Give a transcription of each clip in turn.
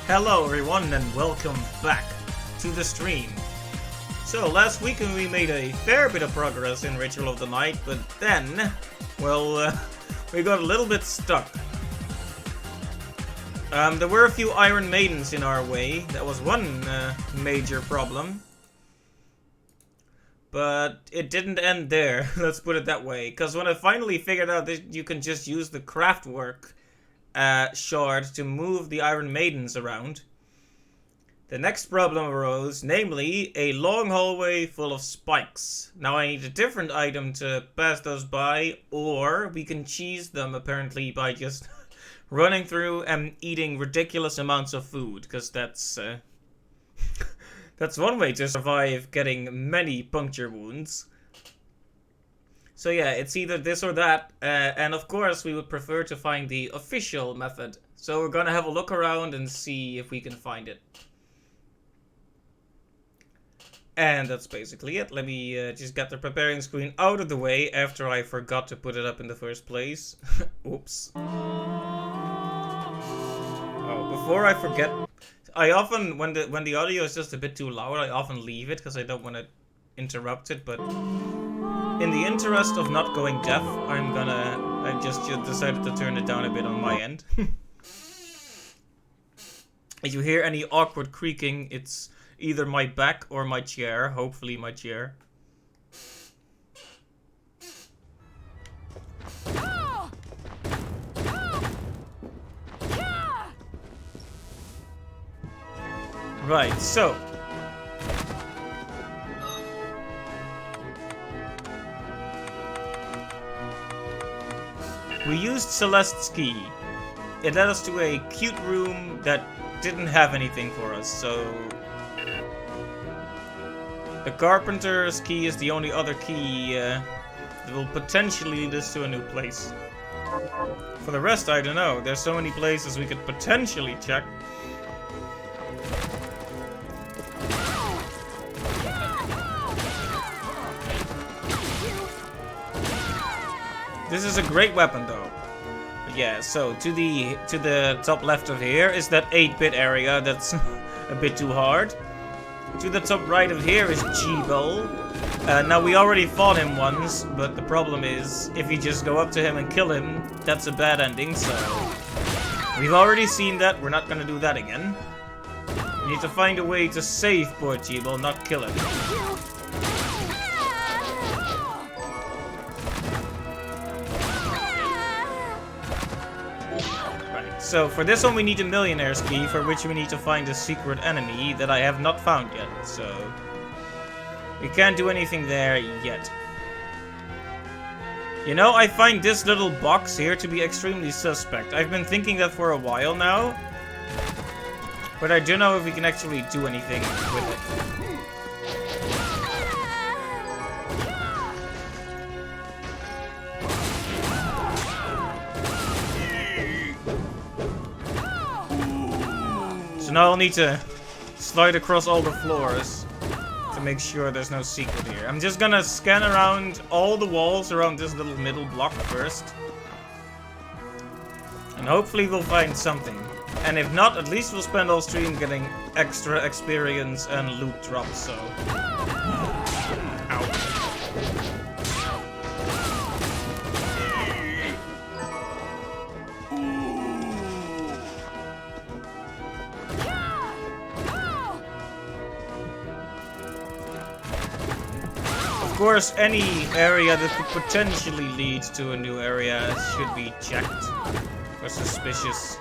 Hello everyone and welcome back to the stream. So last week we made a fair bit of progress in Ritual of the Night, but then, well, we got a little bit stuck. There were a few Iron Maidens in our way. That was one major problem. But it didn't end there, let's put it that way. Because when I finally figured out that you can just use the craftwork shard to move the Iron Maidens around, the next problem arose, namely a long hallway full of spikes. Now I need a different item to pass those by, or we can cheese them apparently by just running through and eating ridiculous amounts of food, because that's one way to survive getting many puncture wounds. So yeah, it's either this or that, and of course we would prefer to find the official method. So we're gonna have a look around and see if we can find it. And that's basically it. Let me just get the preparing screen out of the way after I forgot to put it up in the first place. Oops. Oh, before I forget, I often, when the audio is just a bit too loud, I often leave it because I don't want to interrupt it, but in the interest of not going deaf, I just decided to turn it down a bit on my end. If you hear any awkward creaking, it's either my back or my chair, hopefully my chair. Right, so we used Celeste's key. It led us to a cute room that didn't have anything for us, so the Carpenter's key is the only other key that will potentially lead us to a new place. For the rest, I don't know. There's so many places we could potentially check. This is a great weapon, though. But yeah, so to the top left of here is that 8-bit area that's a bit too hard. To the top right of here is G-Bowl. Now we already fought him once, but the problem is if you just go up to him and kill him, that's a bad ending. So we've already seen that. We're not gonna do that again. We need to find a way to save poor G-Bowl, not kill him. So for this one we need a Millionaire's Key, for which we need to find a secret enemy that I have not found yet, so we can't do anything there yet. You know, I find this little box here to be extremely suspect. I've been thinking that for a while now, but I don't know if we can actually do anything with it. So now I'll need to slide across all the floors to make sure there's no secret here. I'm just gonna scan around all the walls around this little middle block first. And hopefully we'll find something. And if not, at least we'll spend all stream getting extra experience and loot drops, so. Ow. Of course, any area that could potentially lead to a new area should be checked for suspicious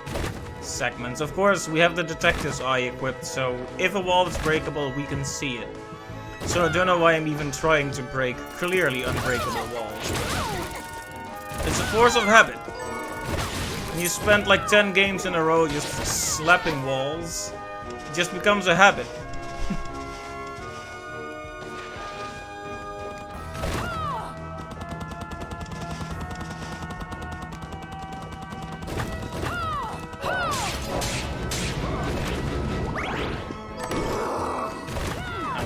segments. Of course, we have the detective's eye equipped, so if a wall is breakable, we can see it. So I don't know why I'm even trying to break clearly unbreakable walls. It's a force of habit. When you spend like 10 games in a row just slapping walls, it just becomes a habit.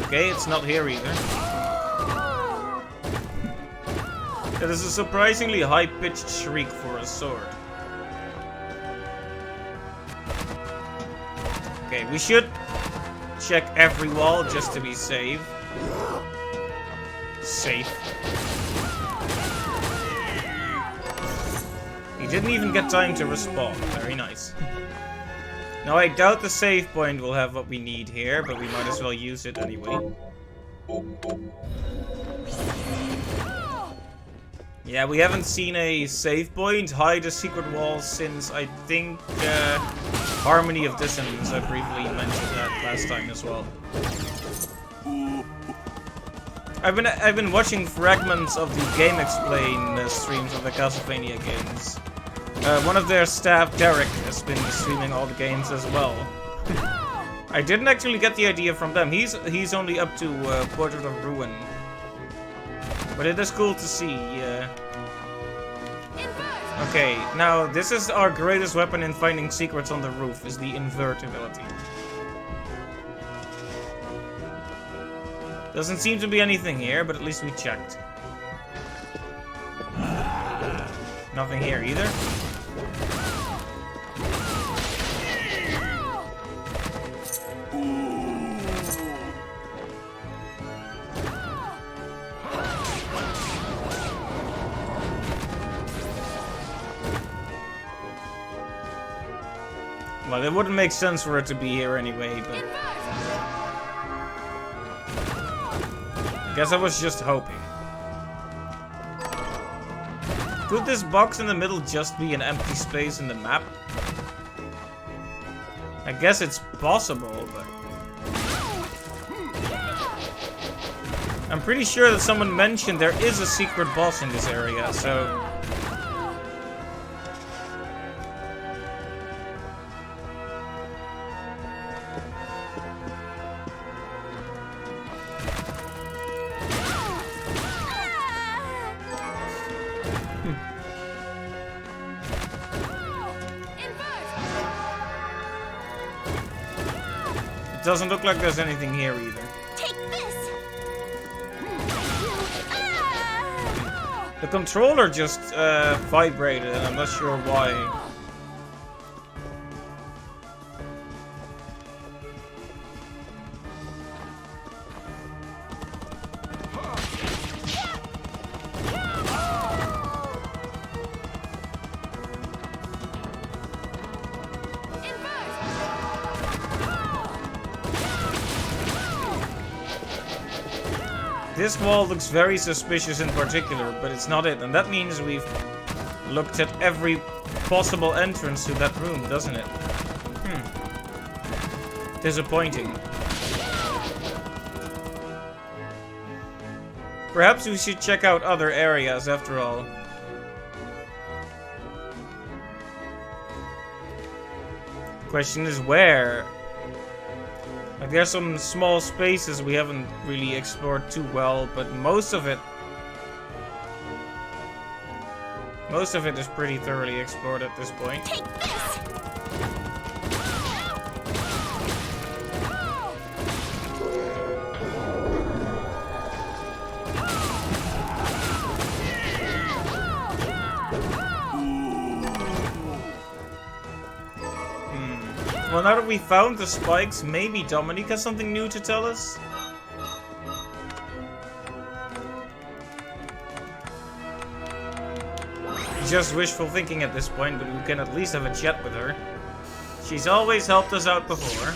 Okay, it's not here either. That is a surprisingly high-pitched shriek for a sword. Okay, we should check every wall just to be safe. Safe. He didn't even get time to respawn. Very nice. Now I doubt the save point will have what we need here, but we might as well use it anyway. Yeah, we haven't seen a save point hide a secret wall since I think Harmony of Dissonance. I briefly mentioned that last time as well. I've been watching fragments of the Game Explain streams of the Castlevania games. One of their staff, Derek, has been streaming all the games as well. I didn't actually get the idea from them. He's only up to Portrait of Ruin. But it is cool to see. Okay, now this is our greatest weapon in finding secrets on the roof, is the invert ability. Doesn't seem to be anything here, but at least we checked. Nothing here either. Well, it wouldn't make sense for it to be here anyway, but... I guess I was just hoping. Could this box in the middle just be an empty space in the map? I guess it's possible, but... I'm pretty sure that someone mentioned there is a secret boss in this area, so... It doesn't look like there's anything here either. Take this. The controller just vibrated, and I'm not sure why. This wall looks very suspicious in particular, but it's not it. And that means we've looked at every possible entrance to that room, doesn't it? Disappointing. Perhaps we should check out other areas after all. The question is where? Like, there's some small spaces we haven't really explored too well, but most of it is pretty thoroughly explored at this point. Take this. Well, now that we found the spikes, maybe Dominique has something new to tell us? Just wishful thinking at this point, but we can at least have a chat with her. She's always helped us out before.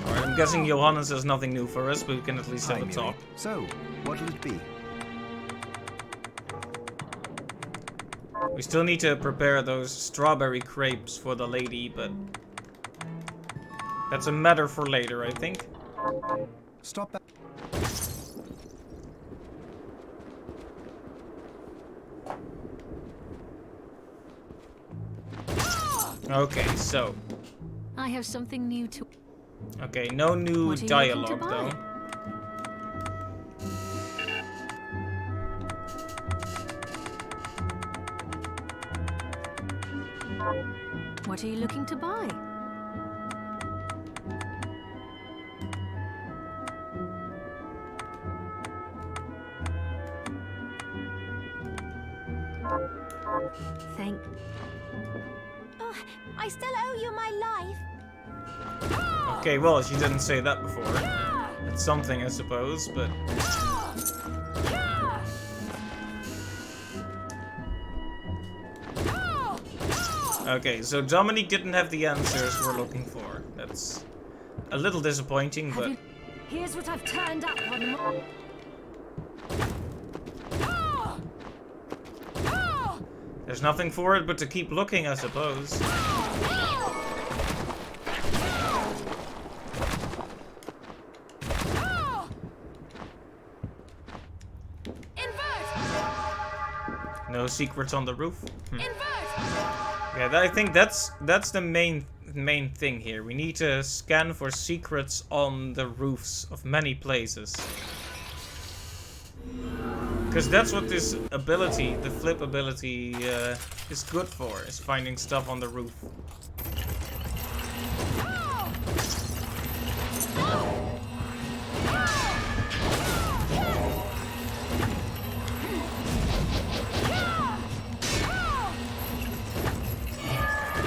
Alright, I'm guessing Johannes has nothing new for us, but we can at least have a talk. So, what'll it be? We still need to prepare those strawberry crepes for the lady, but that's a matter for later, I think. Stop that. Okay, so. I have something new to... Okay, no new What are you dialogue, looking to buy? though. What are you looking to buy? Thank. Oh, I still owe you my life. Okay, well, she didn't say that before. It's something, I suppose, but... Okay, so Dominique didn't have the answers we're looking for. That's a little disappointing, but... Here's what I've turned up on. There's nothing for it but to keep looking, I suppose. No secrets on the roof? Yeah, I think that's the main thing here. We need to scan for secrets on the roofs of many places. Because that's what this ability, the flip ability, is good for, is finding stuff on the roof.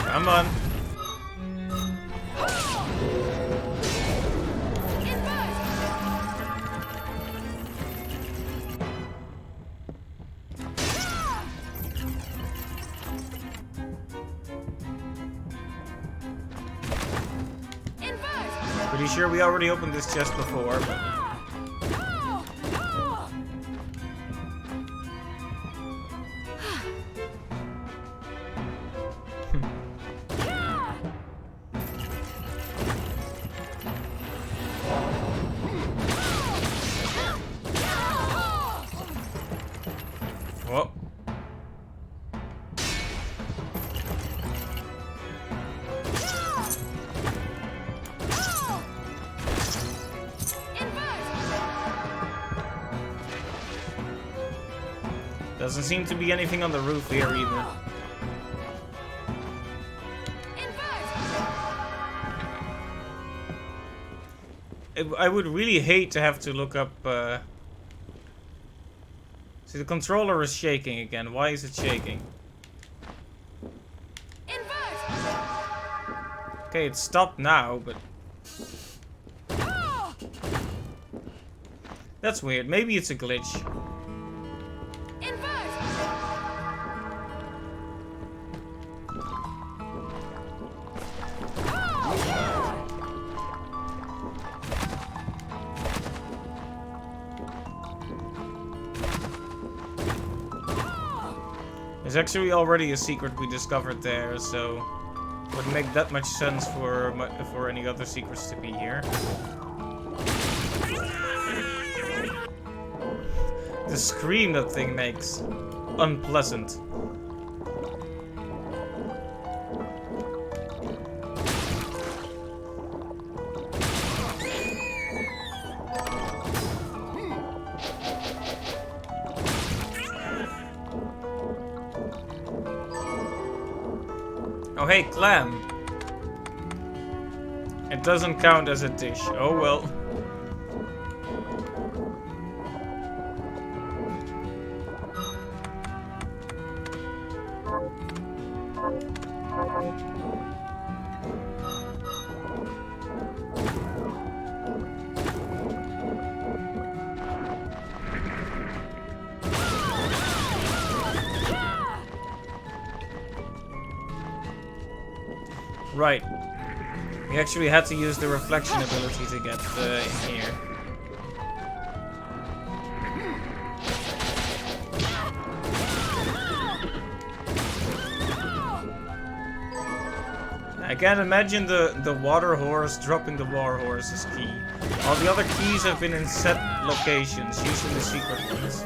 Come on. Pretty sure we already opened this chest before, but... Whoa. Doesn't seem to be anything on the roof here either. I would really hate to have to look up... See, the controller is shaking again. Why is it shaking? Okay, it stopped now, but... That's weird. Maybe it's a glitch. There's actually already a secret we discovered there, so it wouldn't make that much sense for any other secrets to be here. The scream that thing makes. Unpleasant. Oh hey, clam! It doesn't count as a dish. Oh well. Right. We actually had to use the reflection ability to get in here. I can't imagine the water horse dropping the war horse's key. All the other keys have been in set locations, usually the secret ones.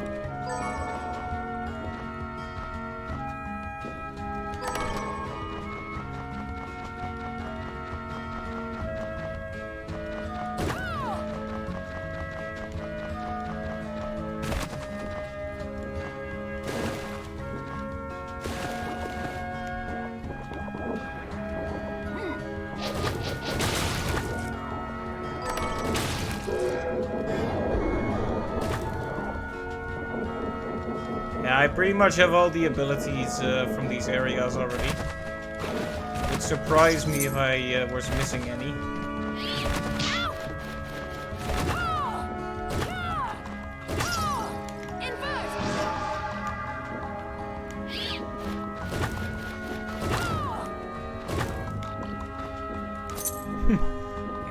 Yeah, I pretty much have all the abilities from these areas already. It would surprise me if I was missing any.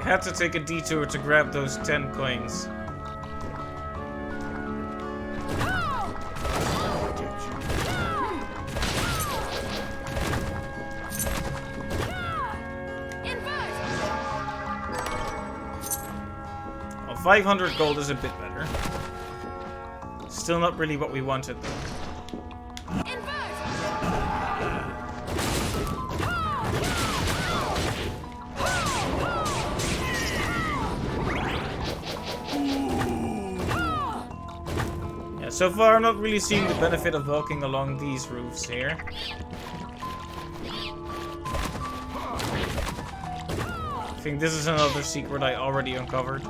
I had to take a detour to grab those 10 coins. Well, 500 gold is a bit better. Still not really what we wanted though. So far, I'm not really seeing the benefit of walking along these roofs here. I think this is another secret I already uncovered.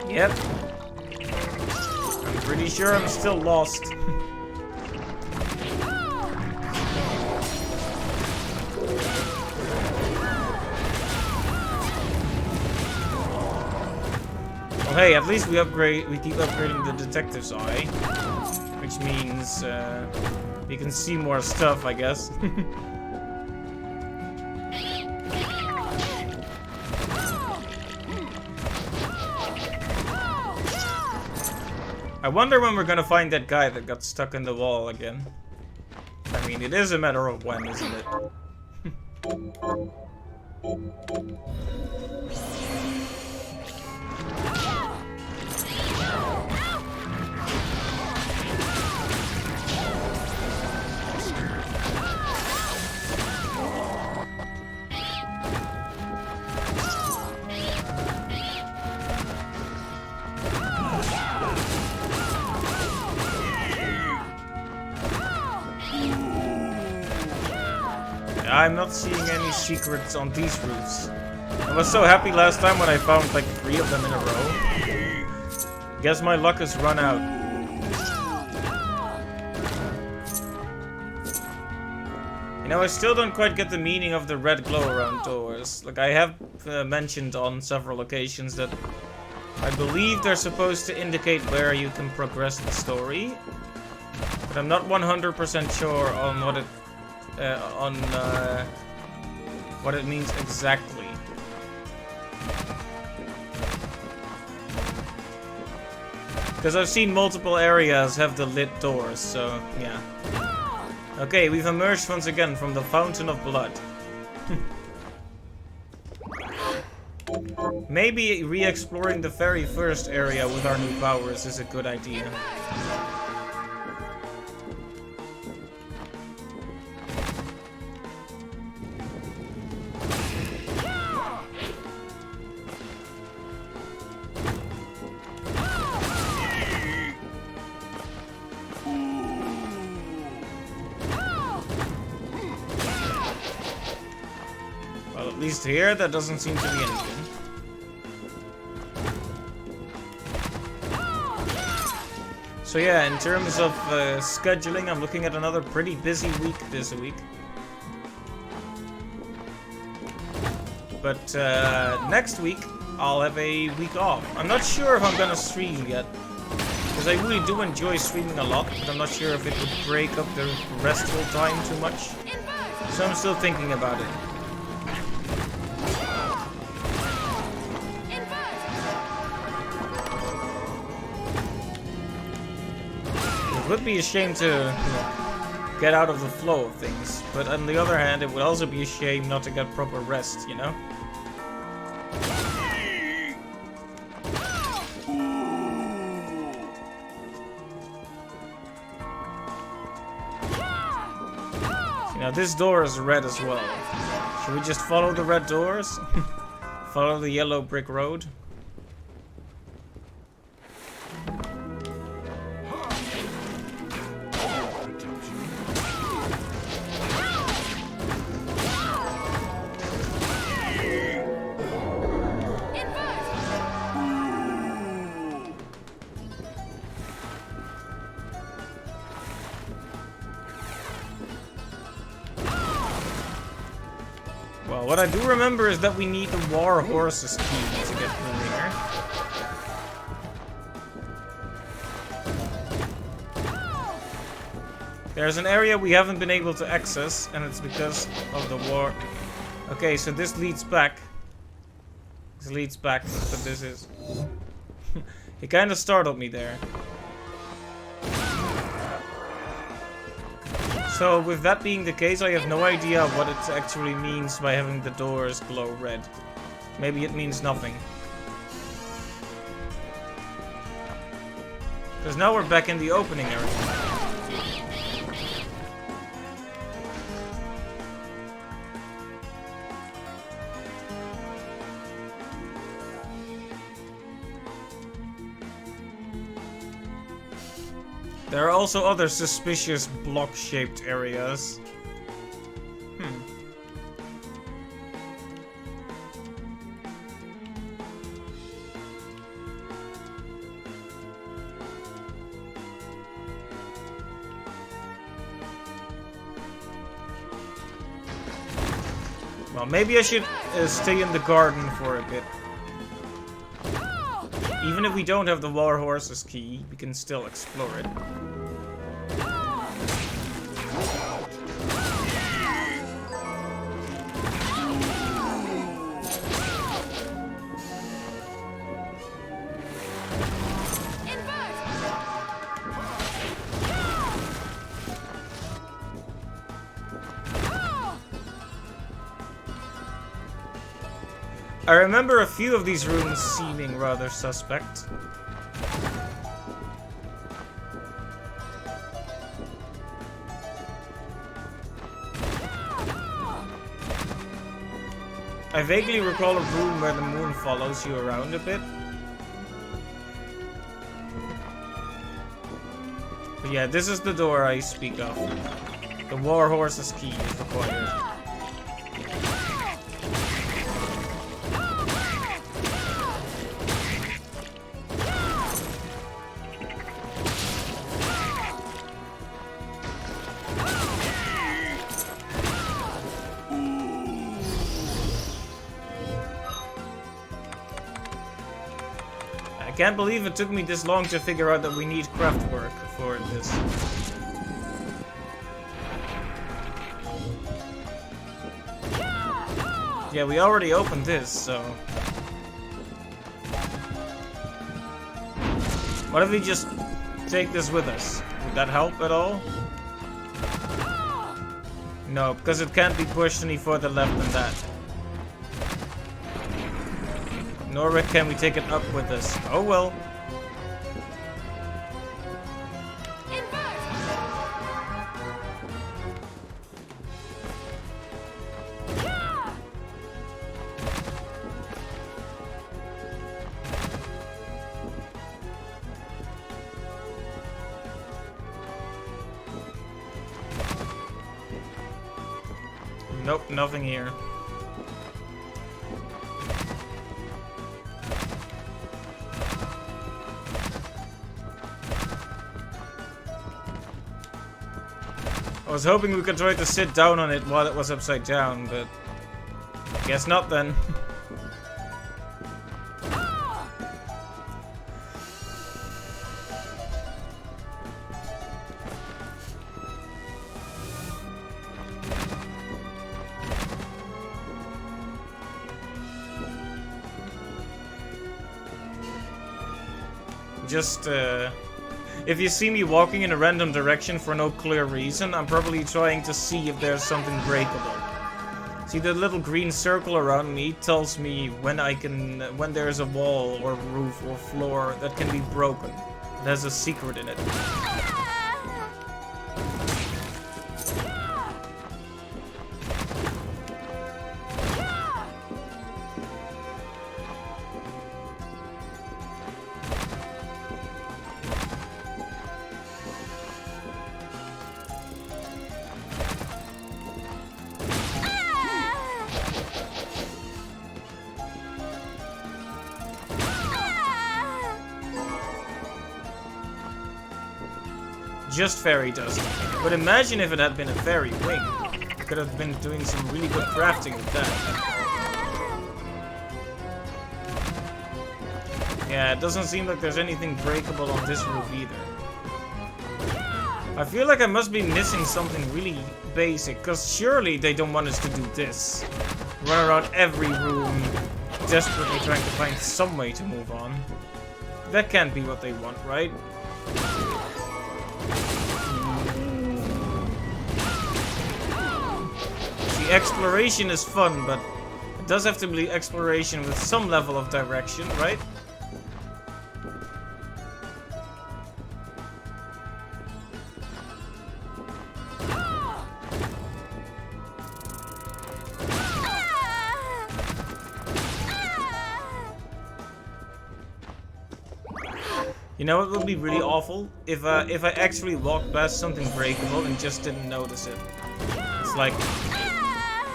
Yep. I'm pretty sure I'm still lost. Well, hey, at least we keep upgrading the detective's eye, which means we can see more stuff, I guess. I wonder when we're gonna find that guy that got stuck in the wall again. I mean, it is a matter of when, isn't it? I'm not seeing any secrets on these roofs. I was so happy last time when I found like 3 of them in a row. Guess my luck has run out. You know, I still don't quite get the meaning of the red glow around doors. Like, I have mentioned on several occasions that I believe they're supposed to indicate where you can progress the story. But I'm not 100% sure on what it what it means exactly. Because I've seen multiple areas have the lit doors, so yeah. Okay, we've emerged once again from the Fountain of Blood. Maybe re-exploring the very first area with our new powers is a good idea. At least here, that doesn't seem to be anything. So yeah, in terms of scheduling, I'm looking at another pretty busy week this week. But next week, I'll have a week off. I'm not sure if I'm gonna stream yet, because I really do enjoy streaming a lot, but I'm not sure if it would break up the restful time too much. So I'm still thinking about it. It would be a shame to get out of the flow of things, but on the other hand, it would also be a shame not to get proper rest, you know? Now this door is red as well. Should we just follow the red doors? Follow the yellow brick road? Well, what I do remember is that we need the war horse's key to get through here. There's an area we haven't been able to access, and it's because of the war. Okay, so this leads back. This leads back, but this is... It kind of startled me there. So, with that being the case, I have no idea what it actually means by having the doors glow red. Maybe it means nothing. Because now we're back in the opening area. There are also other suspicious block-shaped areas. Well, maybe I should stay in the garden for a bit. Even if we don't have the war horse's key, we can still explore it. I remember a few of these rooms seeming rather suspect. I vaguely recall a room where the moon follows you around a bit. But yeah, this is the door I speak of. The war horse's key is required. I can't believe it took me this long to figure out that we need craft work for this. Yeah, we already opened this, so... What if we just take this with us? Would that help at all? No, because it can't be pushed any further left than that. Nor can we take it up with us. Oh well. Nope, nothing here. I was hoping we could try to sit down on it while it was upside down, but guess not then. Just, if you see me walking in a random direction for no clear reason, I'm probably trying to see if there's something breakable. See, the little green circle around me tells me when there's a wall or roof or floor that can be broken. It has a secret in it. just fairy dust. But imagine if it had been a fairy wing. I could have been doing some really good crafting with that. Yeah, it doesn't seem like there's anything breakable on this roof either. I feel like I must be missing something really basic, because surely they don't want us to do this. Run around every room, desperately trying to find some way to move on. That can't be what they want, right? See, exploration is fun, but it does have to be exploration with some level of direction, right? You know, it would be really awful if I actually walked past something breakable and just didn't notice it. It's like,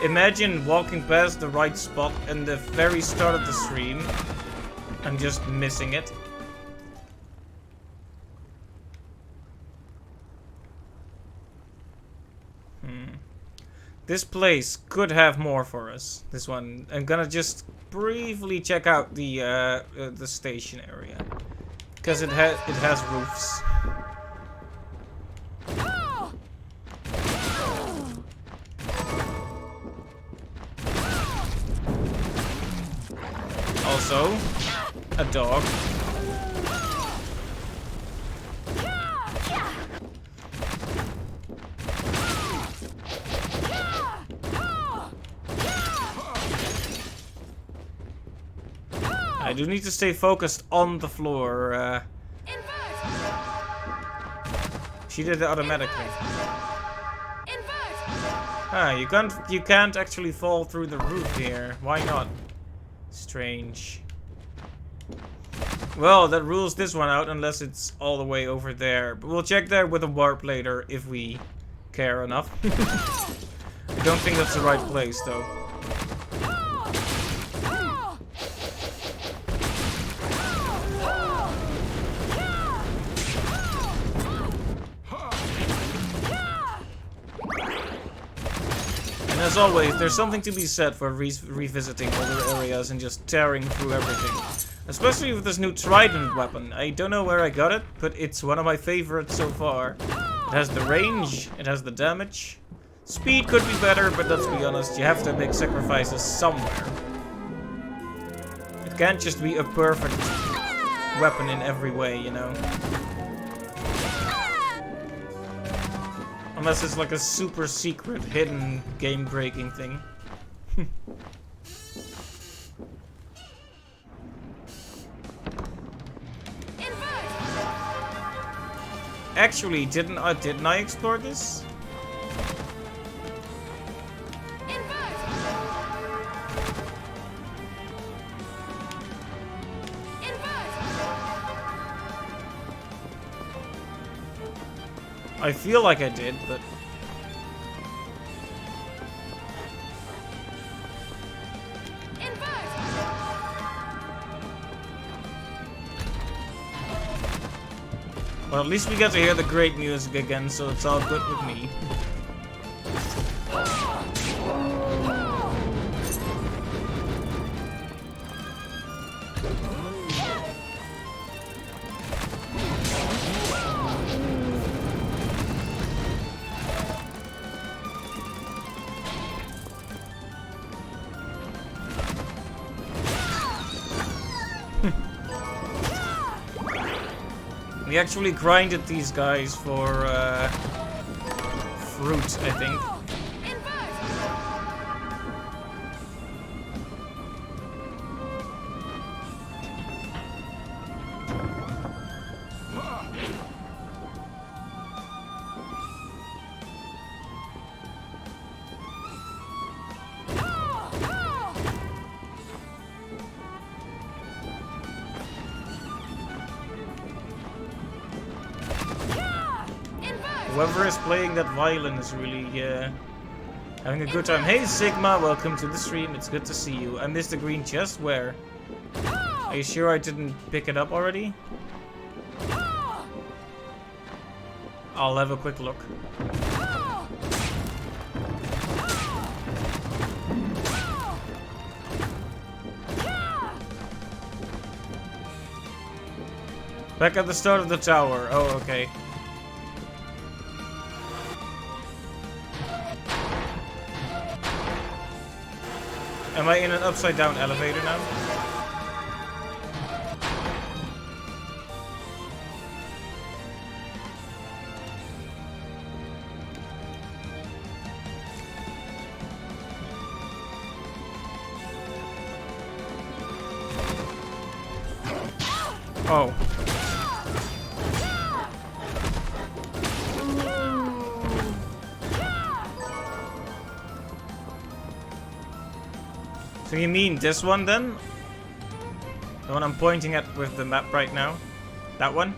imagine walking past the right spot and the very start of the stream and just missing it. This place could have more for us. This one. I'm gonna just briefly check out the station area. Because it has roofs. Also, a dog. I do need to stay focused on the floor. She did it automatically. Ah, you can't actually fall through the roof here. Why not? Strange. Well, that rules this one out unless it's all the way over there. But we'll check that with a warp later if we care enough. I don't think that's the right place though. And as always, there's something to be said for revisiting older areas and just tearing through everything. Especially with this new trident weapon. I don't know where I got it, but it's one of my favorites so far. It has the range, it has the damage. Speed could be better, but let's be honest, you have to make sacrifices somewhere. It can't just be a perfect weapon in every way, you know? Unless it's like a super secret, hidden, game-breaking thing. Actually, didn't I explore this? I feel like I did, but... Well, at least we get to hear the great music again, so it's all good with me. We actually grinded these guys for fruit, I think. Whoever is playing that violin is really having a good time. Hey Sigma, welcome to the stream. It's good to see you. I missed the green chest. Where? Are you sure I didn't pick it up already? I'll have a quick look. Back at the start of the tower. Oh, okay. Am I in an upside down elevator now? Oh. So you mean this one then? The one I'm pointing at with the map right now? That one?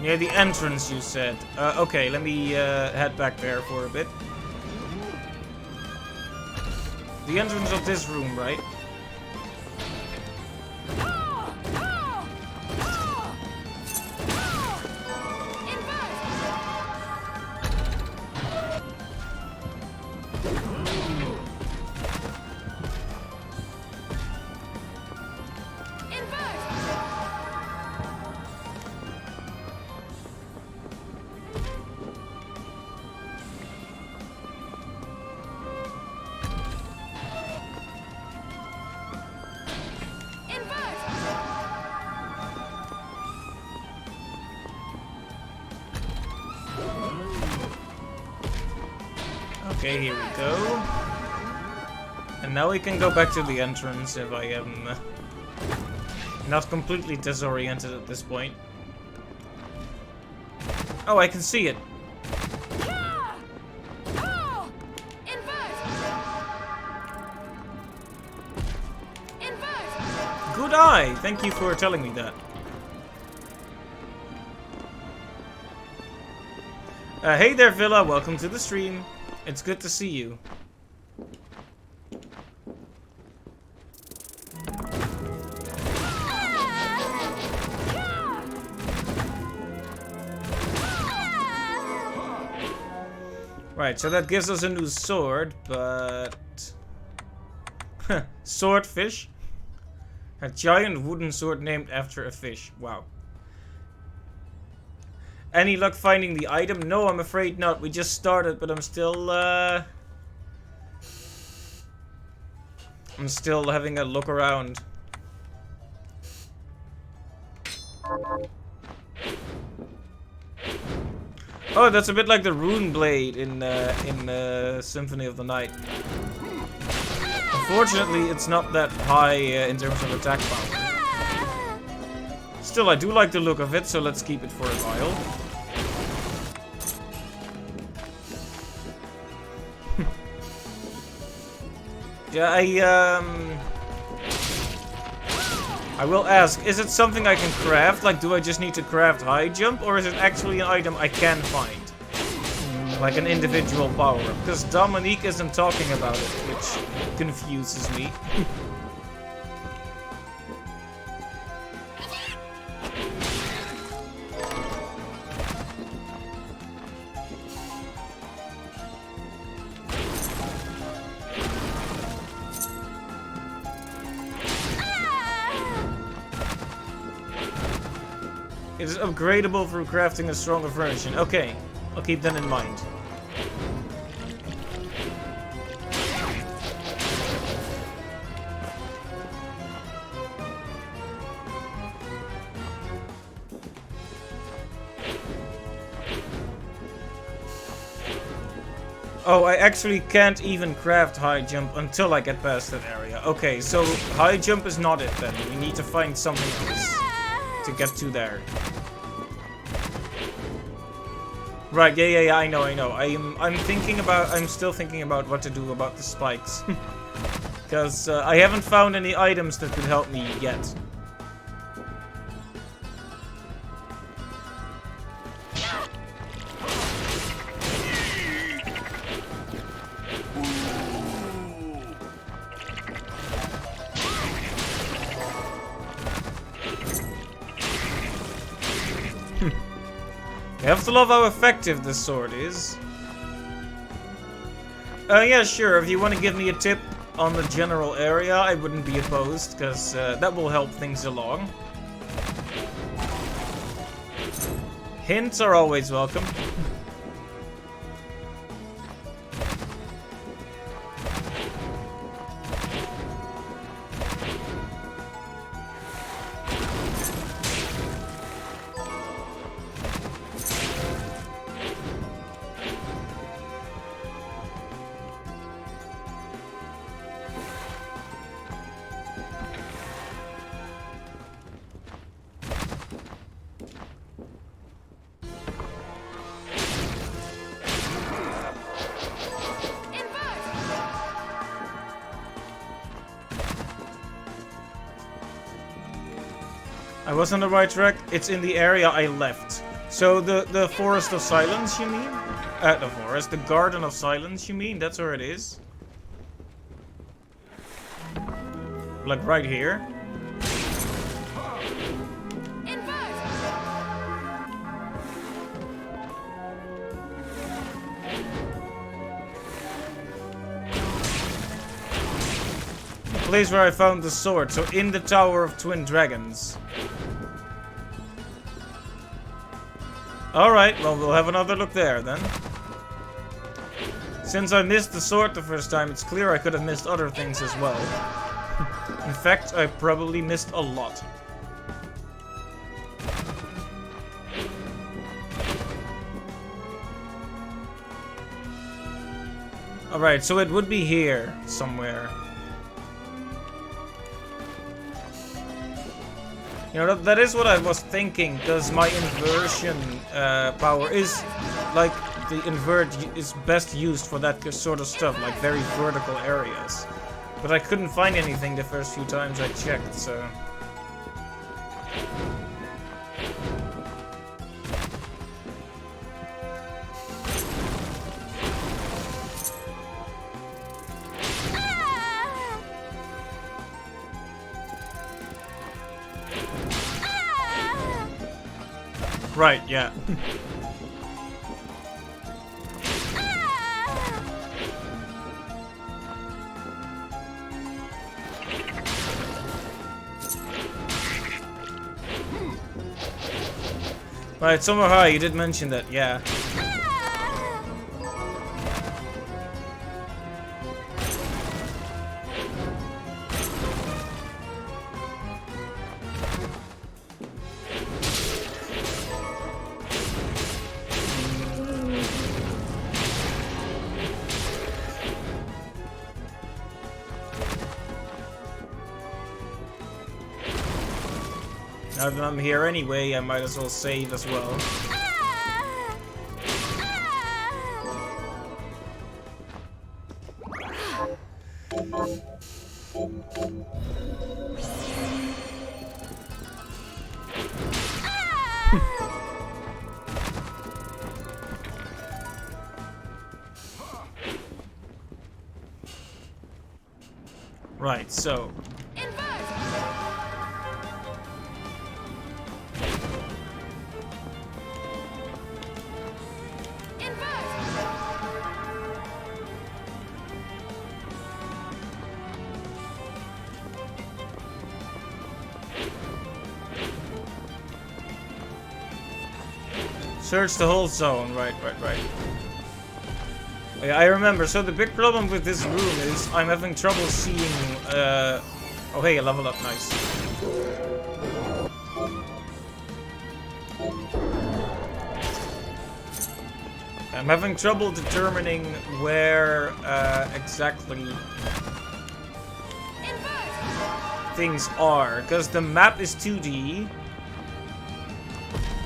Near the entrance, you said. Okay, let me head back there for a bit. The entrance of this room, right? Okay, here we go. And now we can go back to the entrance if I am not completely disoriented at this point. Oh, I can see it. Good eye! Thank you for telling me that. Hey there, Villa. Welcome to the stream. It's good to see you. Right, so that gives us a new sword, but... Swordfish? A giant wooden sword named after a fish. Wow. Any luck finding the item? No, I'm afraid not. We just started, but I'm still having a look around. Oh, that's a bit like the rune blade in Symphony of the Night. Unfortunately, it's not that high in terms of attack power. Still, I do like the look of it, so let's keep it for a while. Yeah, I will ask, is it something I can craft? Like, do I just need to craft high jump? Or is it actually an item I can find? Like an individual power-up? Because Dominique isn't talking about it, which confuses me. It is upgradable through crafting a stronger version. Okay, I'll keep that in mind. Oh, I actually can't even craft high jump until I get past that area. Okay, so high jump is not it then. We need to find something else to get to there. Right, yeah, I know. I'm still thinking about what to do about the spikes. Because I haven't found any items that could help me yet. You have to love how effective this sword is. Yeah, sure, if you want to give me a tip on the general area, I wouldn't be opposed, because that will help things along. Hints are always welcome. I was on the right track. It's in the area I left. So the Forest of Silence, you mean? The Garden of Silence, you mean? That's where it is. Like right here. The place where I found the sword. So in the Tower of Twin Dragons. Alright, well, we'll have another look there, then. Since I missed the sword the first time, it's clear I could have missed other things as well. In fact, I probably missed a lot. Alright, so it would be here, somewhere. You know, that is what I was thinking, because my inversion power is, like, the invert is best used for that sort of stuff, like very vertical areas. But I couldn't find anything the first few times I checked, so... Right, yeah. Right, somewhere high, you did mention that, yeah. Now that I'm here anyway, I might as well save as well. Right, so... Search the whole zone, right. Yeah, I remember, so the big problem with this room is I'm having trouble seeing, oh hey, I leveled up, nice. I'm having trouble determining where exactly things are, because the map is 2D,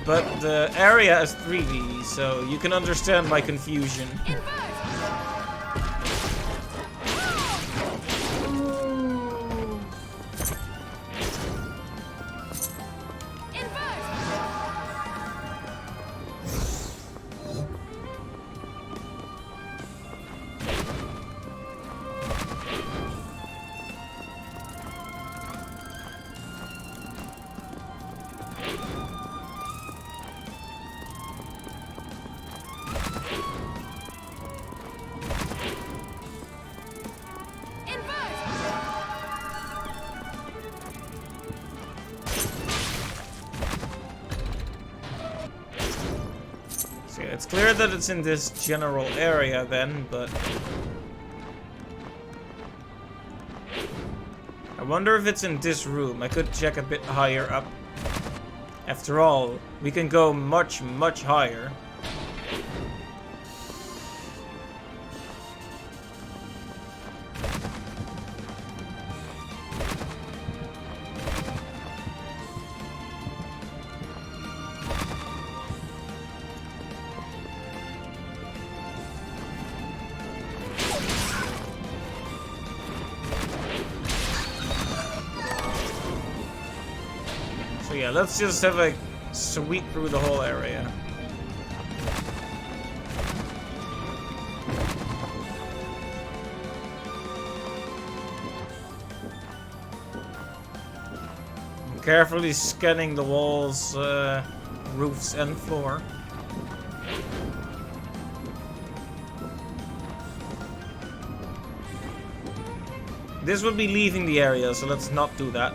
but the area is 3D, so you can understand my confusion. It's clear that it's in this general area then, but I wonder if it's in this room. I could check a bit higher up. After all, we can go much, much higher. So yeah, let's just have a sweep through the whole area. I'm carefully scanning the walls, roofs and floor. This would be leaving the area, so let's not do that.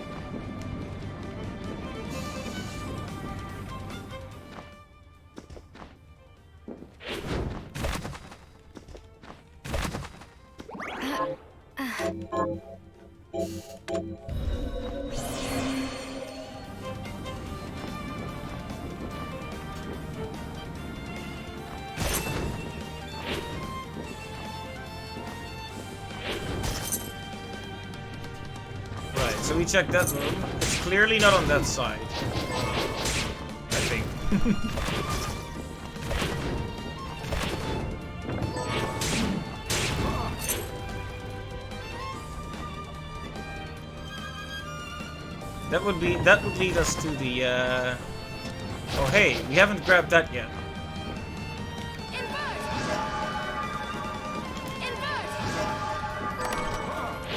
So we checked that room. It's clearly not on that side. I think. That would lead us to the oh hey, we haven't grabbed that yet.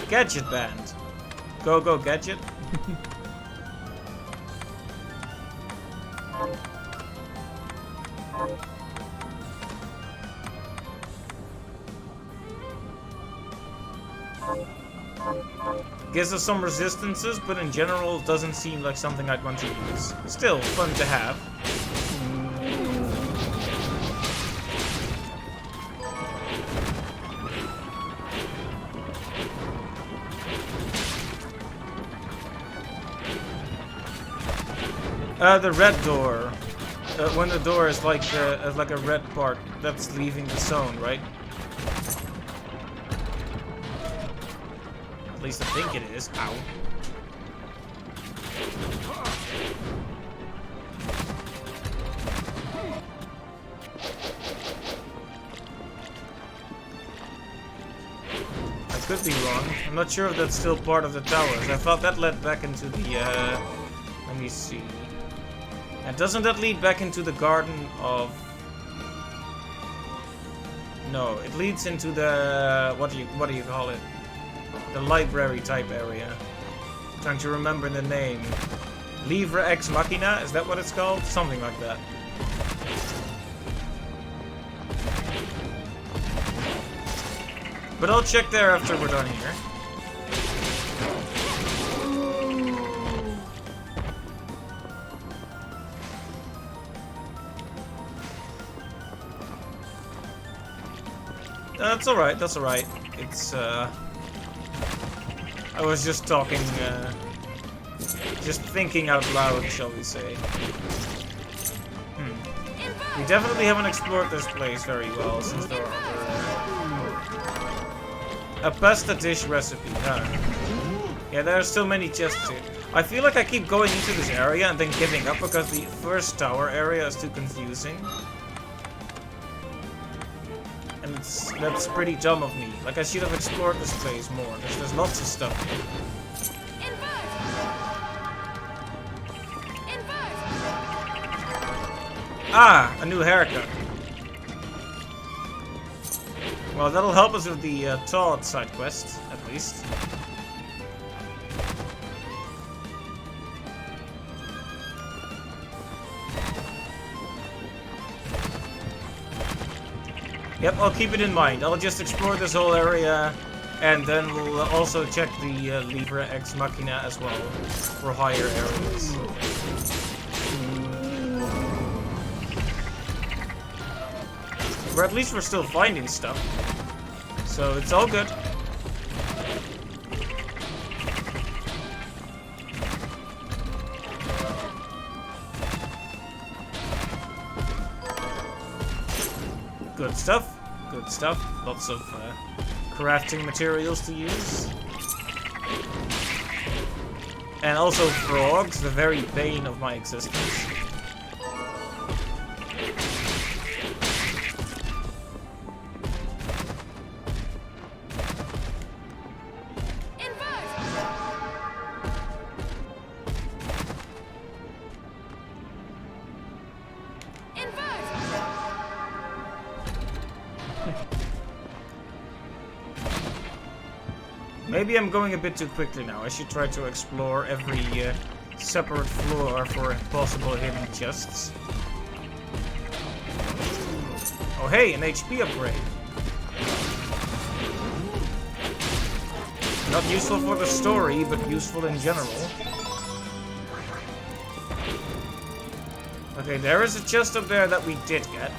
Gadget band. Go, go, gadget. Gives us some resistances, but in general it doesn't seem like something I'd want to use. Still, fun to have. The red door. When the door is like a red part, that's leaving the zone, right? At least I think it is. Ow. I could be wrong. I'm not sure if that's still part of the towers. I thought that led back into the, let me see. And doesn't that lead back into the garden of... No, it leads into the... What do you call it? The library type area. I'm trying to remember the name. Livre Ex Machina? Is that what it's called? Something like that. But I'll check there after we're done here. That's alright, that's alright. It's, I was just talking, just thinking out loud, shall we say. We definitely haven't explored this place very well since there are other... A pasta dish recipe. Yeah, there are still many chests here. I feel like I keep going into this area and then giving up because the first tower area is too confusing. And that's pretty dumb of me. Like, I should have explored this place more. There's lots of stuff here. Ah, a new haircut. Well, that'll help us with the Todd side quest, at least. Yep, I'll keep it in mind. I'll just explore this whole area, and then we'll also check the Libra Ex Machina as well, for higher areas. Or at least we're still finding stuff. So it's all good. Good stuff. Good stuff. Lots of crafting materials to use. And also frogs, the very bane of my existence. Maybe I'm going a bit too quickly now. I should try to explore every separate floor for possible hidden chests. Oh hey, an HP upgrade. Not useful for the story, but useful in general. Okay, there is a chest up there that we did get.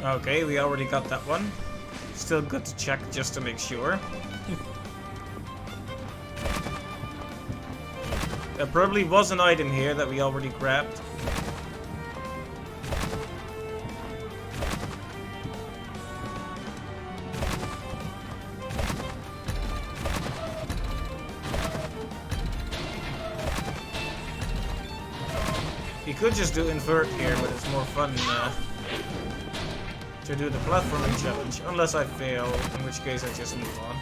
Okay, we already got that one. Still good to check just to make sure. There probably was an item here that we already grabbed. You could just do invert here, but it's more fun to do the platforming challenge, unless I fail, in which case I just move on.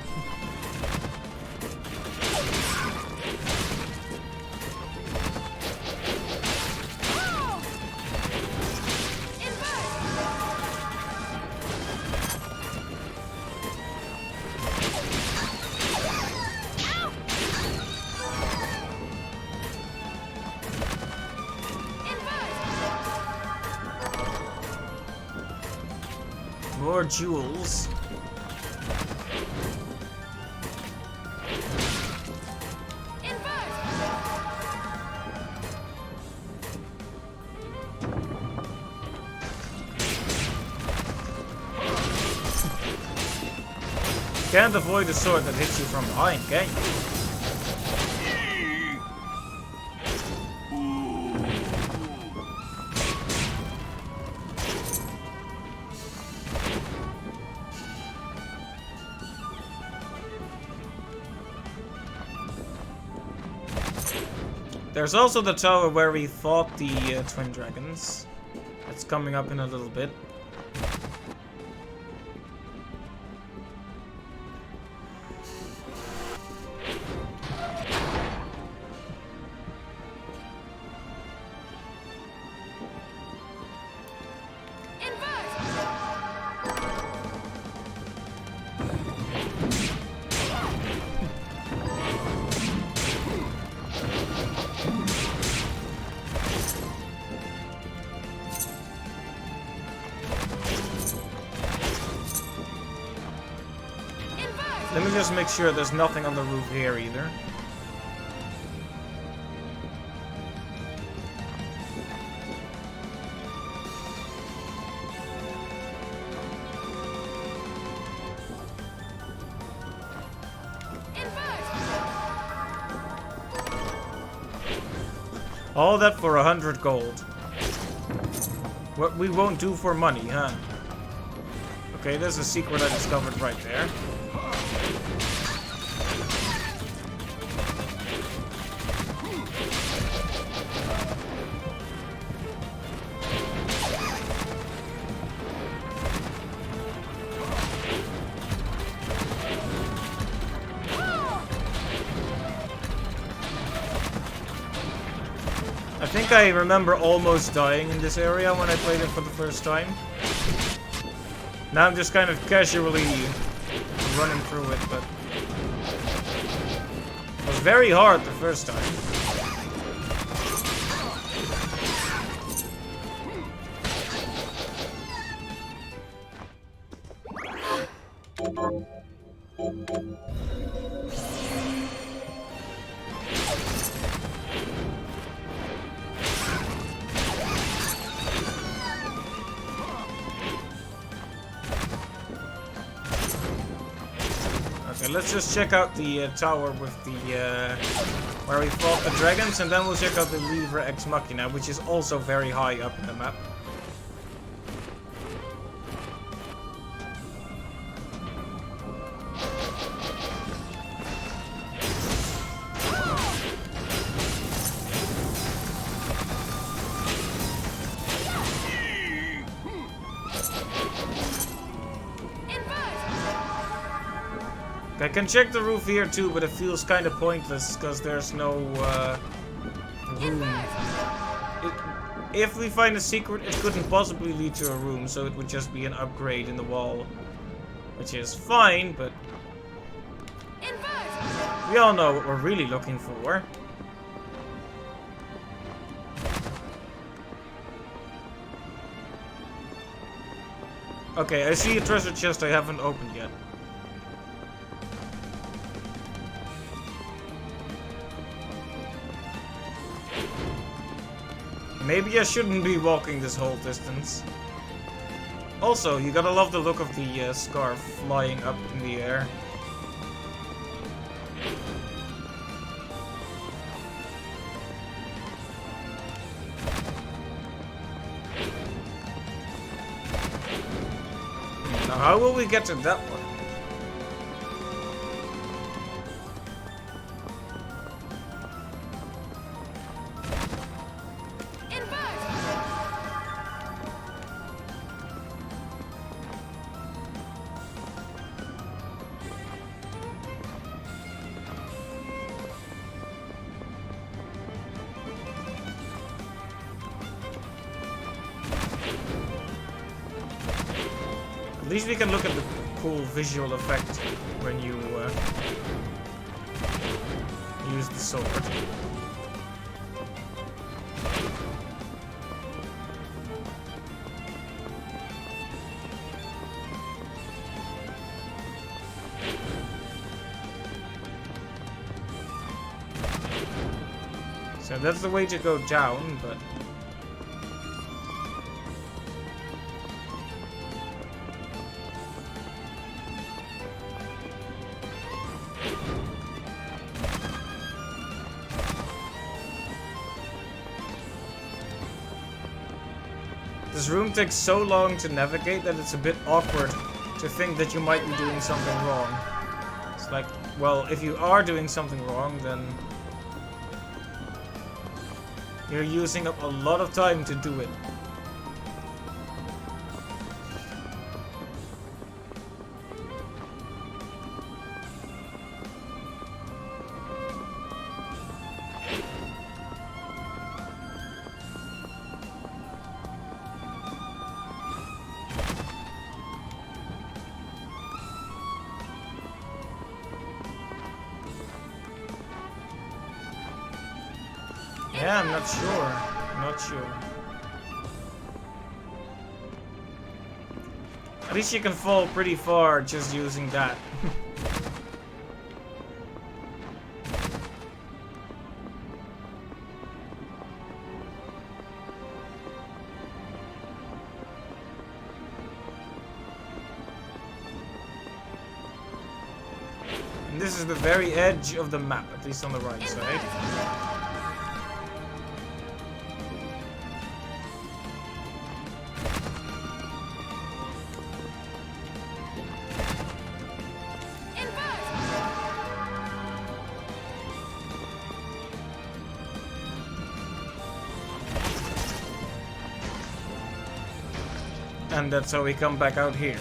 More jewels. Can't avoid the sword that hits you from behind, can you? There's also the tower where we fought the twin dragons. It's coming up in a little bit. Let me just make sure there's nothing on the roof here either. All that for 100 gold. What we won't do for money, huh? Okay, there's a secret I discovered right there. I think I remember almost dying in this area when I played it for the first time. Now I'm just kind of casually running through it, but it was very hard the first time. Let's just check out the tower with the where we fought the dragons, and then we'll check out the Lever Ex Machina, which is also very high up in the map. I can check the roof here too, but it feels kind of pointless because there's no room. If we find a secret, it couldn't possibly lead to a room, so it would just be an upgrade in the wall, which is fine, but we all know what we're really looking for. Okay, I see a treasure chest I haven't opened yet. Maybe I shouldn't be walking this whole distance. Also, you gotta love the look of the scarf flying up in the air. Now, how will we get to that one? At least we can look at the cool visual effect when you use the sword. So that's the way to go down, but this room takes so long to navigate that it's a bit awkward to think that you might be doing something wrong. It's like, well, if you are doing something wrong, then you're using up a lot of time to do it. Yeah, I'm not sure. Not sure. At least you can fall pretty far just using that. this is the very edge of the map, at least on the right side. And that's how we come back out here.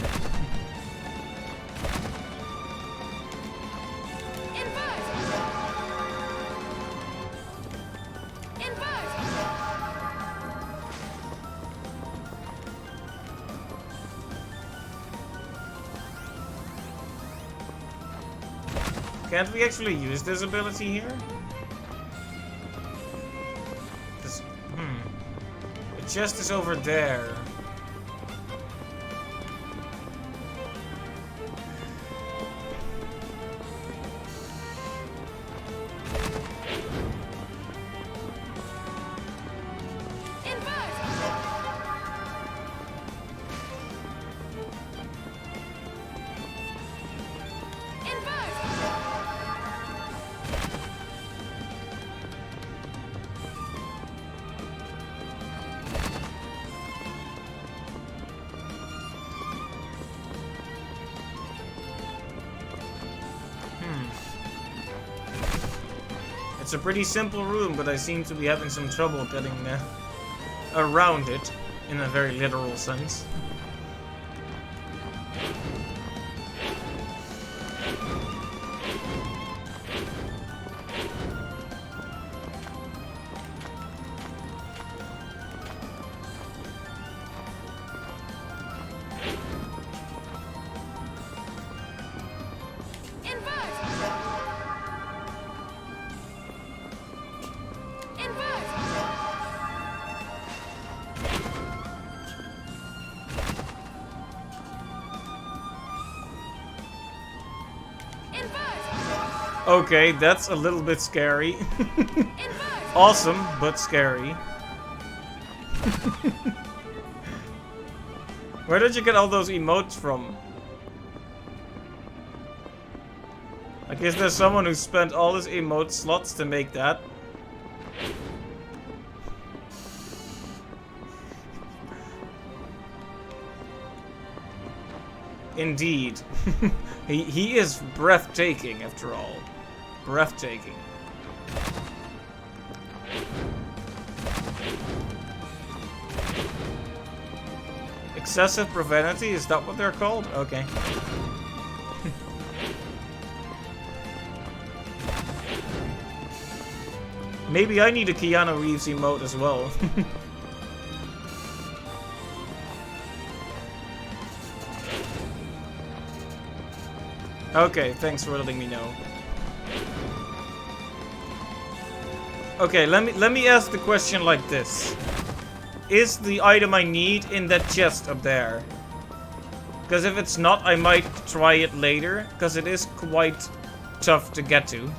Can't we actually use this ability here? This, the chest is over there. It's a pretty simple room, but I seem to be having some trouble getting around it, in a very literal sense. Okay, that's a little bit scary. Awesome, but scary. Where did you get all those emotes from? I guess there's someone who spent all his emote slots to make that. Indeed. He is breathtaking, after all. Breathtaking. Excessive profanity? Is that what they're called? Okay. Maybe I need a Keanu Reeves emote as well. Okay, thanks for letting me know. Okay, let me ask the question like this. Is the item I need in that chest up there? Because if it's not, I might try it later, because it is quite tough to get to.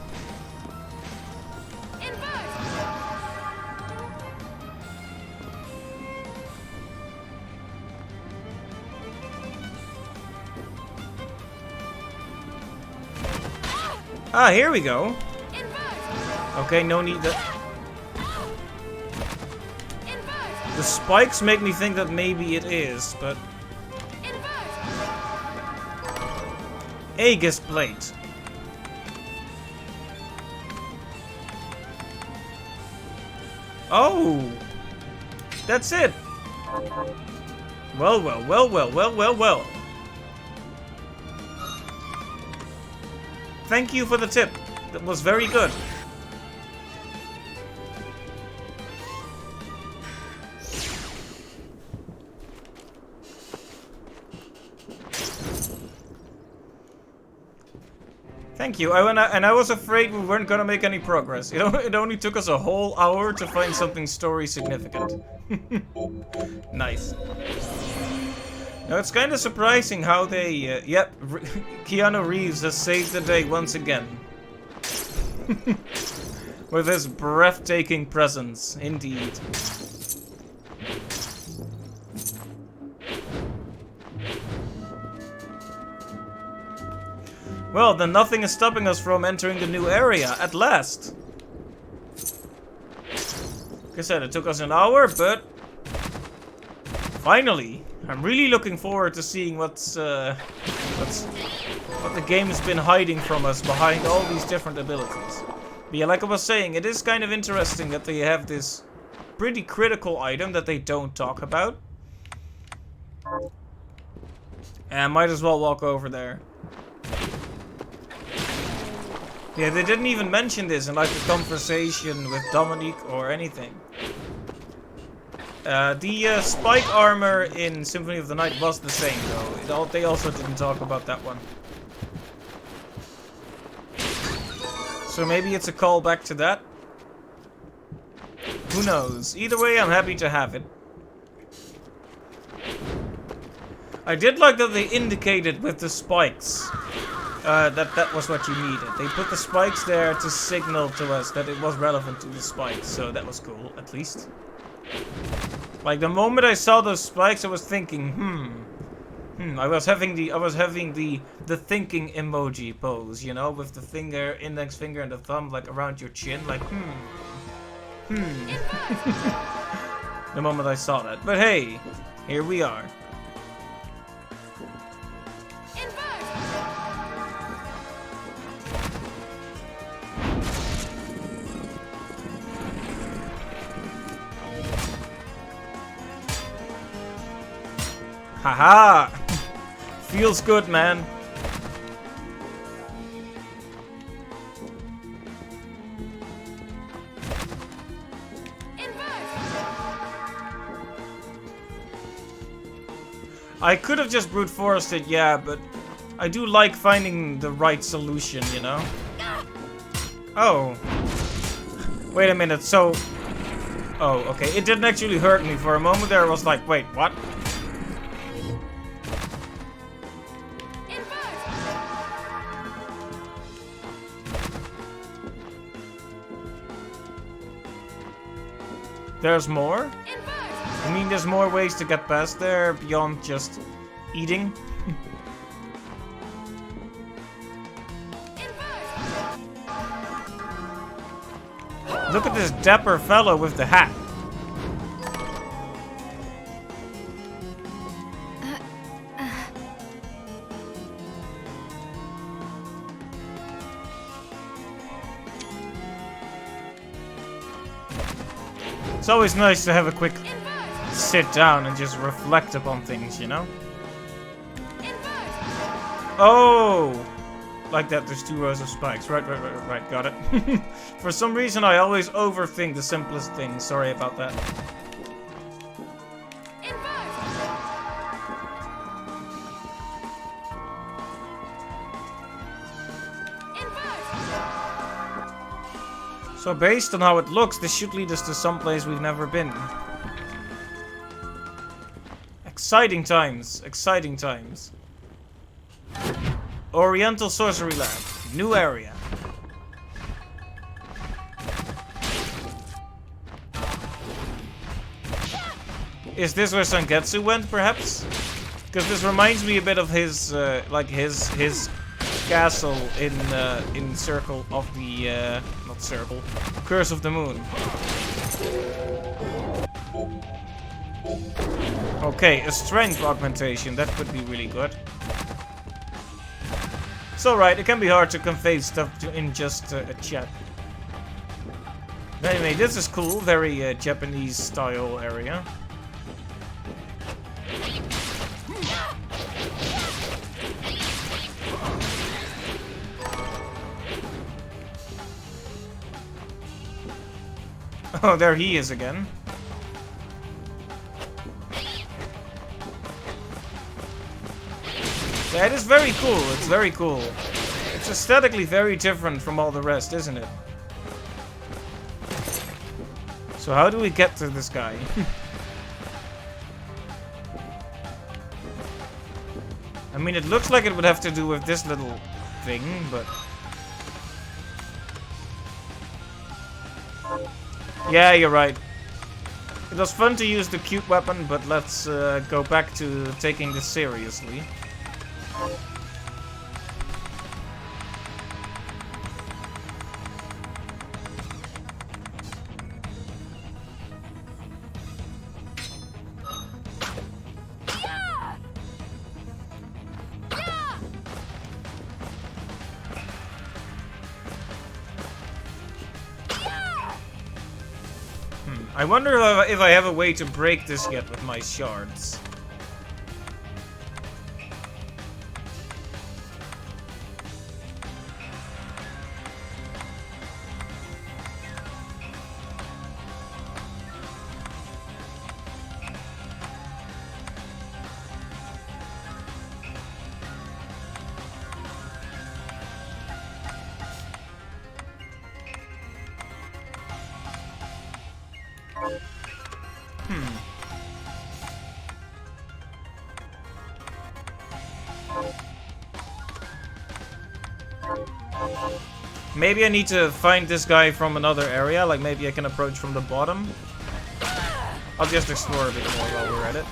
Ah, here we go. Okay, no need that. The spikes make me think that maybe it is, but... Aegis Plate. Oh! That's it! Well, well, well, well, well, well, well. Thank you for the tip. That was very good. Thank you. I was afraid we weren't gonna make any progress. It only took us a whole hour to find something story significant. Nice. Now it's kind of surprising how they, yep, Keanu Reeves has saved the day once again. With his breathtaking presence, indeed. Well, then nothing is stopping us from entering the new area, at last. Like I said, it took us an hour, but... finally! I'm really looking forward to seeing what the game has been hiding from us behind all these different abilities. But yeah, like I was saying, it is kind of interesting that they have this pretty critical item that they don't talk about. And I might as well walk over there. Yeah, they didn't even mention this in like the conversation with Dominique or anything. The spike armor in Symphony of the Night was the same though. They also didn't talk about that one. So maybe it's a callback to that? Who knows? Either way, I'm happy to have it. I did like that they indicated with the spikes that was what you needed. They put the spikes there to signal to us that it was relevant to the spikes, so that was cool, at least. Like the moment I saw those spikes, I was thinking, I was having the thinking emoji pose, you know, with the finger, index finger, and the thumb like around your chin, like the moment I saw that. But hey, here we are. Haha! Feels good, man. I could have just brute forested, yeah, but I do like finding the right solution, you know? Oh. Wait a minute, so... oh, okay. It didn't actually hurt me. For a moment there, I was like, wait, what? There's more? I mean, there's more ways to get past there beyond just eating. Look at this dapper fellow with the hat. It's always nice to have a quick sit down and just reflect upon things, you know? Oh! Like that, there's 2 rows of spikes. Right, got it. For some reason, I always overthink the simplest things. Sorry about that. So based on how it looks, this should lead us to someplace we've never been. Exciting times, exciting times. Oriental Sorcery Lab, new area. Is this where Sangetsu went, perhaps? Because this reminds me a bit of his, like his castle in Circle of the, not Circle, Curse of the Moon. Okay, a strength augmentation, that could be really good. It's alright, it can be hard to convey stuff in just a chat. Anyway, this is cool, very Japanese style area. Oh, there he is again. Yeah, it is very cool. It's very cool. It's aesthetically very different from all the rest, isn't it? So how do we get to this guy? I mean, it looks like it would have to do with this little thing, but... yeah, you're right. It was fun to use the cute weapon, but let's go back to taking this seriously. I wonder if I have a way to break this yet with my shards. Maybe I need to find this guy from another area, like maybe I can approach from the bottom. I'll just explore a bit more while we're at it.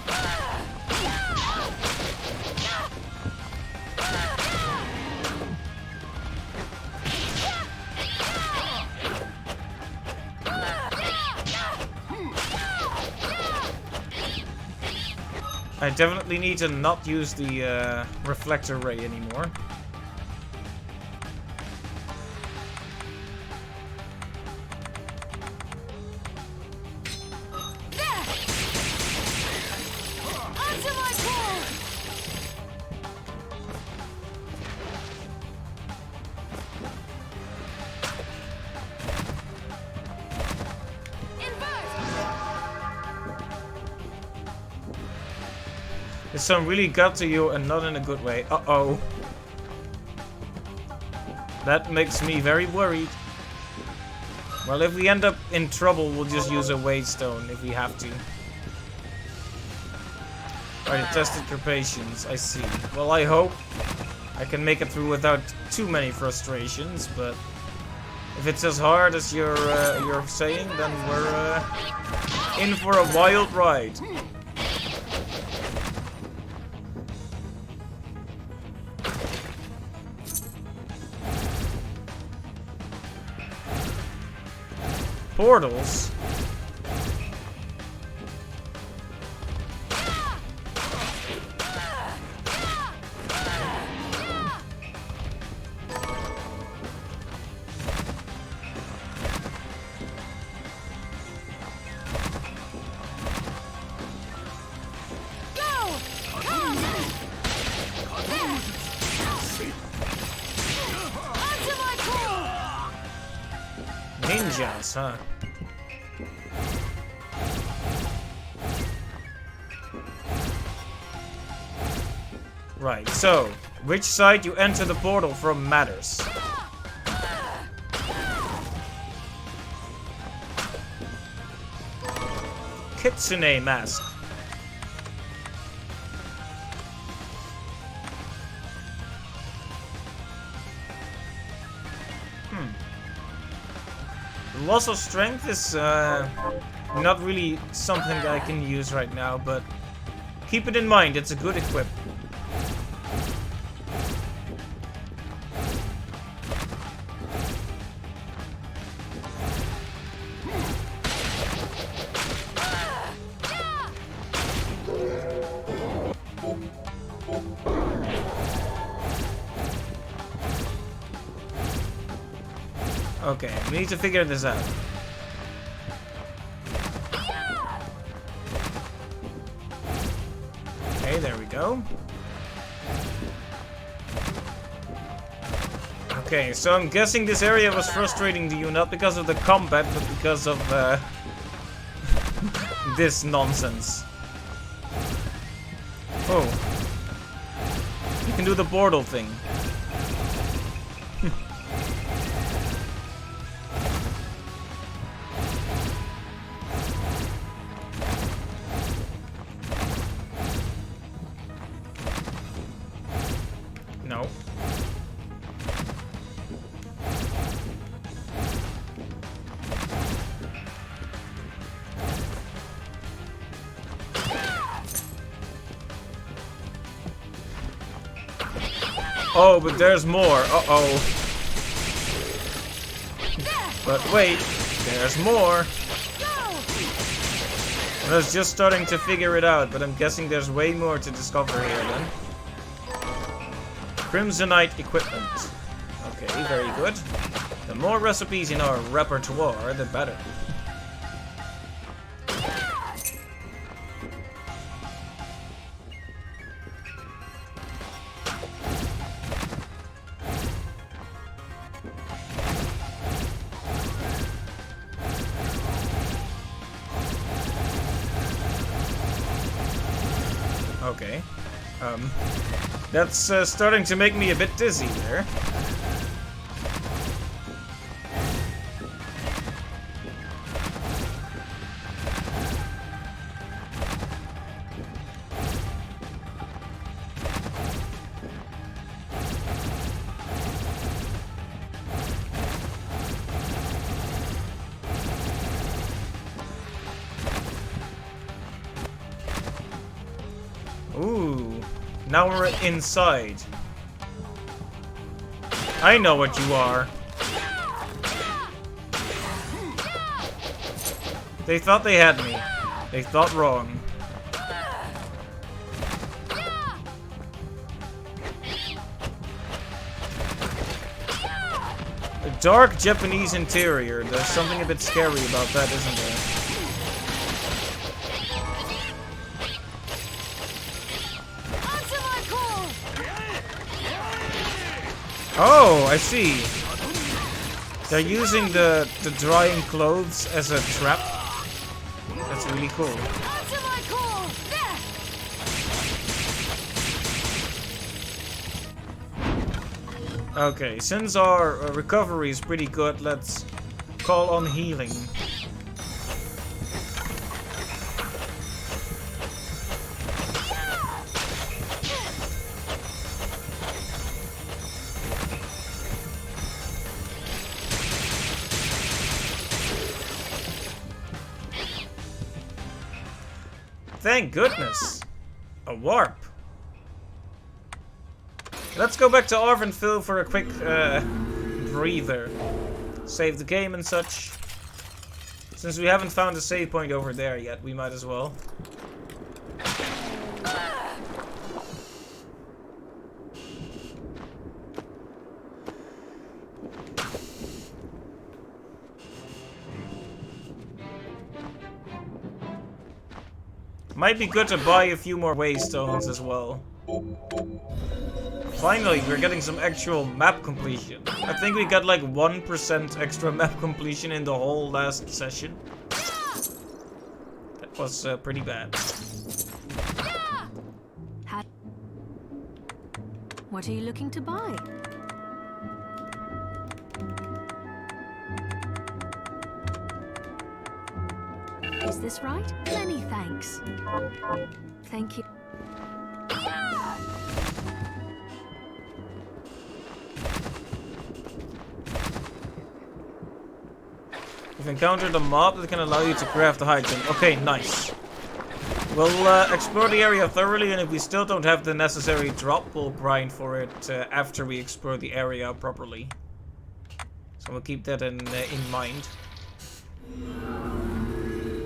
I definitely need to not use the reflector ray anymore. This song really got to you and not in a good way. Uh-oh. That makes me very worried. Well, if we end up in trouble, we'll just use a Waystone if we have to. Alright, tested your patience. I see. Well, I hope I can make it through without too many frustrations, but if it's as hard as you're saying, then we're in for a wild ride. Portals? Ninjas, huh? Right, so, which side you enter the portal from matters. Kitsune mask. Loss of strength is not really something that I can use right now, but keep it in mind, it's a good equip. Okay, we need to figure this out. Okay, there we go. Okay, so I'm guessing this area was frustrating to you, not because of the combat, but because of this nonsense. Oh. You can do the portal thing. No. Oh, but there's more. Uh-oh. But wait, there's more. I was just starting to figure it out, but I'm guessing there's way more to discover here then. Crimsonite equipment. Okay, very good. The more recipes in our repertoire, the better. Okay. That's starting to make me a bit dizzy there. Ooh, now we're inside. I know what you are. They thought they had me. They thought wrong. A dark Japanese interior. There's something a bit scary about that, isn't there? Oh, I see. They're using the drying clothes as a trap. That's really cool. Okay, since our recovery is pretty good, let's call on healing. Thank goodness! A warp! Let's go back to Arvenville for a quick breather. Save the game and such. Since we haven't found a save point over there yet, we might as well. Might be good to buy a few more waystones as well. Finally, we're getting some actual map completion. I think we got like 1% extra map completion in the whole last session. That was pretty bad. What are you looking to buy? Is this right? Many thanks. Thank you. You've encountered a mob that can allow you to craft a high jump. Okay, nice. We'll explore the area thoroughly, and if we still don't have the necessary drop, we'll grind for it after we explore the area properly. So we'll keep that in mind.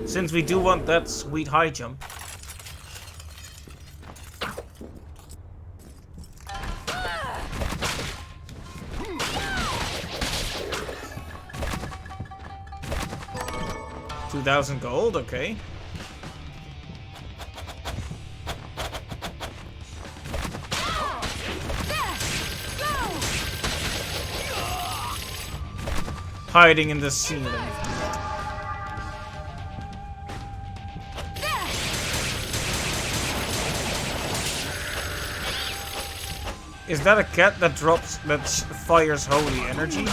Since we do want that sweet high jump. $2,000 gold, okay. Hiding in the ceiling. Is that a cat that fires holy energy?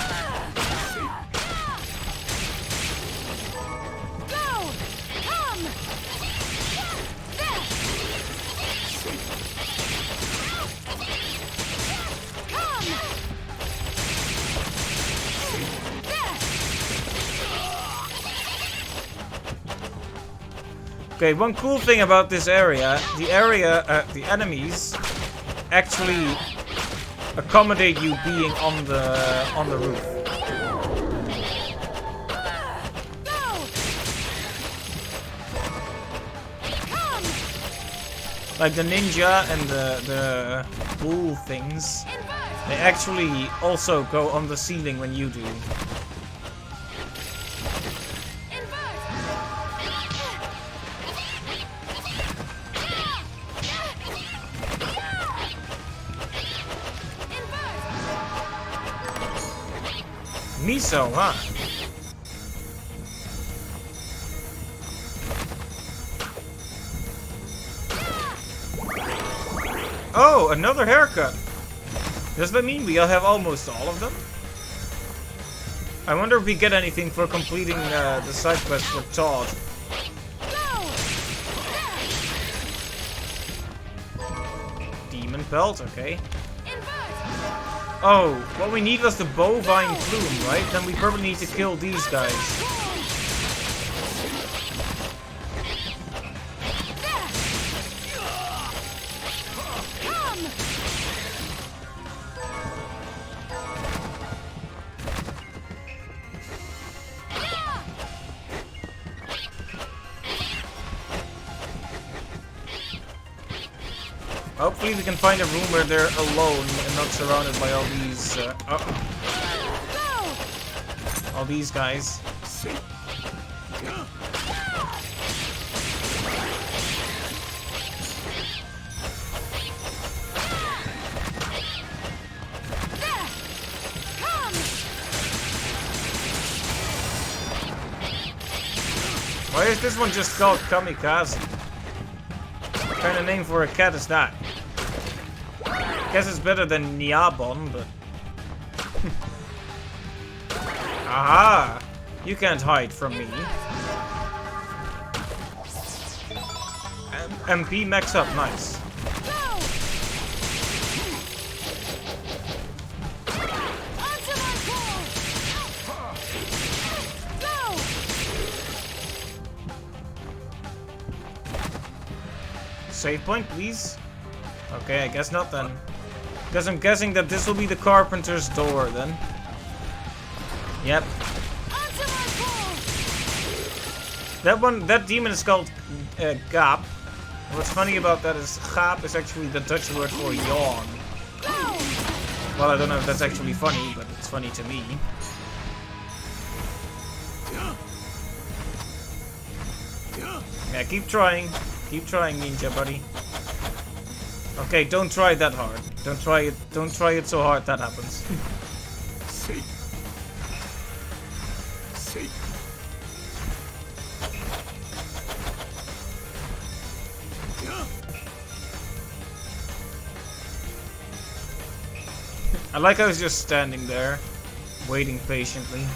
Okay, one cool thing about this area, the enemies actually accommodate you being on the roof. Like the ninja and the bull things, they actually also go on the ceiling when you do. Miso, huh? Oh, another haircut. Does that mean we'll have almost all of them? I wonder if we get anything for completing the side quest for Todd. Demon belt, okay. Oh, what we need was the bovine plume, right? Then we probably need to kill these guys. Hopefully we can find a room where they're alone and not surrounded by all these, all these guys. Why is this one just called Kamikaze? What kind of name for a cat is that? Guess it's better than Niabon, but... Aha! You can't hide from me. MP max up, nice. Save point, please? Okay, I guess not then. Because I'm guessing that this will be the carpenter's door then. Yep. That demon is called Gaap. What's funny about that is Gaap is actually the Dutch word for yawn. Well, I don't know if that's actually funny, but it's funny to me. Yeah, keep trying. Keep trying, ninja buddy. Okay, don't try that hard. Don't try it so hard that happens. I like how he's just standing there, waiting patiently.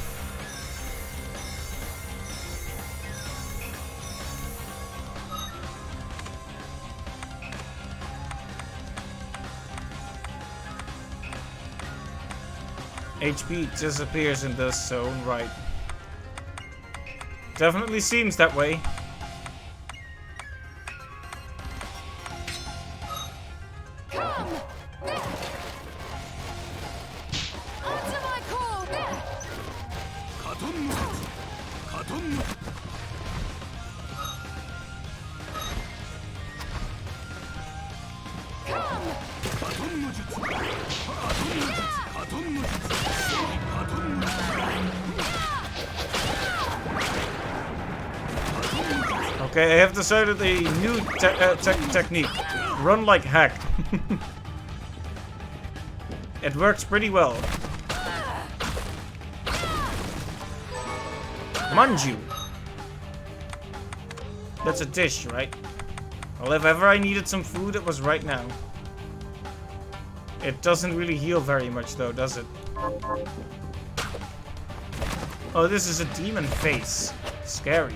HP disappears in this zone, right? Definitely seems that way. Okay, I have decided a new technique. Run like heck. It works pretty well. Manju. That's a dish, right? Well, if ever I needed some food, it was right now. It doesn't really heal very much though, does it? Oh, this is a demon face. Scary.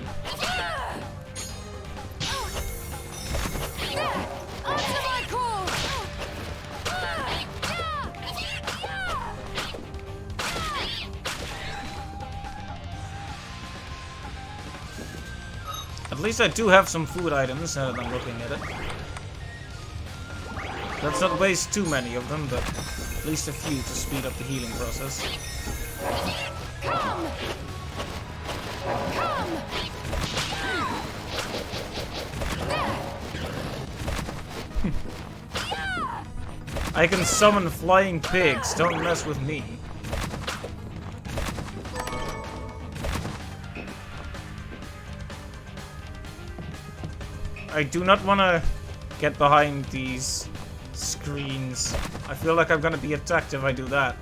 At least I do have some food items now that I'm looking at it. Let's not waste too many of them, but at least a few to speed up the healing process. I can summon flying pigs, don't mess with me. I do not want to get behind these screens. I feel like I'm gonna be attacked if I do that.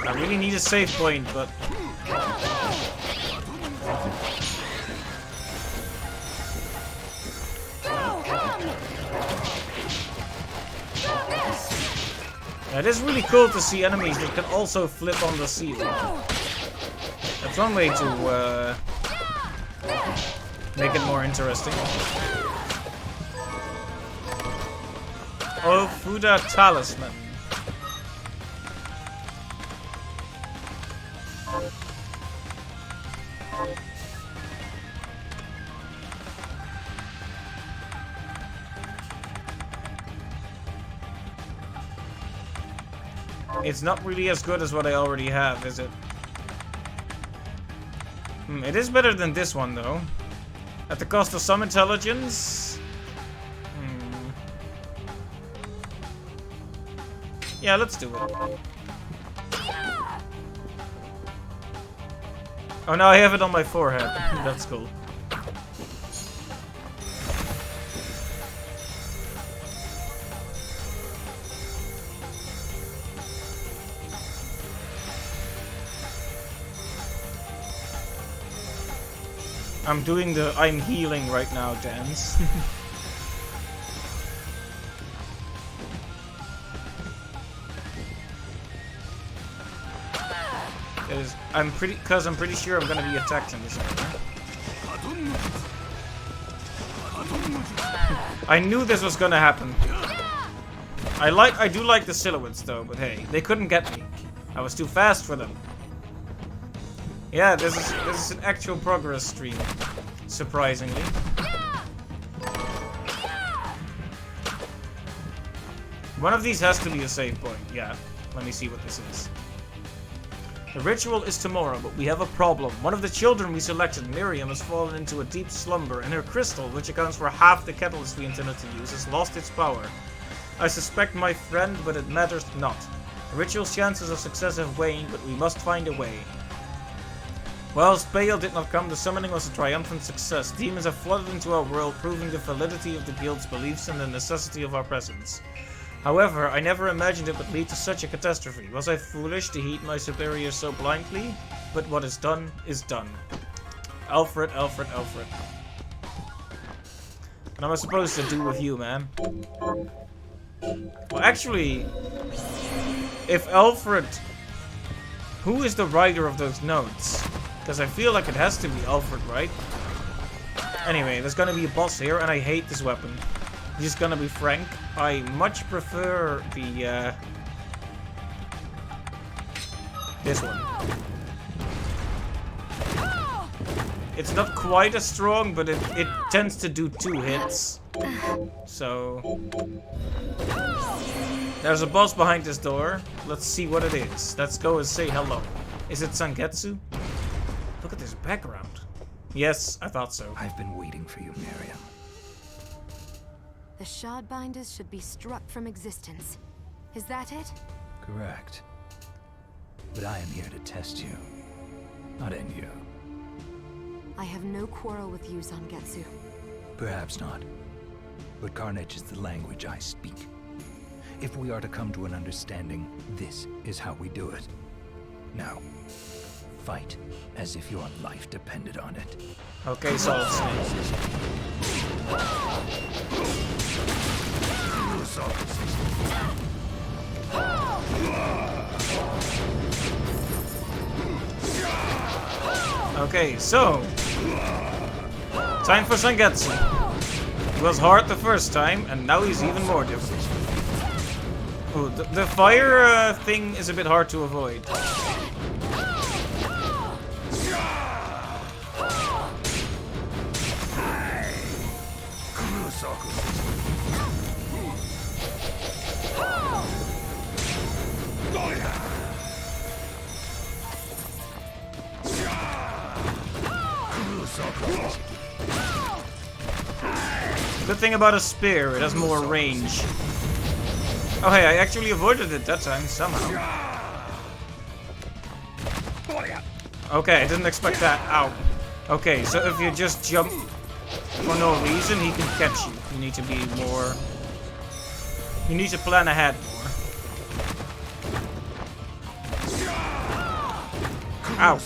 I really need a save point, but... It is really cool to see enemies that can also flip on the ceiling. That's one way to make it more interesting. Oh, Fuda Talisman. It's not really as good as what I already have, is it? It is better than this one, though. At the cost of some intelligence. Yeah, let's do it. Oh, now I have it on my forehead. That's cool. I'm doing the I'm healing right now dance. I'm pretty sure I'm gonna be attacked in this area. I knew this was gonna happen. I do like the silhouettes though, but hey, they couldn't get me. I was too fast for them. Yeah, this is an actual progress stream, surprisingly. One of these has to be a save point. Yeah, let me see what this is. The ritual is tomorrow, but we have a problem. One of the children we selected, Miriam, has fallen into a deep slumber, and her crystal, which accounts for half the catalyst we intended to use, has lost its power. I suspect my friend, but it matters not. The ritual's chances of success have waned, but we must find a way. Whilst Bale did not come, the summoning was a triumphant success. Demons have flooded into our world, proving the validity of the guild's beliefs and the necessity of our presence. However, I never imagined it would lead to such a catastrophe. Was I foolish to heed my superiors so blindly? But what is done is done. Alfred, Alfred, Alfred. What am I supposed to do with you, man? Well, actually, if Alfred... Who is the writer of those notes? Because I feel like it has to be Alfred, right? Anyway, there's gonna be a boss here, and I hate this weapon. Just gonna be frank, I much prefer the, this one. It's not quite as strong, but it tends to do 2 hits. So... There's a boss behind this door. Let's see what it is. Let's go and say hello. Is it Sangetsu? Look at this background. Yes, I thought so. I've been waiting for you, Miriam. The Shardbinders should be struck from existence. Is that it? Correct. But I am here to test you, not end you. I have no quarrel with you, Zangetsu. Perhaps not. But carnage is the language I speak. If we are to come to an understanding, this is how we do it. Now, fight as if your life depended on it. Okay, Solid Snake. Okay, so time for Sangetsu. It was hard the first time, and now he's even more difficult. Ooh, the fire thing is a bit hard to avoid. Good thing about a spear, it has more range. Oh hey, I actually avoided it that time, somehow. Okay, I didn't expect that. Ow. Okay, so if you just jump for no reason, he can catch you. You need to be more... You need to plan ahead more. Ow.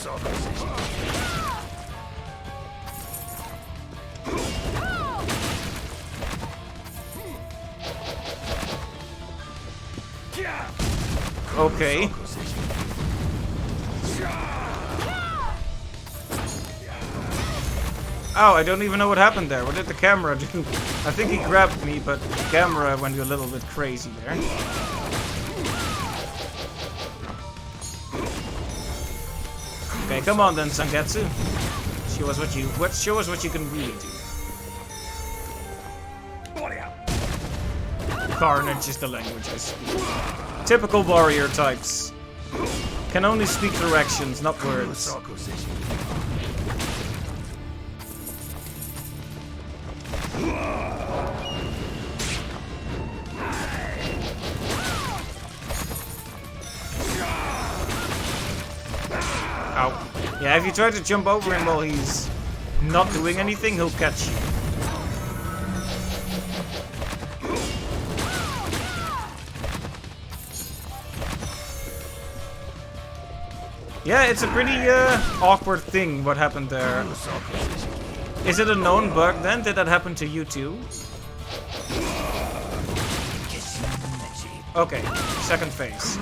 Okay. Oh, I don't even know what happened there. What did the camera do? I think he grabbed me, but the camera went a little bit crazy there. Okay, come on then, Sangetsu. Show us what you can really do. Carnage is the language I speak. Typical warrior types. Can only speak through actions, not words. Ow. Yeah, if you try to jump over him while he's not doing anything, he'll catch you. Yeah, it's a pretty awkward thing what happened there. Is it a known bug then? Did that happen to you too? Okay, second phase.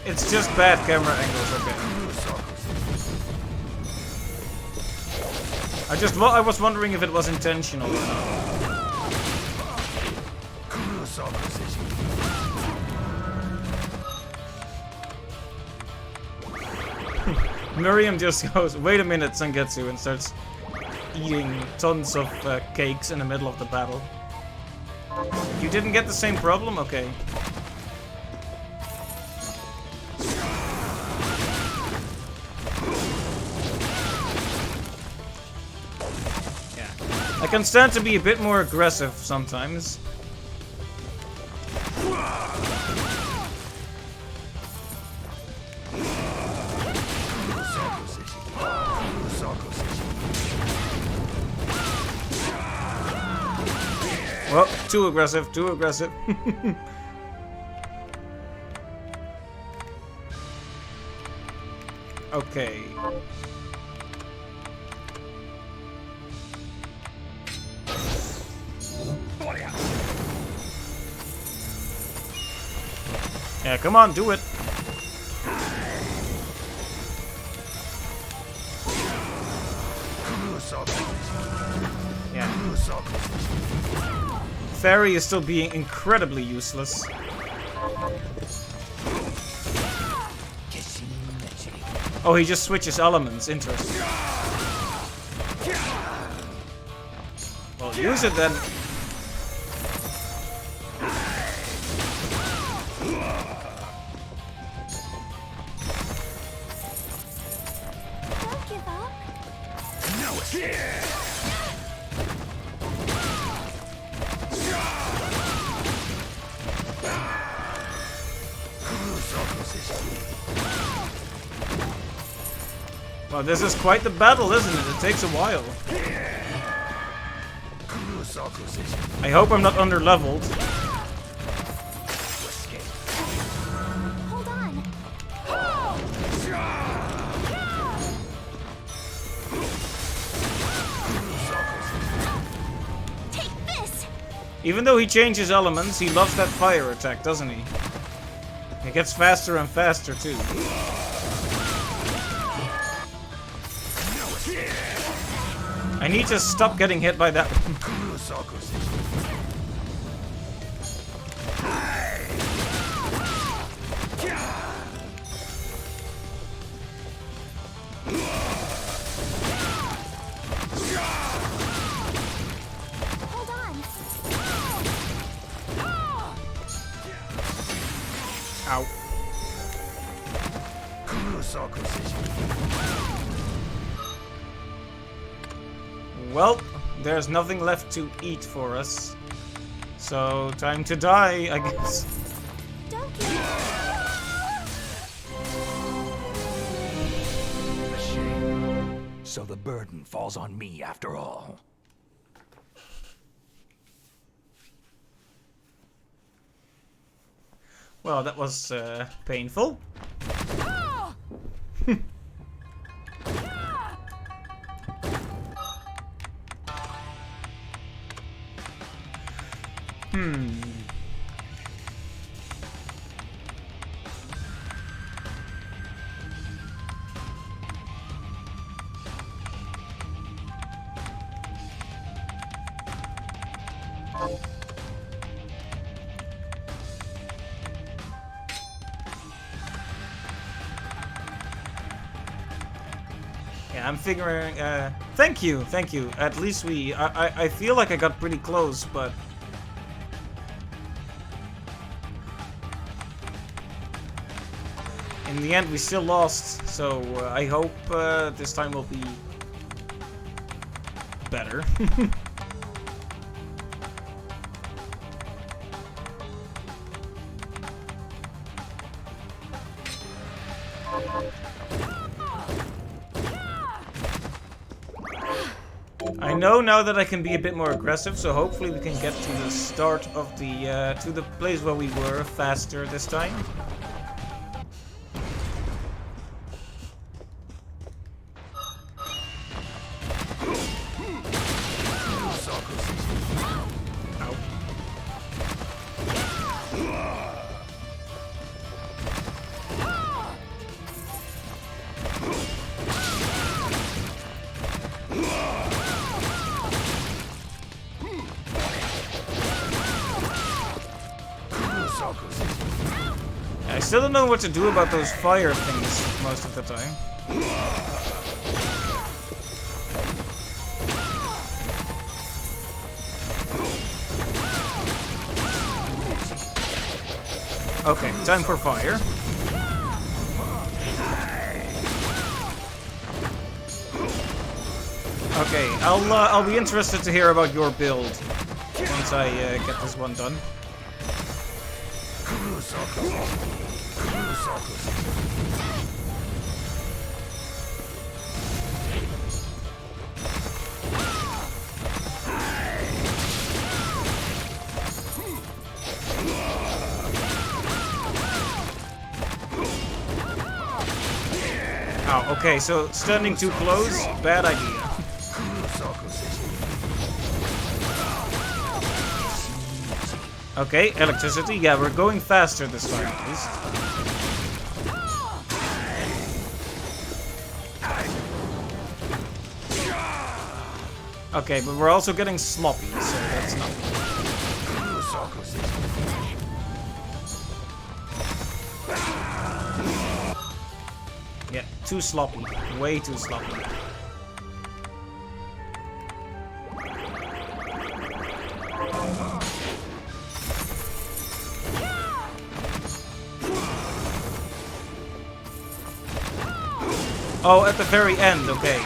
It's just bad camera angles, okay. I was wondering if it was intentional or not. Miriam just goes, wait a minute, Sangetsu, and starts eating tons of cakes in the middle of the battle. You didn't get the same problem? Okay. I can stand to be a bit more aggressive sometimes. Well, too aggressive, too aggressive. Okay. Yeah, come on, do it. Yeah. Fairy is still being incredibly useless. Oh, he just switches elements. Interesting. Well, use it then. Well, this is quite the battle, isn't it? It takes a while. I hope I'm not under-leveled. Hold on. Take this. Even though he changes elements, he loves that fire attack, doesn't he? It gets faster and faster, too. I need to stop getting hit by that. Hold on. Ow. Well, there's nothing left to eat for us. So, time to die, I guess. Don't give up. So the burden falls on me after all. Well, that was painful. Yeah, I'm figuring. Thank you, thank you. At least I feel like I got pretty close, but in the end we still lost. So I hope this time will be better. I know now that I can be a bit more aggressive, so hopefully we can get to the start of the, to the place where we were faster this time. I still don't know what to do about those fire things most of the time. Okay, time for fire. Okay, I'll be interested to hear about your build once I get this one done. Oh, okay, so standing too close, bad idea. Okay, electricity. Yeah, we're going faster this time at least. Okay, but we're also getting sloppy, so that's not good. Yeah, too sloppy. Way too sloppy. Oh, at the very end, okay.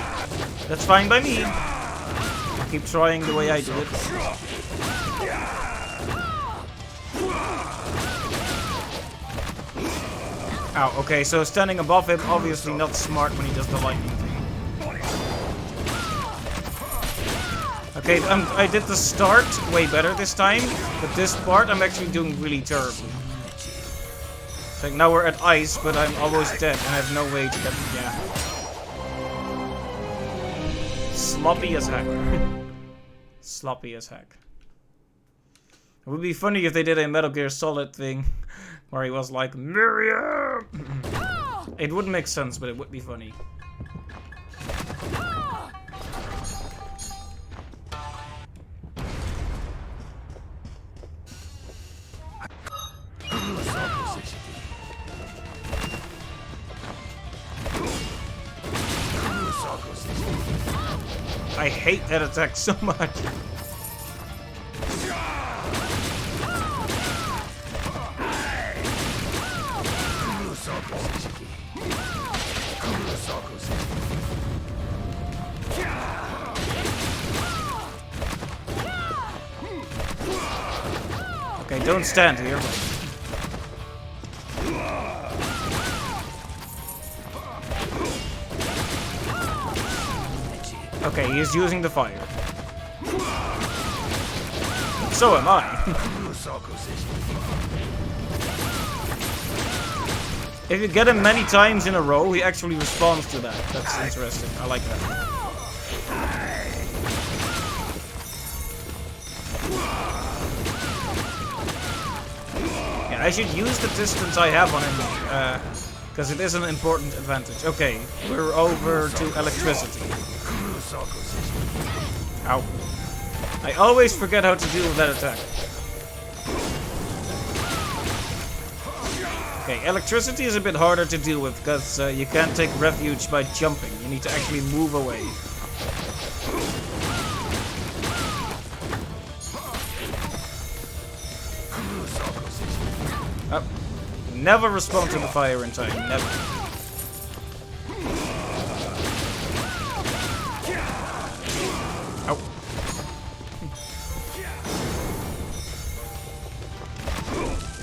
That's fine by me. I'll keep trying the way I do it. Ow, okay, so standing above him, obviously not smart when he does the lightning thing. Okay, I did the start way better this time, but this part I'm actually doing really terribly. It's like now we're at ice, but I'm almost dead and I have no way to get... yeah. Sloppy as heck. Sloppy as heck. It would be funny if they did a Metal Gear Solid thing where he was like, Miriam! It wouldn't make sense, but it would be funny. I hate that attack so much. Okay, don't stand here. Okay, he is using the fire. So am I. If you get him many times in a row, he actually responds to that. That's interesting. I like that. Yeah, I should use the distance I have on him, because it is an important advantage. Okay, we're over to electricity. Ow. I always forget how to deal with that attack. Okay, electricity is a bit harder to deal with because you can't take refuge by jumping. You need to actually move away. Oh. Never respond to the fire in time. Never. Ow.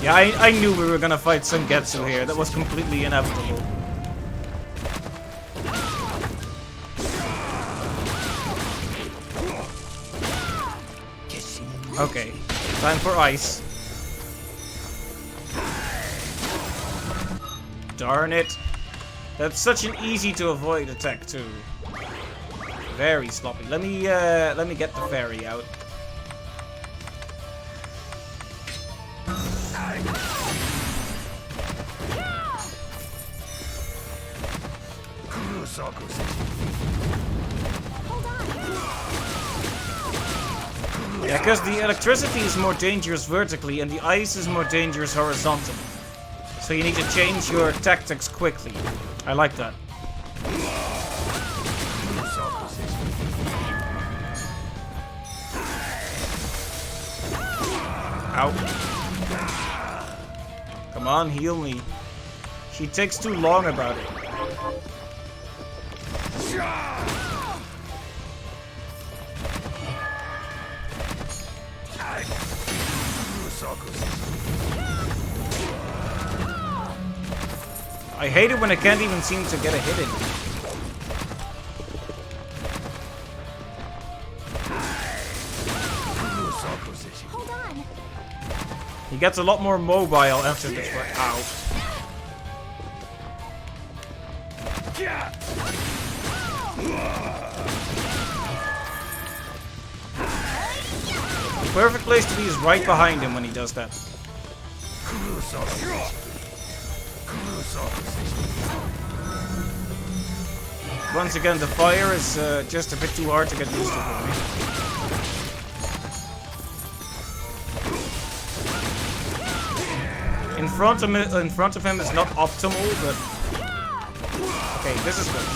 Yeah, I knew we were gonna fight Sengetsu here. That was completely inevitable. Okay, time for ice. Darn it. That's such an easy to avoid attack too. Very sloppy. Let me get the fairy out. Yeah, because the electricity is more dangerous vertically and the ice is more dangerous horizontally. So you need to change your tactics quickly. I like that. Ow. Come on, heal me. She takes too long about it. I hate it when I can't even seem to get a hit in. Hold on. He gets a lot more mobile after this one. Ow. The perfect place to be is right behind him when he does that. Once again, the fire is just a bit too hard to get used to for me. In front of him is not optimal, but okay, this is good.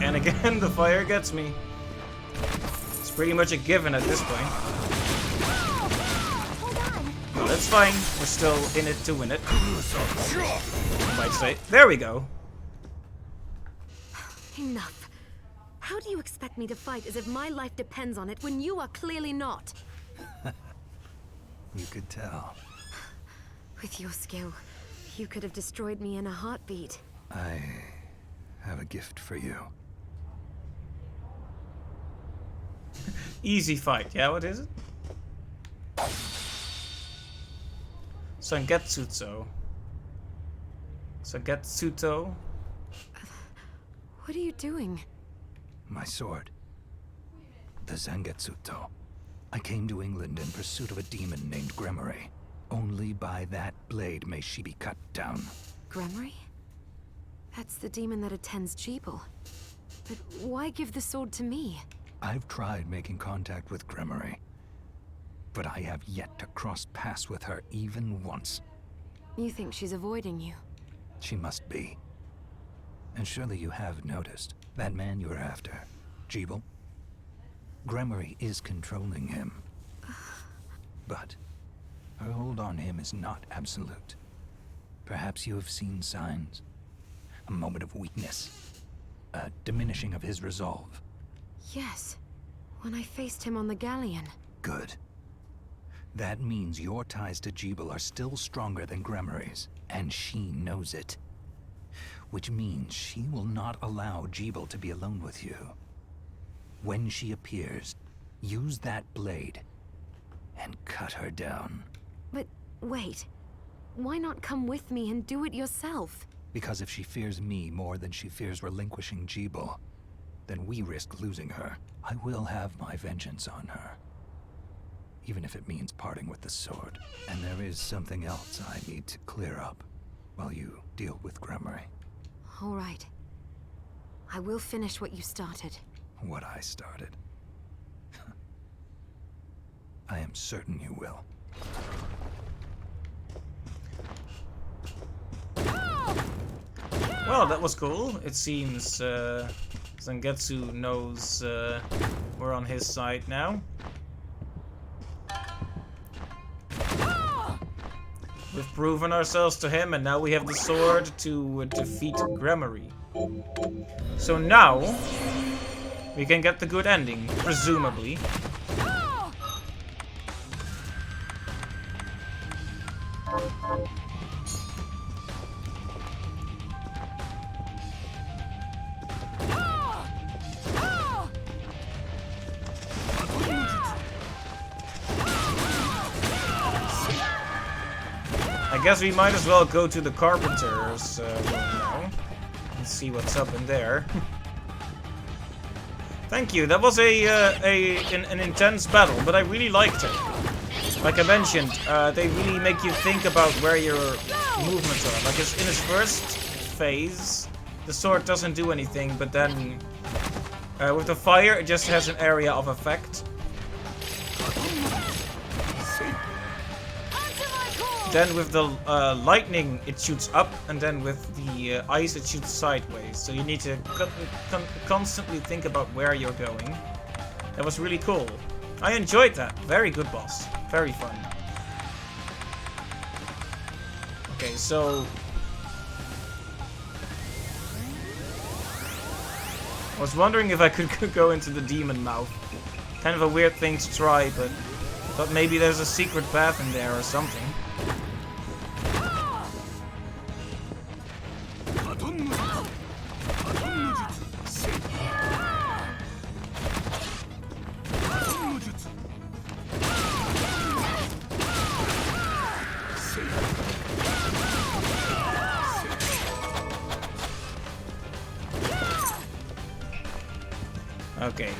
And again, the fire gets me. It's pretty much a given at this point. No, that's fine. We're still in it to win it. You might say. There we go. Enough. How do you expect me to fight as if my life depends on it when you are clearly not? You could tell. With your skill, you could have destroyed me in a heartbeat. I have a gift for you. Easy fight. Yeah, what is it? Sangetsuto. Sangetsuto. What are you doing? My sword. The Zangetsuto. I came to England in pursuit of a demon named Gremory. Only by that blade may she be cut down. Gremory? That's the demon that attends Jeeble. But why give the sword to me? I've tried making contact with Gremory, but I have yet to cross paths with her even once. You think she's avoiding you? She must be. And surely you have noticed that man you're after, Jeeble? Gremory is controlling him. But her hold on him is not absolute. Perhaps you have seen signs. A moment of weakness. A diminishing of his resolve. Yes. When I faced him on the galleon. Good. That means your ties to Jeeble are still stronger than Gremory's, and she knows it. Which means she will not allow Jeeble to be alone with you. When she appears, use that blade and cut her down. But wait. Why not come with me and do it yourself? Because if she fears me more than she fears relinquishing Jeeble, then we risk losing her. I will have my vengeance on her. Even if it means parting with the sword. And there is something else I need to clear up while you deal with Gremory. All right. I will finish what you started. What I started. I am certain you will. Well, that was cool. It seems Zangetsu knows we're on his side now. We've proven ourselves to him, and now we have the sword to defeat Gremory. So now we can get the good ending, presumably. I guess we might as well go to the Carpenter's room now and see what's up in there. Thank you. That was an intense battle, but I really liked it. Like I mentioned, they really make you think about where your movements are. Like in his first phase, the sword doesn't do anything, but then with the fire, it just has an area of effect. Then with the lightning, it shoots up, and then with the ice, it shoots sideways. So you need to constantly think about where you're going. That was really cool. I enjoyed that. Very good boss. Very fun. Okay, so... I was wondering if I could go into the demon mouth. Kind of a weird thing to try, but I thought maybe there's a secret path in there or something. Okay.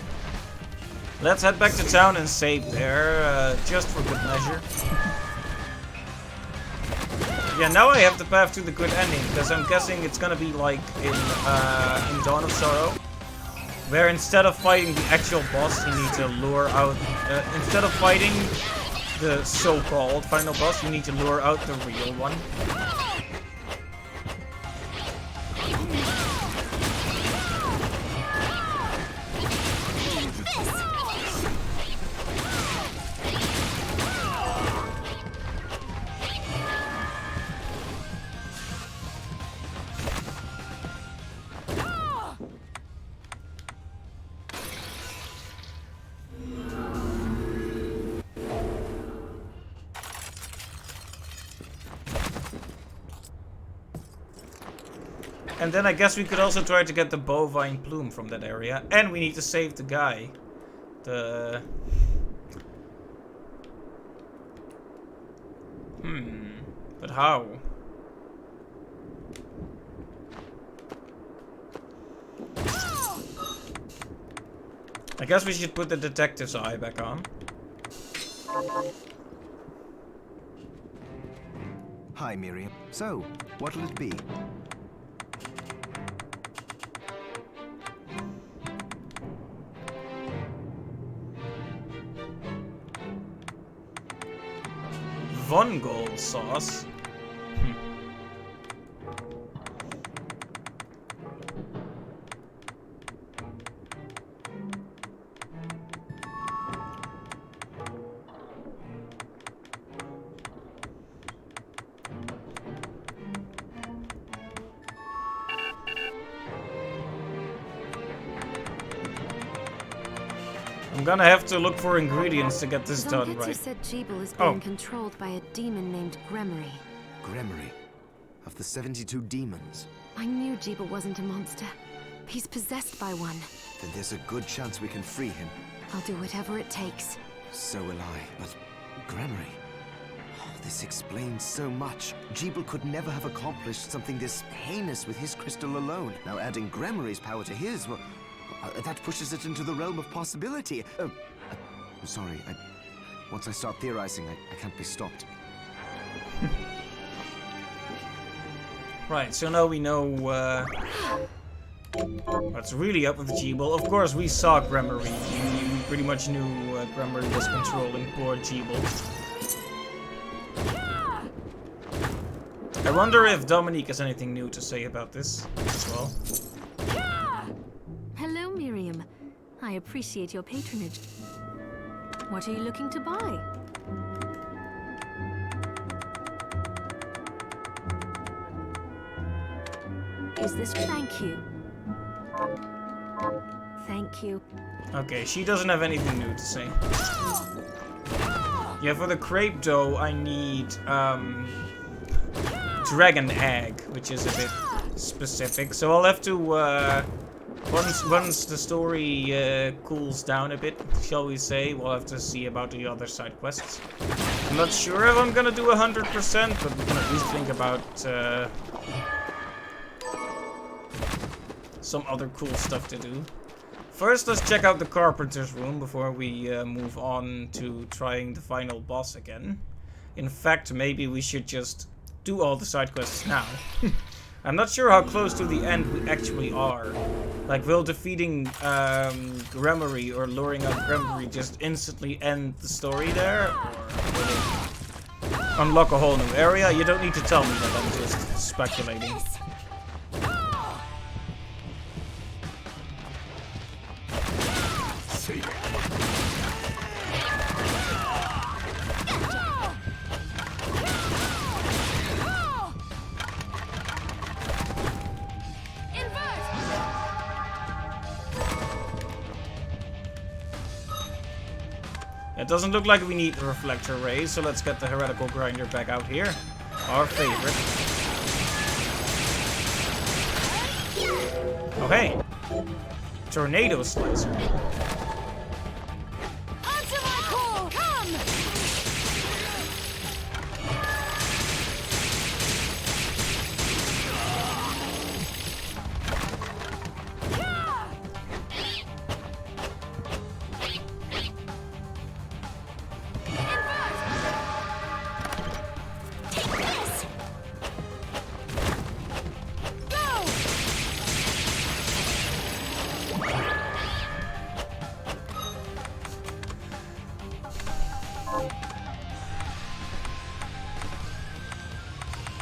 Let's head back to town and save there, just for good measure. Yeah, now I have the path to the good ending, because I'm guessing it's gonna be like in Dawn of Sorrow, where instead of fighting the actual boss, you need to lure out... instead of fighting the so-called final boss, you need to lure out the real one. And then I guess we could also try to get the bovine plume from that area. And we need to save the guy. But how? I guess we should put the detective's eye back on. Hi, Miriam. So, what'll it be? Vongol sauce. I'm gonna have to look for ingredients to get this done Zangetsu right. said Jeeble is Oh. being controlled by a demon named Gremory. Gremory. Of the 72 demons. I knew Jeeble wasn't a monster. He's possessed by one. Then there's a good chance we can free him. I'll do whatever it takes. So will I, but Gremory. Oh, this explains so much. Jeeble could never have accomplished something this heinous with his crystal alone. Now adding Gremory's power to his, well, that pushes it into the realm of possibility. I'm sorry. Once I start theorizing, I can't be stopped. Right, so now we know what's really up with Jeeble. Of course, we saw Gremory. We pretty much knew Gremory was controlling poor Jeeble. I wonder if Dominique has anything new to say about this as well. Hello, Miriam. I appreciate your patronage. What are you looking to buy? Is this thank you? Thank you. Okay, she doesn't have anything new to say. Yeah, for the crepe dough, I need dragon egg, which is a bit specific. So I'll have to once the story cools down a bit, shall we say, we'll have to see about the other side quests. I'm not sure if I'm gonna do 100%, but we can at least think about some other cool stuff to do. First, let's check out the carpenter's room before we move on to trying the final boss again. In fact, maybe we should just do all the side quests now. I'm not sure how close to the end we actually are. Like, will defeating Gremory or luring out Gremory just instantly end the story there? Or will it unlock a whole new area? You don't need to tell me that, I'm just speculating. It doesn't look like we need the reflector rays, so let's get the heretical grinder back out here. Our favorite. Okay. Tornado slicer. Answer my call! Come!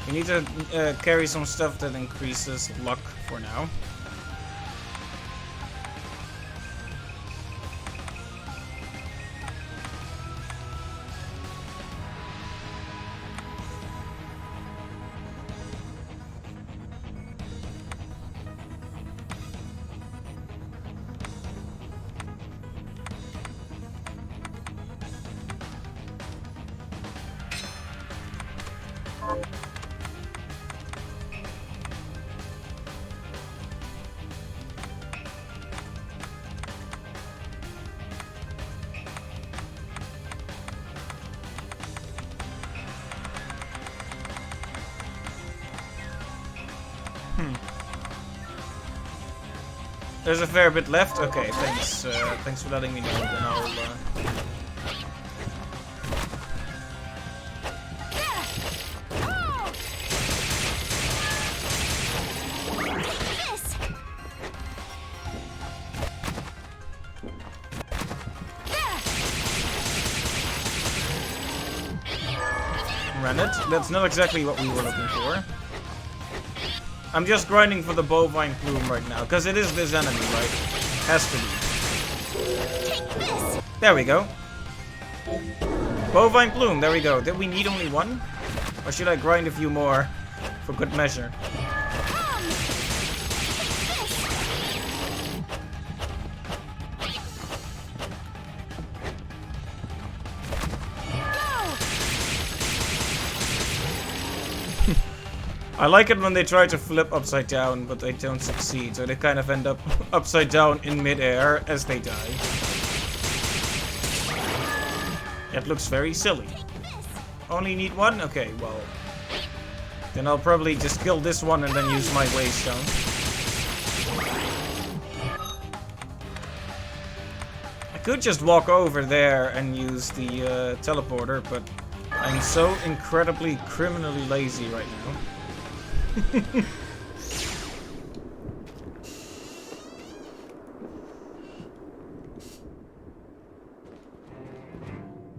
We need to carry some stuff that increases luck for now. There's a fair bit left. Okay, thanks. Thanks for letting me know. Then I'll. Ran it. That's not exactly what we were looking for. I'm just grinding for the bovine plume right now, because it is this enemy, right? Has to be. There we go. Bovine plume, there we go. Did we need only one? Or should I grind a few more for good measure? I like it when they try to flip upside down, but they don't succeed, so they kind of end up upside down in midair as they die. That looks very silly. Only need one? Okay, well. Then I'll probably just kill this one and then use my waystone. I could just walk over there and use the teleporter, but I'm so incredibly criminally lazy right now.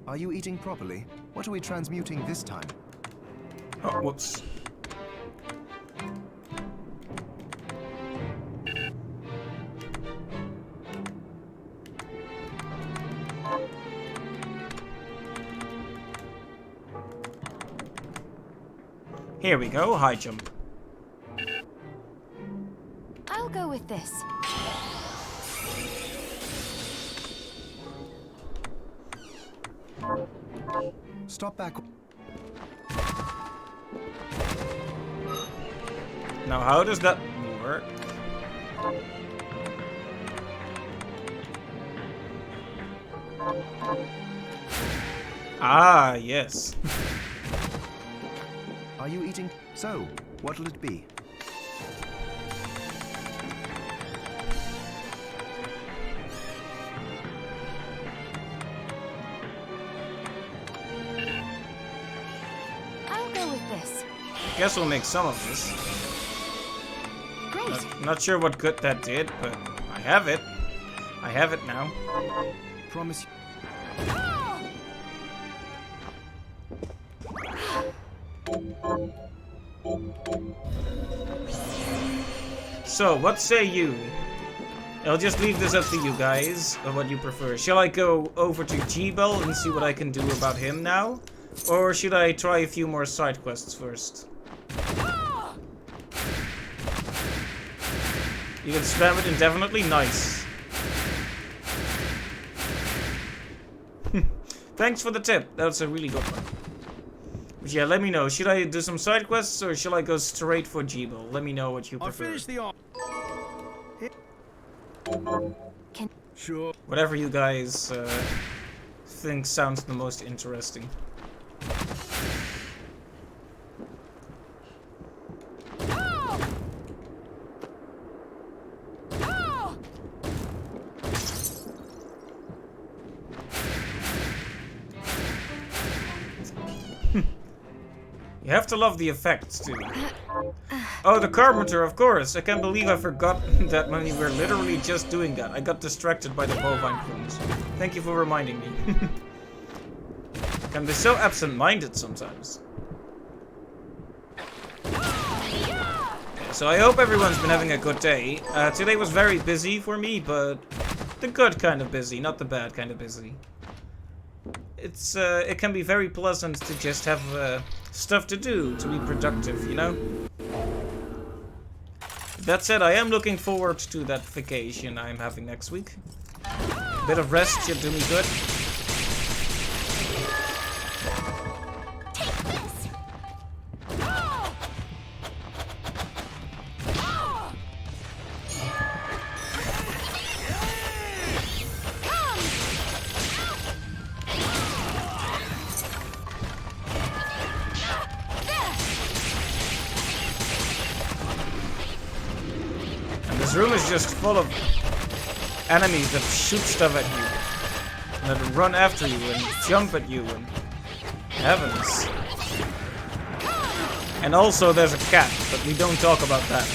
Are you eating properly? What are we transmuting this time? Oh, whoops. Here we go, high jump. I'll go with this. Stop back. Now, how does that work? Ah, yes. Are you eating? So, what'll it be? I'll go with this. I guess we'll make some of this. Great. Not sure what good that did, but I have it. I have it now. Promise you. So, what say you? I'll just leave this up to you guys, or what you prefer. Shall I go over to G-Bell and see what I can do about him now? Or should I try a few more side quests first? You can spam it indefinitely? Nice. Thanks for the tip. That's a really good one. But yeah, let me know. Should I do some side quests or shall I go straight for G-Bell? Let me know what you prefer. I'll finish the Sure. Whatever you guys think sounds the most interesting. You have to love the effects, too. Oh, the carpenter, of course. I can't believe I forgot that when we were literally just doing that. I got distracted by the bovine clones. Thank you for reminding me. Can be so absent-minded sometimes. So I hope everyone's been having a good day. Today was very busy for me, but the good kind of busy, not the bad kind of busy. It can be very pleasant to just have stuff to do, to be productive, you know? That said, I am looking forward to that vacation I'm having next week. A bit of rest should do me good. This room is just full of enemies that shoot stuff at you, and that run after you and jump at you, and heavens. And also there's a cat, but we don't talk about that.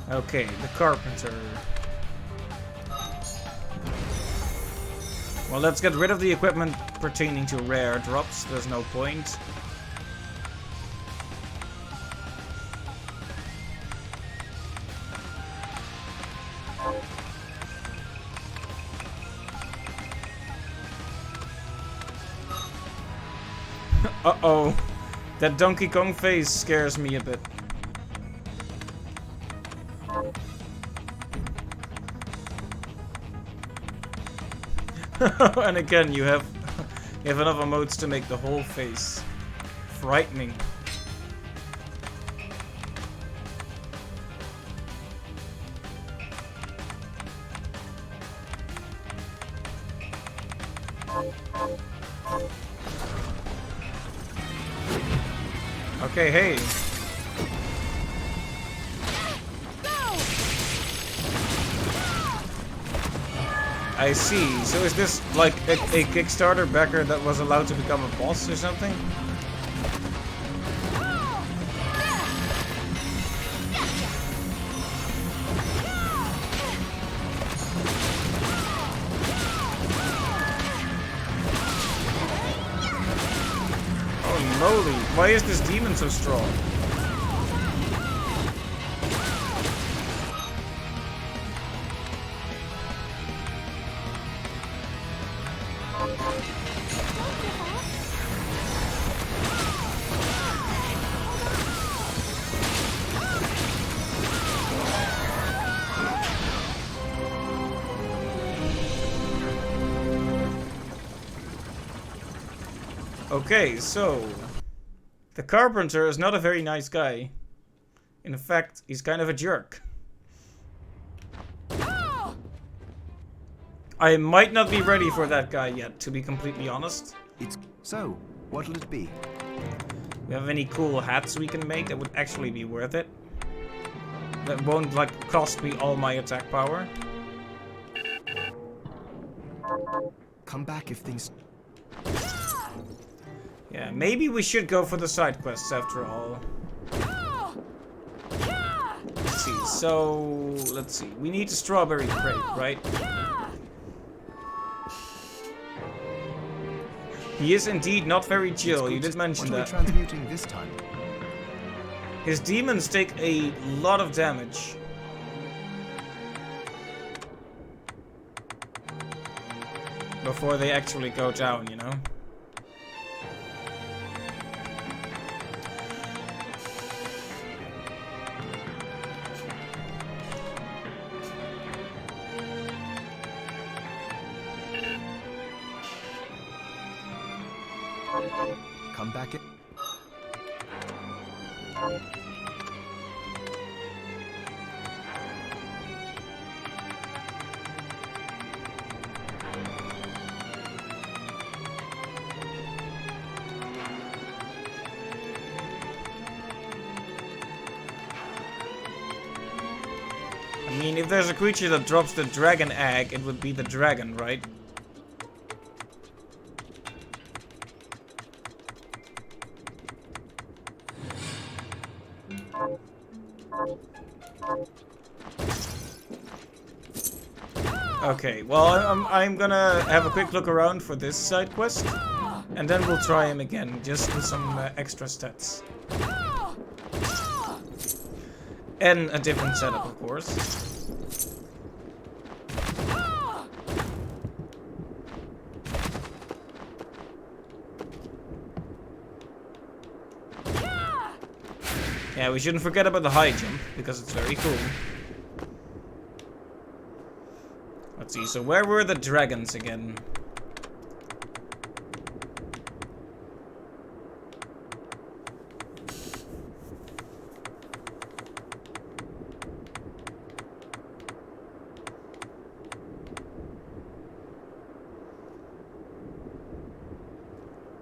Okay, the carpenter. Well, let's get rid of the equipment pertaining to rare drops. There's no point. Uh-oh. That Donkey Kong face scares me a bit. And again, you have enough emotes to make the whole face frightening. Okay, hey. I see. So is this like a Kickstarter backer that was allowed to become a boss or something? Oh moly, why is this demon so strong? Okay, so the carpenter is not a very nice guy. In fact, he's kind of a jerk. I might not be ready for that guy yet, to be completely honest. It's so. What'll it be? We have any cool hats we can make that would actually be worth it? That won't, like, cost me all my attack power? Come back if things... Yeah, maybe we should go for the side quests after all. Let's see, so... let's see. We need a strawberry crate, right? He is indeed not very chill, you did mention that. What are we transmuting this time? His demons take a lot of damage. Before they actually go down, you know? Come back in. I mean, if there's a creature that drops the dragon egg, it would be the dragon, right? Okay, well, I'm gonna have a quick look around for this side quest, and then we'll try him again, just with some extra stats. And a different setup, of course. Yeah, we shouldn't forget about the high jump, because it's very cool. Let's see, so where were the dragons again?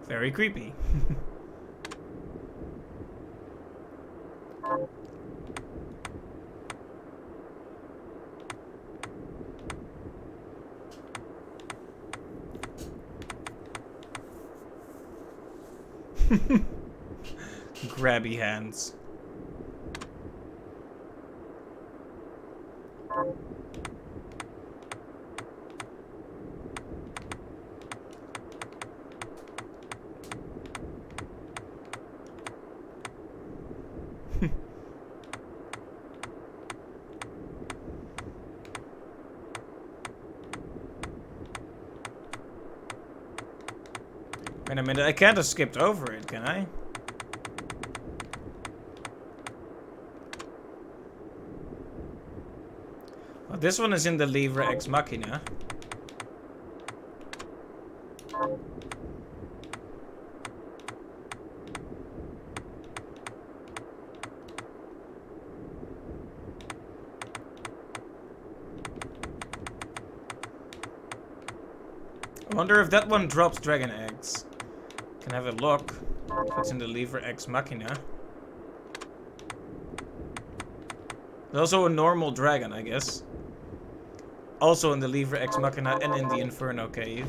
Very creepy. Grabby hands. Wait a minute, I can't have skipped over it, can I? Well, this one is in the Livre Ex Machina. I wonder if that one drops dragon eggs. Can have a look. If it's in the Livre Ex Machina. There's also a normal dragon, I guess. Also in the Livre Ex Machina and in the Inferno Cave.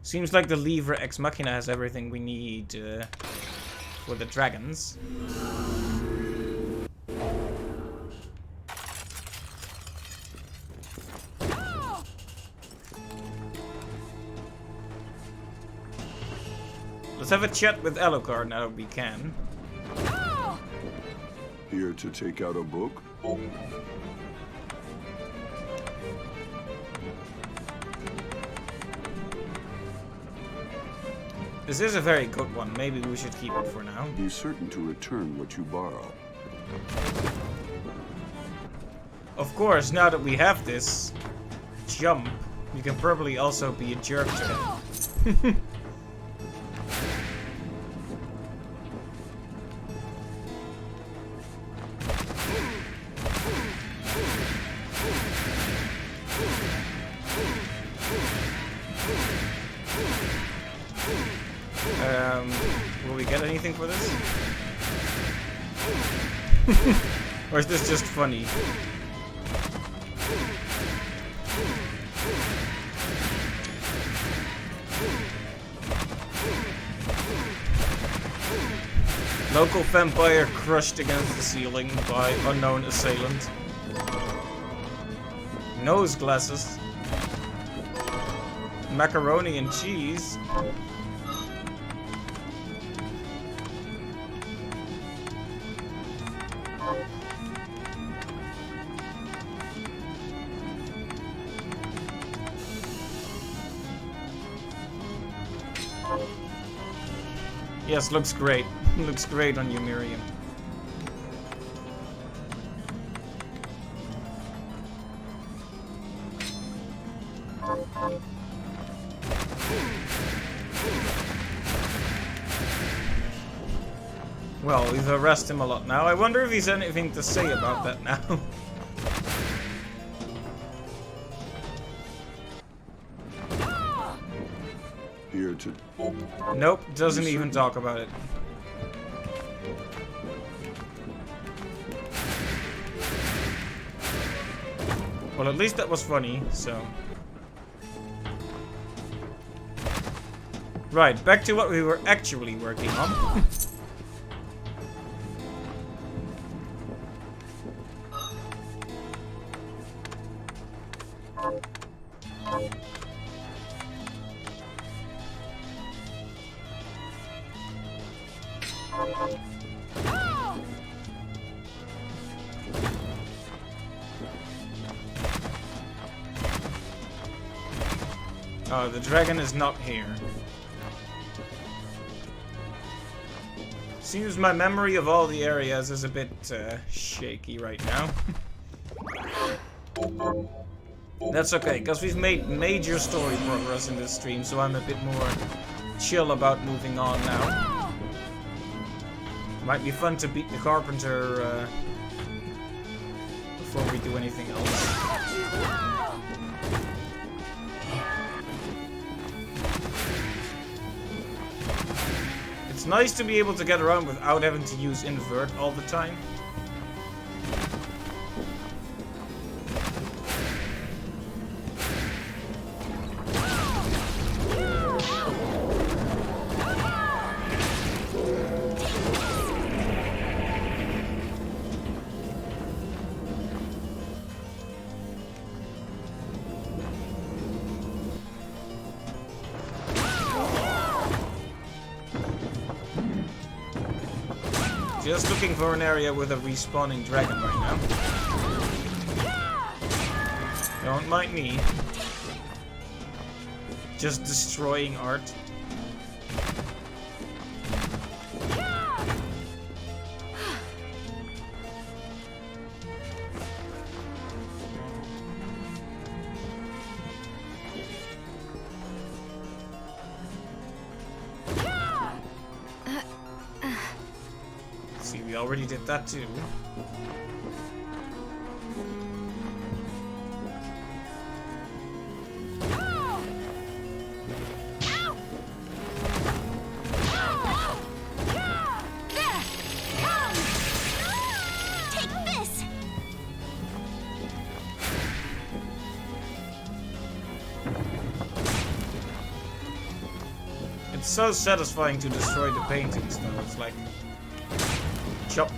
Seems like the Livre Ex Machina has everything we need for the dragons. Let's have a chat with Alucard now we can. Here to take out a book? This is a very good one. Maybe we should keep it for now. Be certain to return what you borrow. Of course, now that we have this jump, you can probably also be a jerk to it. Will we get anything for this? Or is this just funny? Local vampire crushed against the ceiling by unknown assailant. Nose glasses. Macaroni and cheese. Yes, looks great. Looks great on you, Miriam. Well, we've harassed him a lot now. I wonder if he's anything to say about that now. Here to... Nope, doesn't even talk about it. Well, at least that was funny, so... Right, back to what we were actually working on. Oh, the dragon is not here. Seems my memory of all the areas is a bit shaky right now. That's okay, because we've made major story progress in this stream, so I'm a bit more chill about moving on now. Might be fun to beat the carpenter before we do anything else. It's nice to be able to get around without having to use invert all the time. Just looking for an area with a respawning dragon right now. Don't mind me. Just destroying art. See, we already did that too. It's so satisfying to destroy the paintings though, it's like... chop.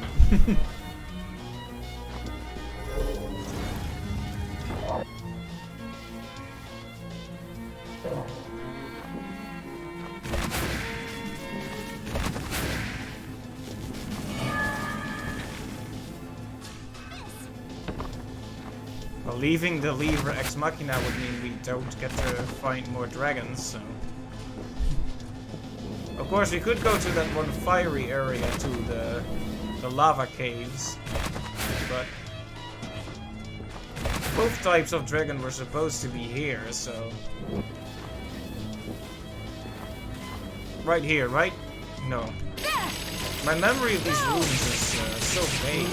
Well, leaving the lever ex machina would mean we don't get to find more dragons, so... Of course, we could go to that one fiery area to the lava caves, but both types of dragon were supposed to be here, so... Right here, right? No. My memory of these rooms is so vague.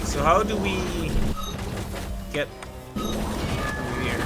So how do we get through here?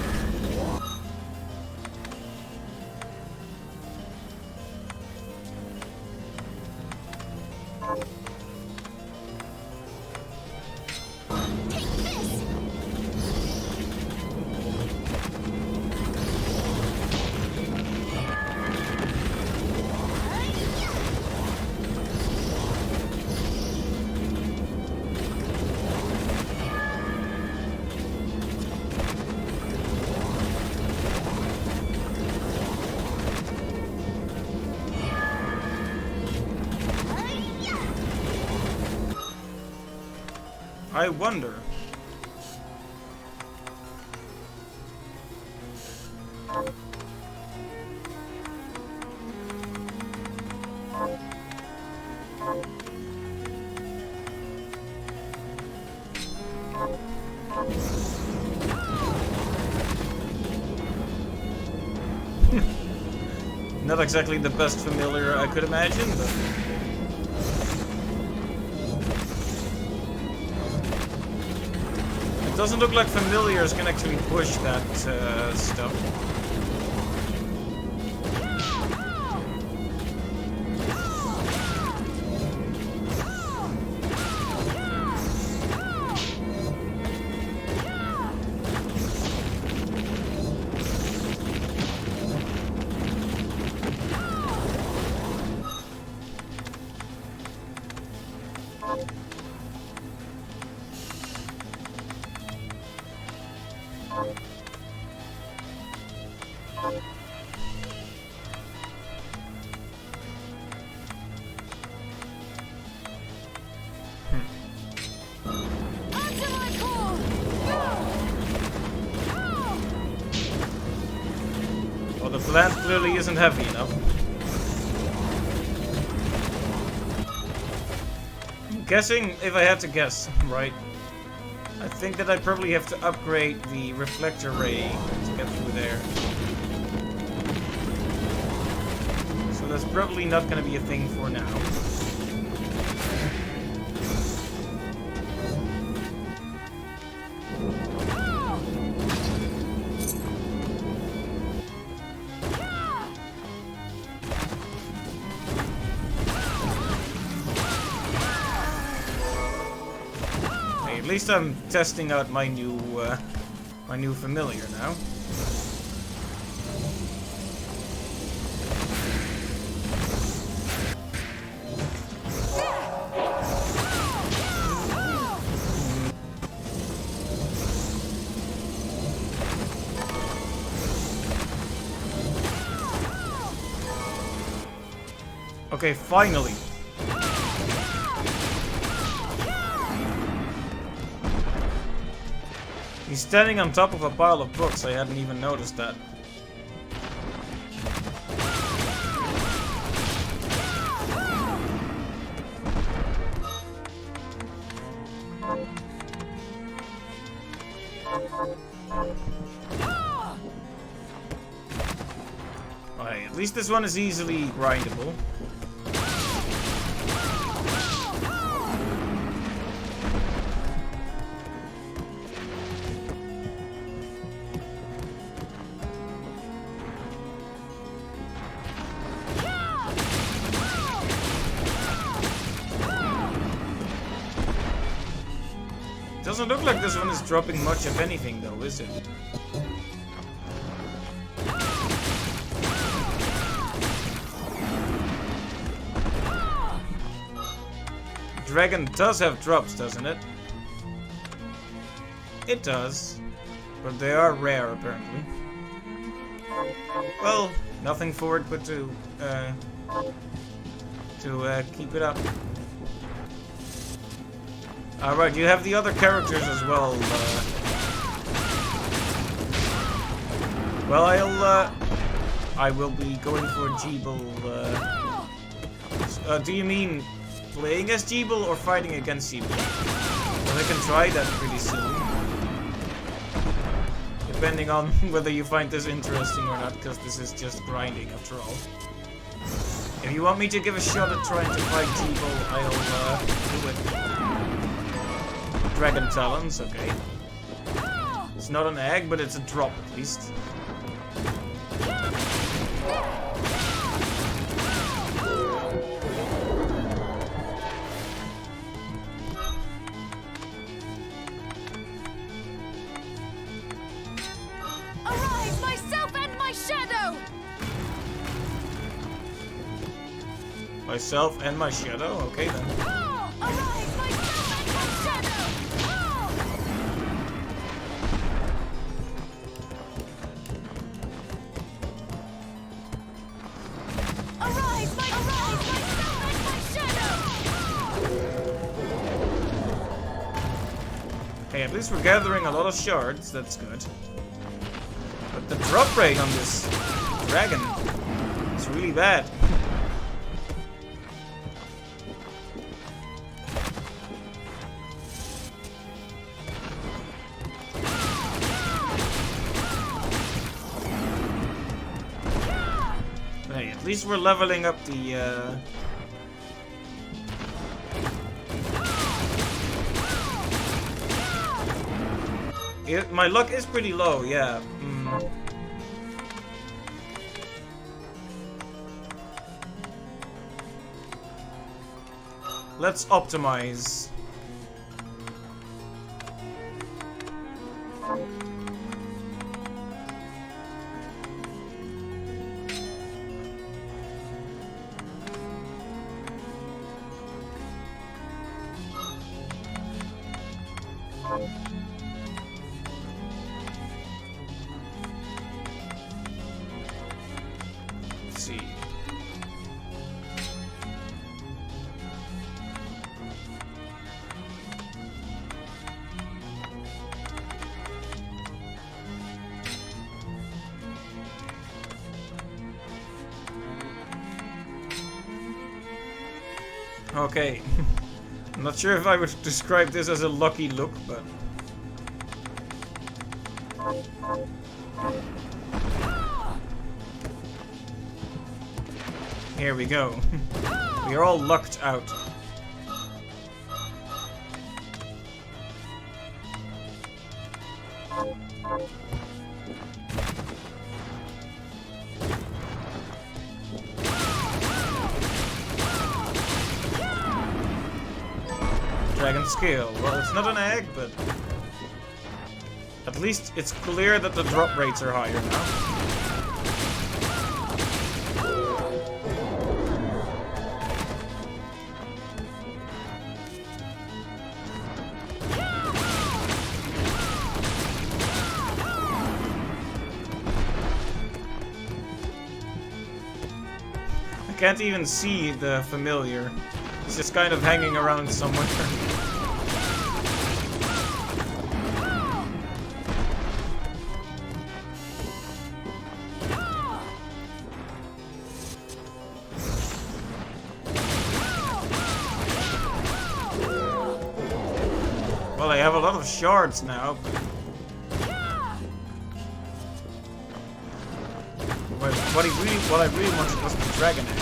I wonder. Not exactly the best familiar I could imagine, but... It doesn't look like familiars can actually push that stuff. Well, the plant clearly isn't heavy enough. I'm guessing, if I had to guess, right? I think that I probably have to upgrade the reflector ray to get through there. So that's probably not going to be a thing for now. least I'm testing out my new familiar now. Okay, finally. He's standing on top of a pile of books. I hadn't even noticed that. Okay, at least this one is easily grindable. Doesn't look like this one is dropping much of anything though, is it? Dragon does have drops, doesn't it? It does. But they are rare, apparently. Well, nothing for it but to keep it up. Alright, you have the other characters as well. Well, I will be going for Jeeble. Do you mean playing as Jeeble or fighting against Jeeble? Well, I can try that pretty soon. Depending on whether you find this interesting or not, because this is just grinding after all. If you want me to give a shot at trying to fight Jeeble, I'll do it. Dragon Talons, okay. It's not an egg, but it's a drop at least. Arise, myself and my shadow! Myself and my shadow? Okay then. Arise, myself and my shadow! Arise, myself and my shadow! Hey, at least we're gathering a lot of shards, that's good. But the drop rate on this dragon is really bad. Hey, at least we're leveling up the my luck is pretty low, yeah. Let's optimize. Let's see. Okay. I'm not sure if I would describe this as a lucky look, but... Here we go. We are all lucked out. Dragon skill. Well, it's not an egg, but at least it's clear that the drop rates are higher now. I can't even see the familiar. It's just kind of hanging around somewhere. Well, I have a lot of shards now. But what I really wanted was the dragon egg.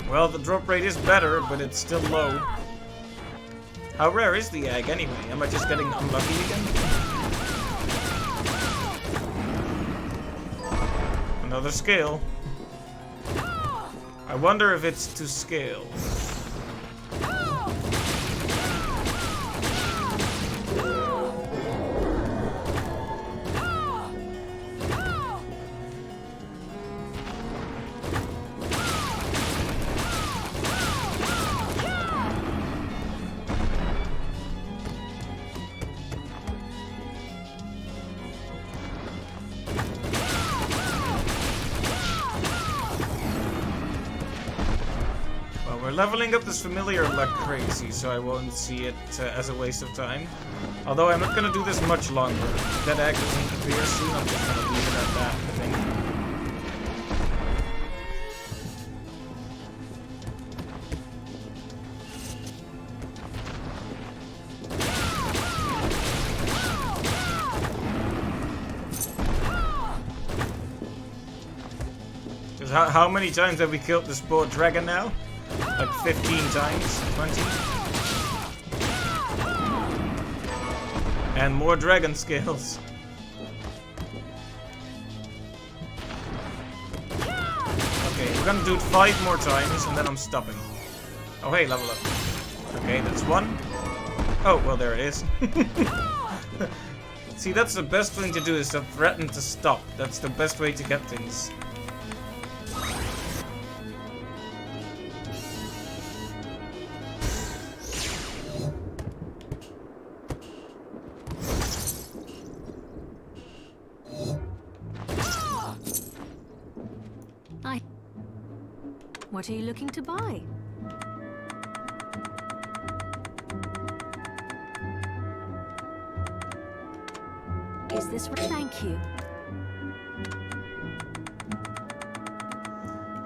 Well, the drop rate is better, but it's still low. How rare is the egg anyway? Am I just getting unlucky again? Another scale. I wonder if it's to scale. We're leveling up this familiar like crazy, so I won't see it as a waste of time. Although I'm not gonna do this much longer. If that egg doesn't appear soon, I'm just gonna leave it at that, I think. Because how many times have we killed this poor dragon now? Like 15 times? 20? And more dragon scales. Okay, we're gonna do it 5 more times and then I'm stopping. Oh hey, level up. Okay, that's 1. Oh, well there it is. See, that's the best thing to do, is to threaten to stop. That's the best way to get things. What are you looking to buy? Is this right? Thank you.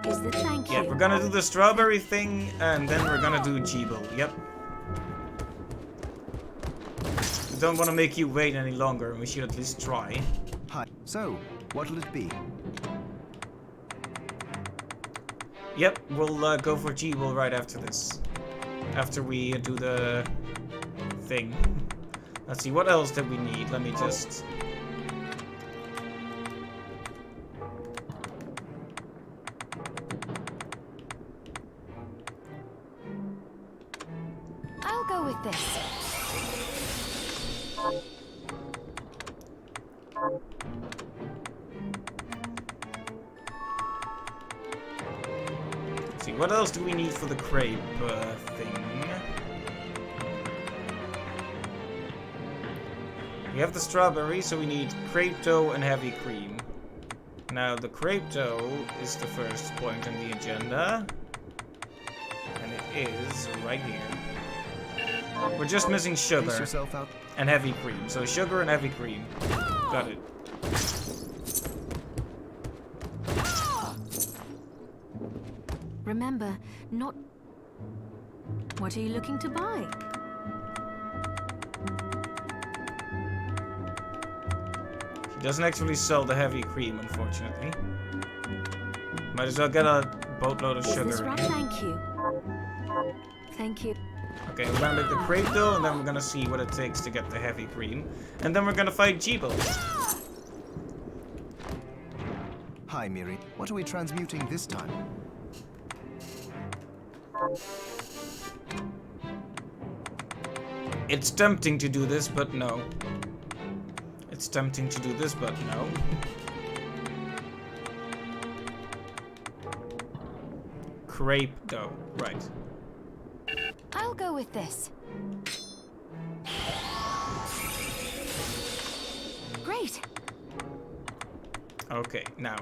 Is this thank you? Yeah, we're gonna do the strawberry thing and then we're gonna do Jeeble. Yep. We don't want to make you wait any longer, and we should at least try. Hi. So, what'll it be? Yep, we'll go for Jeeble right after this. After we do the thing. Let's see, what else did we need? Let me just... I'll go with this. Let's see, what else do we need for the crepe thing? We have the strawberry, so we need crepe dough and heavy cream. Now, the crepe dough is the first point on the agenda. And it is right here. We're just missing sugar and heavy cream. So sugar and heavy cream. Got it. Remember, not... What are you looking to buy? He doesn't actually sell the heavy cream, unfortunately. Might as well get a boatload of Is sugar. this in right? here. Thank you. Thank you. Okay, we're gonna make the crepe dough, and then we're gonna see what it takes to get the heavy cream. And then we're gonna fight Jeeble. Hi, Miri. What are we transmuting this time? It's tempting to do this, but no. It's tempting to do this, but no. Crepe dough, right. I'll go with this. Great. Okay, now.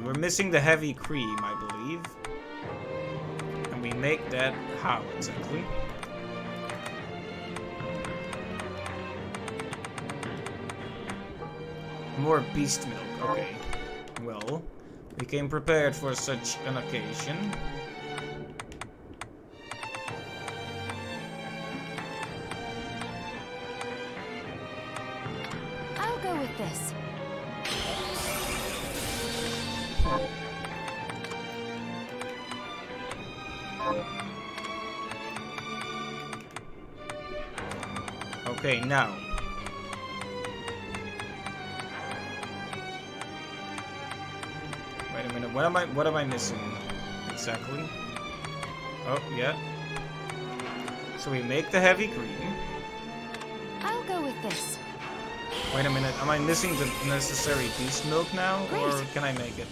We're missing the heavy cream, I believe. And we make that how exactly? More beast milk, okay. Well, we came prepared for such an occasion. I'll go with this. Okay, now. Wait a minute, what am I missing exactly? Oh, yeah. So we make the heavy cream. I'll go with this. Wait a minute, am I missing the necessary beast milk now? Or Great. can I make it?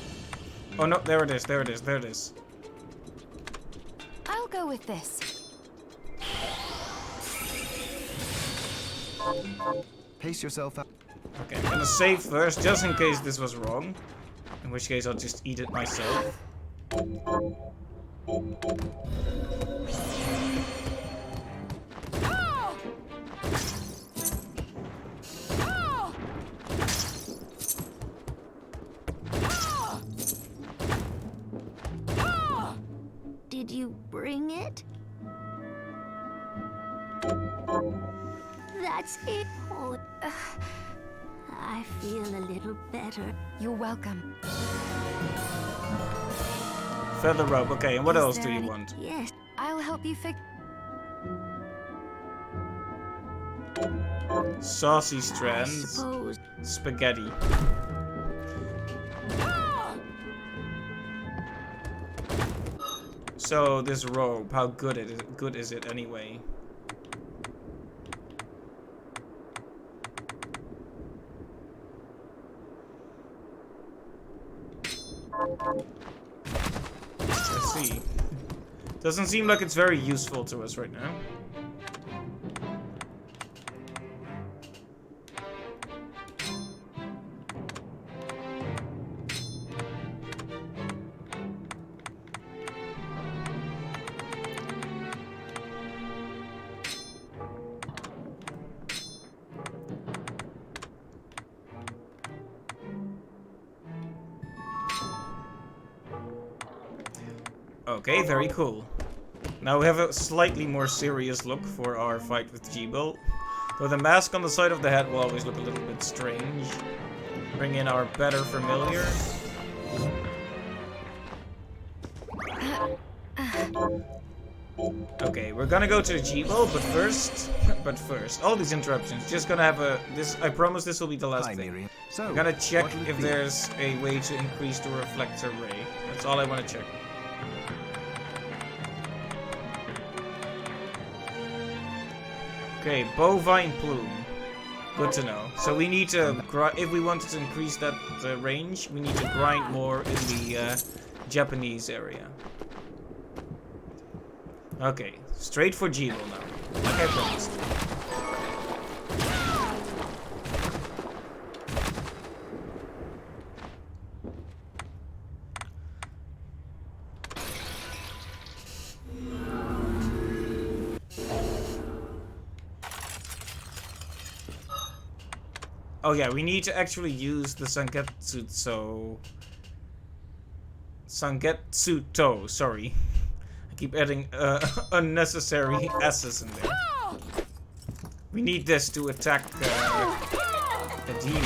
Oh no, there it is, there it is, there it is. I'll go with this. Pace yourself out. Okay, I'm gonna save first, just in case this was wrong. In which case I'll just eat it myself. Did you bring it? That's it. Oh, I feel a little better. You're welcome. Feather rope, okay, and what Is else do there you any- want? Yes. I'll help you fix. Saucy I strands, suppose. spaghetti. So this robe, how good is it anyway? Let's see. Doesn't seem like it's very useful to us right now. Okay, very cool. Now we have a slightly more serious look for our fight with Jeeble. Though the mask on the side of the head will always look a little bit strange. Bring in our better familiar. Okay, we're gonna go to the Jeeble, but first, all these interruptions. Just gonna have I promise this will be the last Hi, thing. Miri. So, I'm gonna check what will it if be? there's a way to increase the reflector ray. That's all I want to check. Okay, bovine plume. Good to know. So we need to, if we wanted to increase that range, we need to grind more in the Japanese area. Okay, straight for Jeeble now, like I promised. Oh yeah, we need to actually use the Sangetsuto, sorry. I keep adding unnecessary S's in there. We need this to attack a demon.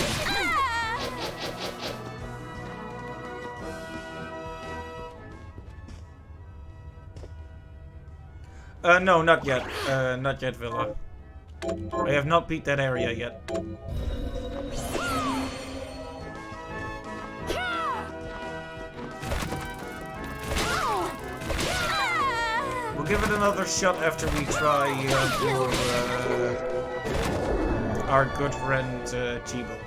No, not yet. Not yet, Villa. I have not beat that area yet. We'll give it another shot after we try our good friend Jeeble.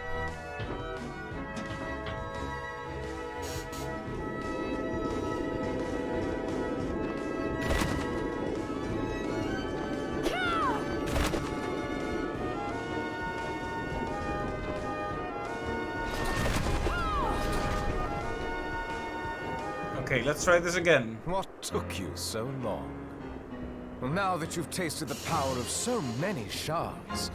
Okay, let's try this again. What took you so long? Well, now that you've tasted the power of so many shards,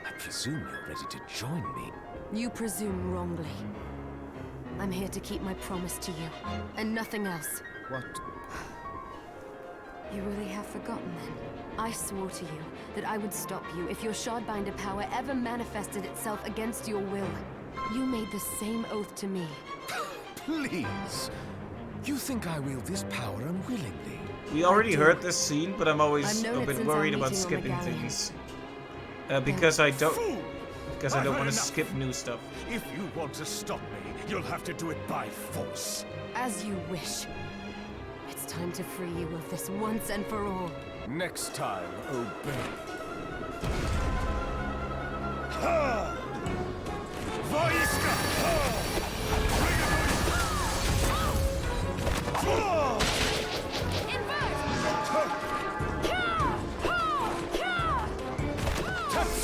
I presume you're ready to join me. You presume wrongly. I'm here to keep my promise to you, and nothing else. What? You really have forgotten then? I swore to you that I would stop you if your Shardbinder power ever manifested itself against your will. You made the same oath to me. Please! You think I wield this power unwillingly? We already heard this scene, but I'm always I've known a it bit since our worried about meeting on the skipping galleon. things. Because I don't I've want heard to enough. skip new stuff. If you want to stop me, you'll have to do it by force. As you wish. It's time to free you of this once and for all. Next time, obey. Ha! Wojska!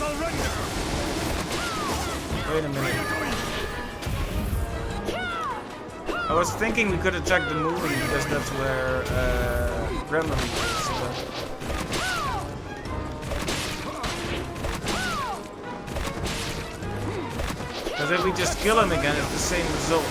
Surrender! Wait a minute. I was thinking we could attack the moon because that's where Gremory is. Because if we just kill him again, it's the same result.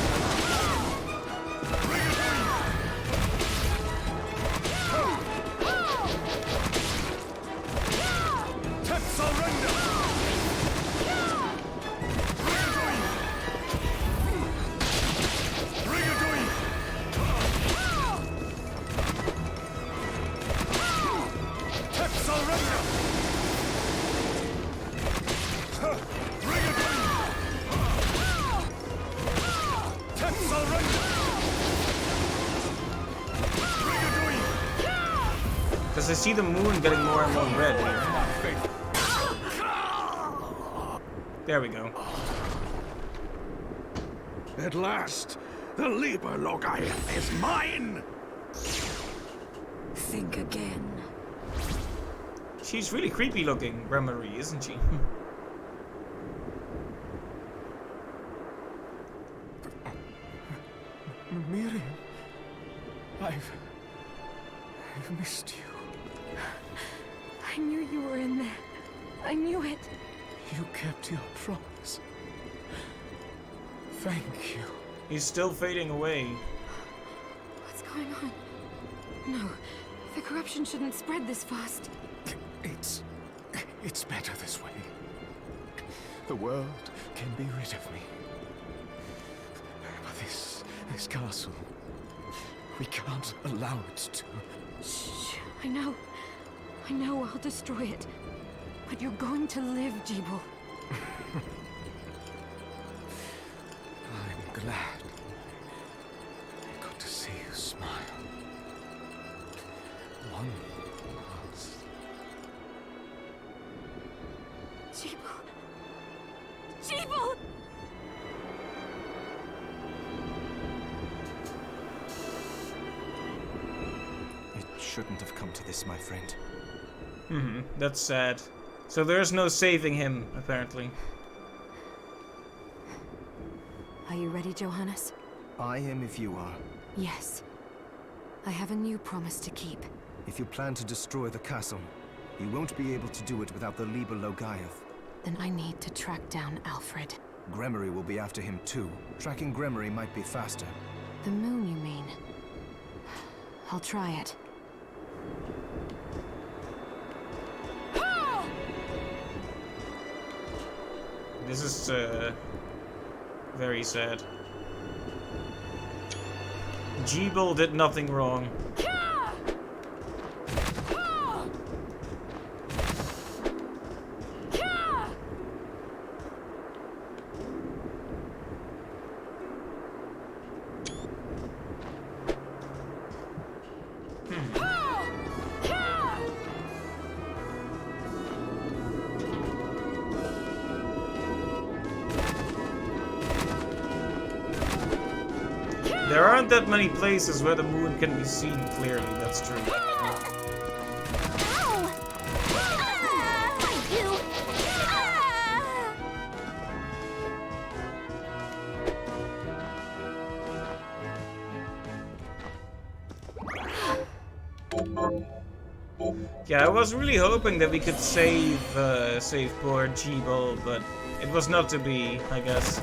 Because I see the moon getting more and more red here. There we go. At last, the Liber Logaia is mine! Think again. She's really creepy looking, Gremory, isn't she? Miriam, I've missed you. I knew you were in there. I knew it. You kept your promise. Thank you. He's still fading away. What's going on? No, the corruption shouldn't spread this fast. It's better this way. The world can be rid of me. But this castle, we can't allow it to. Shh, I know. I know I'll destroy it. But you're going to live, Jeeble. I'm glad. Good to see you smile. One last. Jeeble! Jeeble! It shouldn't have come to this, my friend. That's sad. So there's no saving him, apparently. Are you ready, Johannes? I am if you are. Yes. I have a new promise to keep. If you plan to destroy the castle, you won't be able to do it without the Liber Logaia. Then I need to track down Alfred. Gremory will be after him too. Tracking Gremory might be faster. The moon, you mean? I'll try it. This is very sad. Jeeble did nothing wrong. There aren't that many places where the moon can be seen clearly, that's true. Yeah, I was really hoping that we could save poor Jeeble, but it was not to be, I guess.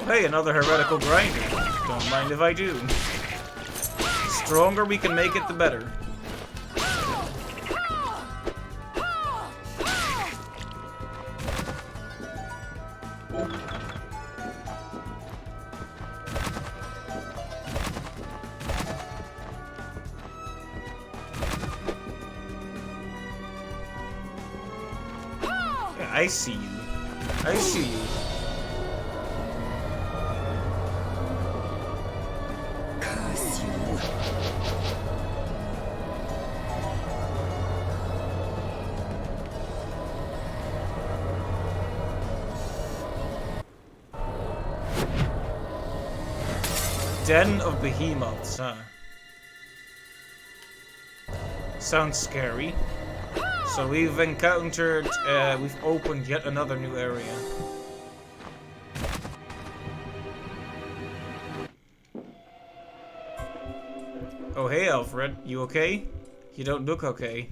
Hey, another heretical grinder. Don't mind if I do. The stronger we can make it, the better. Yeah, I see you. I see you. Den of Behemoths, huh? Sounds scary. So we've encountered, we've opened yet another new area. Oh hey Alfred, you okay? You don't look okay.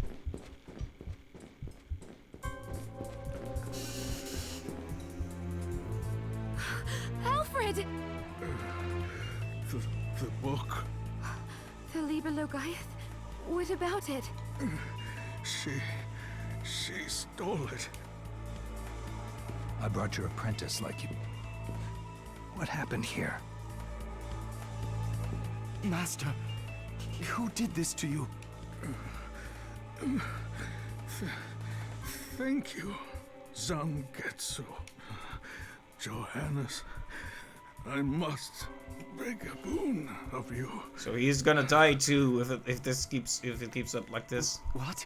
Alfred! The book. The Liber Logaeth? What about it? She stole it. I brought your apprentice like you... What happened here? Master, who did this to you? Thank you, Zangetsu. Johannes, I must beg a boon of you. So he's gonna die too if it keeps up like this. What?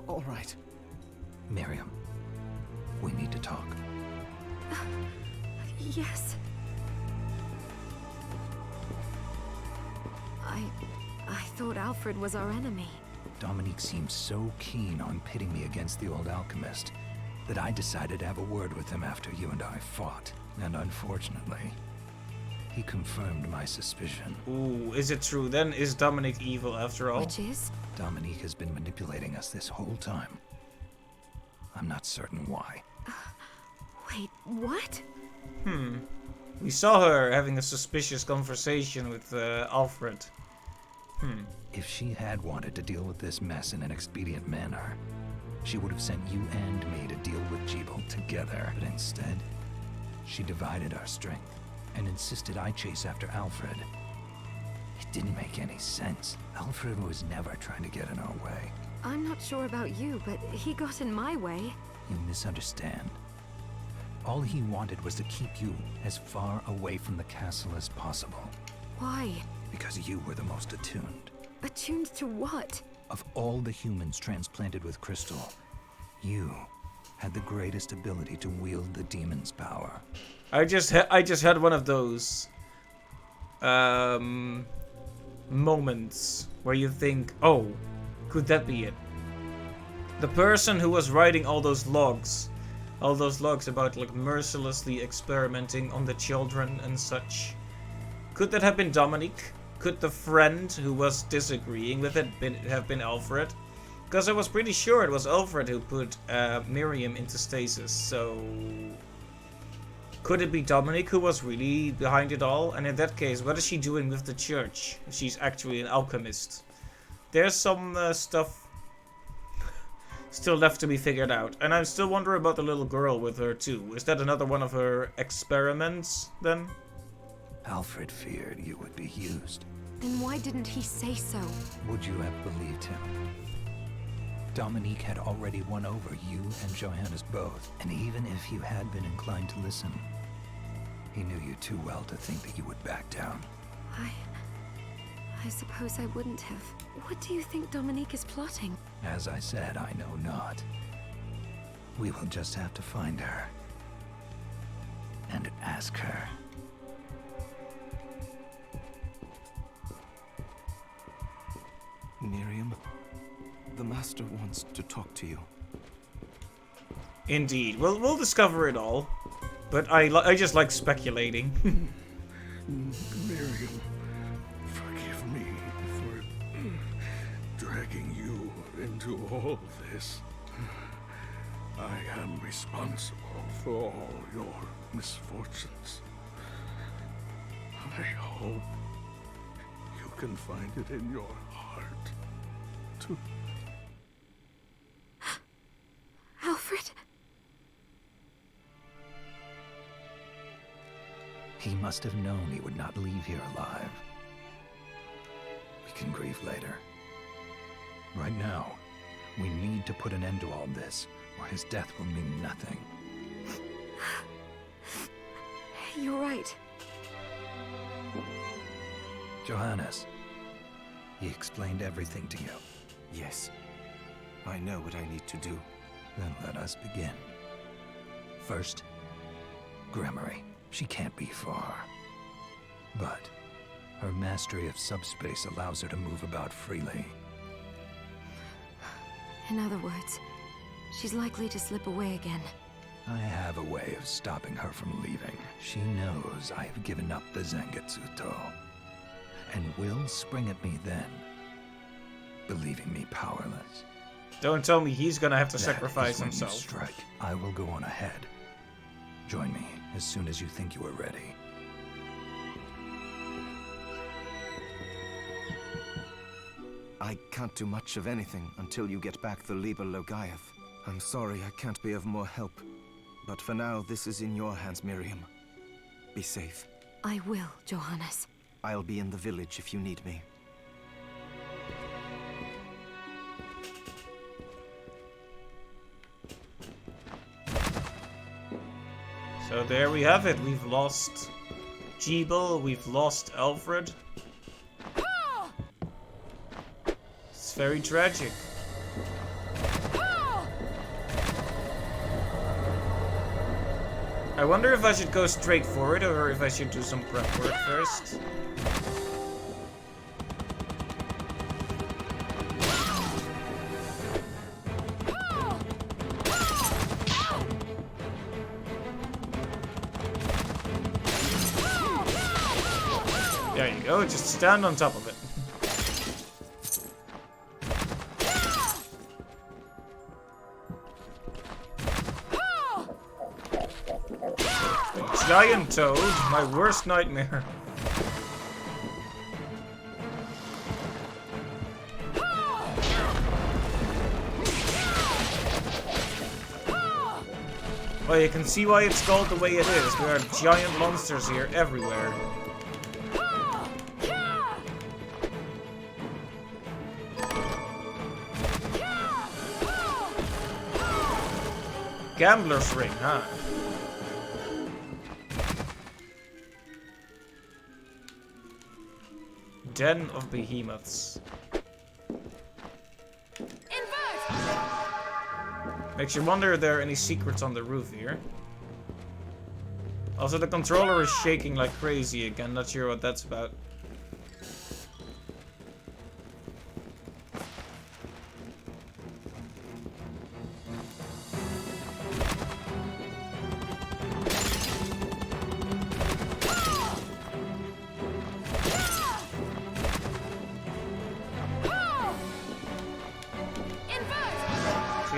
All right. Miriam, we need to talk. Yes. I thought Alfred was our enemy. Dominique seemed so keen on pitting me against the old alchemist that I decided to have a word with him after you and I fought. And unfortunately, he confirmed my suspicion. Ooh, is it true? Then is Dominic evil after all? Which is? Dominique has been manipulating us this whole time. I'm not certain why. Wait, what? We saw her having a suspicious conversation with Alfred. If she had wanted to deal with this mess in an expedient manner, she would have sent you and me to deal with Jeeble together. But instead, she divided our strength and insisted I chase after Alfred. It didn't make any sense. Alfred was never trying to get in our way. I'm not sure about you, but he got in my way. You misunderstand. All he wanted was to keep you as far away from the castle as possible. Why? Because you were the most attuned. Attuned to what? Of all the humans transplanted with Crystal, you had the greatest ability to wield the demon's power. I just had one of those moments where you think, oh, could that be it? The person who was writing all those logs about like mercilessly experimenting on the children and such. Could that have been Dominique? Could the friend who was disagreeing with it have been Alfred? Because I was pretty sure it was Alfred who put Miriam into stasis, so... Could it be Dominique who was really behind it all? And in that case, what is she doing with the church if she's actually an alchemist? There's some stuff still left to be figured out. And I'm still wondering about the little girl with her too. Is that another one of her experiments then? Alfred feared you would be used. Then why didn't he say so? Would you have believed him? Dominique had already won over you and Johannes both, and even if you had been inclined to listen, he knew you too well to think that you would back down. I suppose I wouldn't have. What do you think Dominique is plotting? As I said, I know not. We will just have to find her. And ask her. Miriam, the Master wants to talk to you. Indeed. We'll discover it all. But I just like speculating. Miriam, forgive me for dragging you into all this. I am responsible for all your misfortunes. I hope you can find it in your heart to... Alfred? He must have known he would not leave here alive. We can grieve later. Right now, we need to put an end to all this, or his death will mean nothing. You're right. Johannes, he explained everything to you. Yes, I know what I need to do. Then let us begin. First, Gremory. She can't be far. But her mastery of subspace allows her to move about freely. In other words, she's likely to slip away again. I have a way of stopping her from leaving. She knows I have given up the Zangetsuto, and will spring at me then, believing me powerless. Don't tell me he's gonna have to That sacrifice is when himself. You strike. I will go on ahead. Join me as soon as you think you are ready. I can't do much of anything until you get back the Liber Logaeth. I'm sorry I can't be of more help. But for now, this is in your hands, Miriam. Be safe. I will, Johannes. I'll be in the village if you need me. So there we have it. We've lost Jeeble, we've lost Alfred. It's very tragic. I wonder if I should go straight for it or if I should do some prep work first. There you go, just stand on top of it. Giant toad, my worst nightmare. Well, you can see why it's called the way it is. There are giant monsters here everywhere. Gambler's ring, huh? Den of behemoths. Makes you wonder if there are any secrets on the roof here. Also, the controller is shaking like crazy again. Not sure what that's about.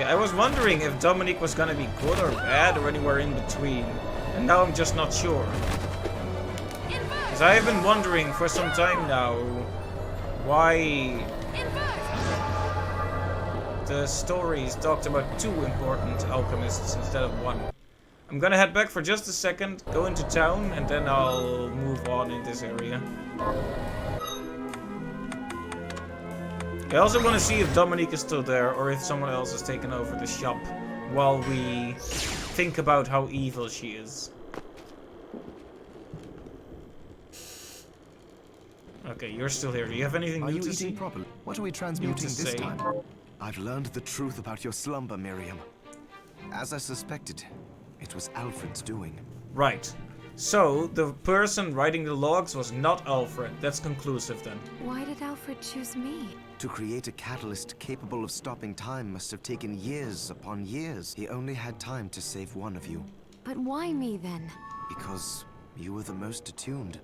I was wondering if Dominique was gonna be good or bad or anywhere in between. And now I'm just not sure. Because I have been wondering for some time now why the stories talked about 2 important alchemists instead of 1. I'm gonna head back for just a second, go into town, and then I'll move on in this area. I also want to see if Dominique is still there, or if someone else has taken over the shop while we think about how evil she is. Okay, you're still here. Do you have anything new to say? Properly? What are we transmuting this time? I've learned the truth about your slumber, Miriam. As I suspected, it was Alfred's doing. Right. So, the person writing the logs was not Alfred. That's conclusive then. Why did Alfred choose me? To create a catalyst capable of stopping time must have taken years upon years. He only had time to save one of you. But why me then? Because you were the most attuned.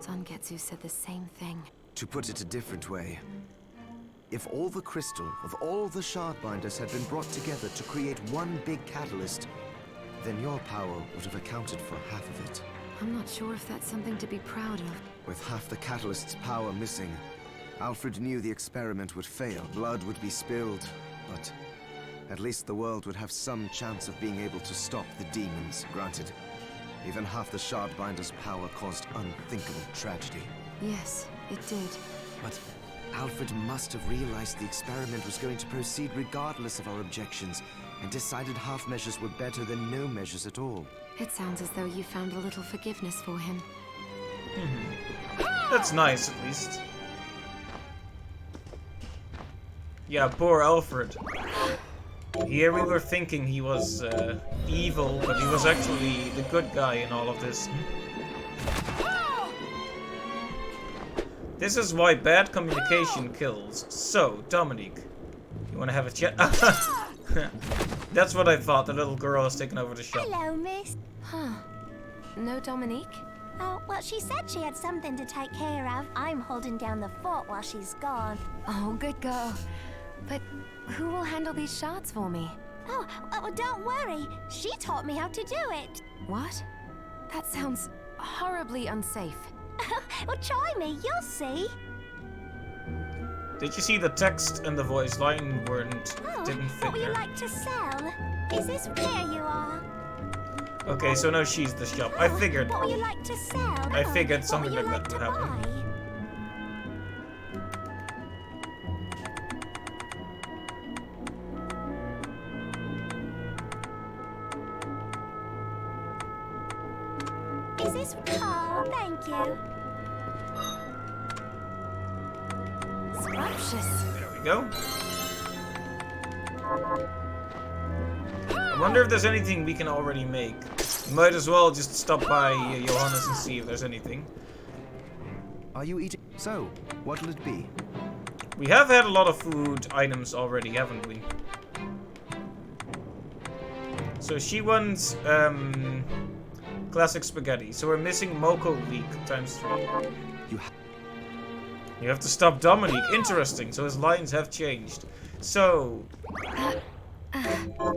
Zangetsu said the same thing. To put it a different way, if all the crystal of all the Shardbinders had been brought together to create one big catalyst, then your power would have accounted for half of it. I'm not sure if that's something to be proud of. With half the catalyst's power missing, Alfred knew the experiment would fail. Blood would be spilled, but at least the world would have some chance of being able to stop the demons. Granted, even half the Shardbinder's power caused unthinkable tragedy. Yes, it did. But Alfred must have realized the experiment was going to proceed regardless of our objections, and decided half measures were better than no measures at all. It sounds as though you found a little forgiveness for him. That's nice, at least. Yeah, poor Alfred. Here we were thinking he was evil, but he was actually the good guy in all of this. This is why bad communication kills. So, Dominique, you want to have a chat? That's what I thought. The little girl has taken over the shop. Hello, miss. Huh. No Dominique? Oh, well, she said she had something to take care of. I'm holding down the fort while she's gone. Oh, good girl. But who will handle these shards for me? Oh, well, don't worry. She taught me how to do it. What? That sounds horribly unsafe. Well, try me. You'll see. Did you see the text and the voice line Oh, didn't fit what would you there? like to sell? Is this here you are? Okay, so now she's the shop. I figured. What would you like to sell? I figured What something would you like that to would happen. buy? Is this? Oh, thank you. Scrumptious. There we go. I wonder if there's anything we can already make. Might as well just stop by Johannes and see if there's anything. Are you eating? So, what'll it be? We have had a lot of food items already, haven't we? So she wants classic spaghetti. So we're missing Moko leek ×3. You have to stop Dominique. Interesting. So his lines have changed. So,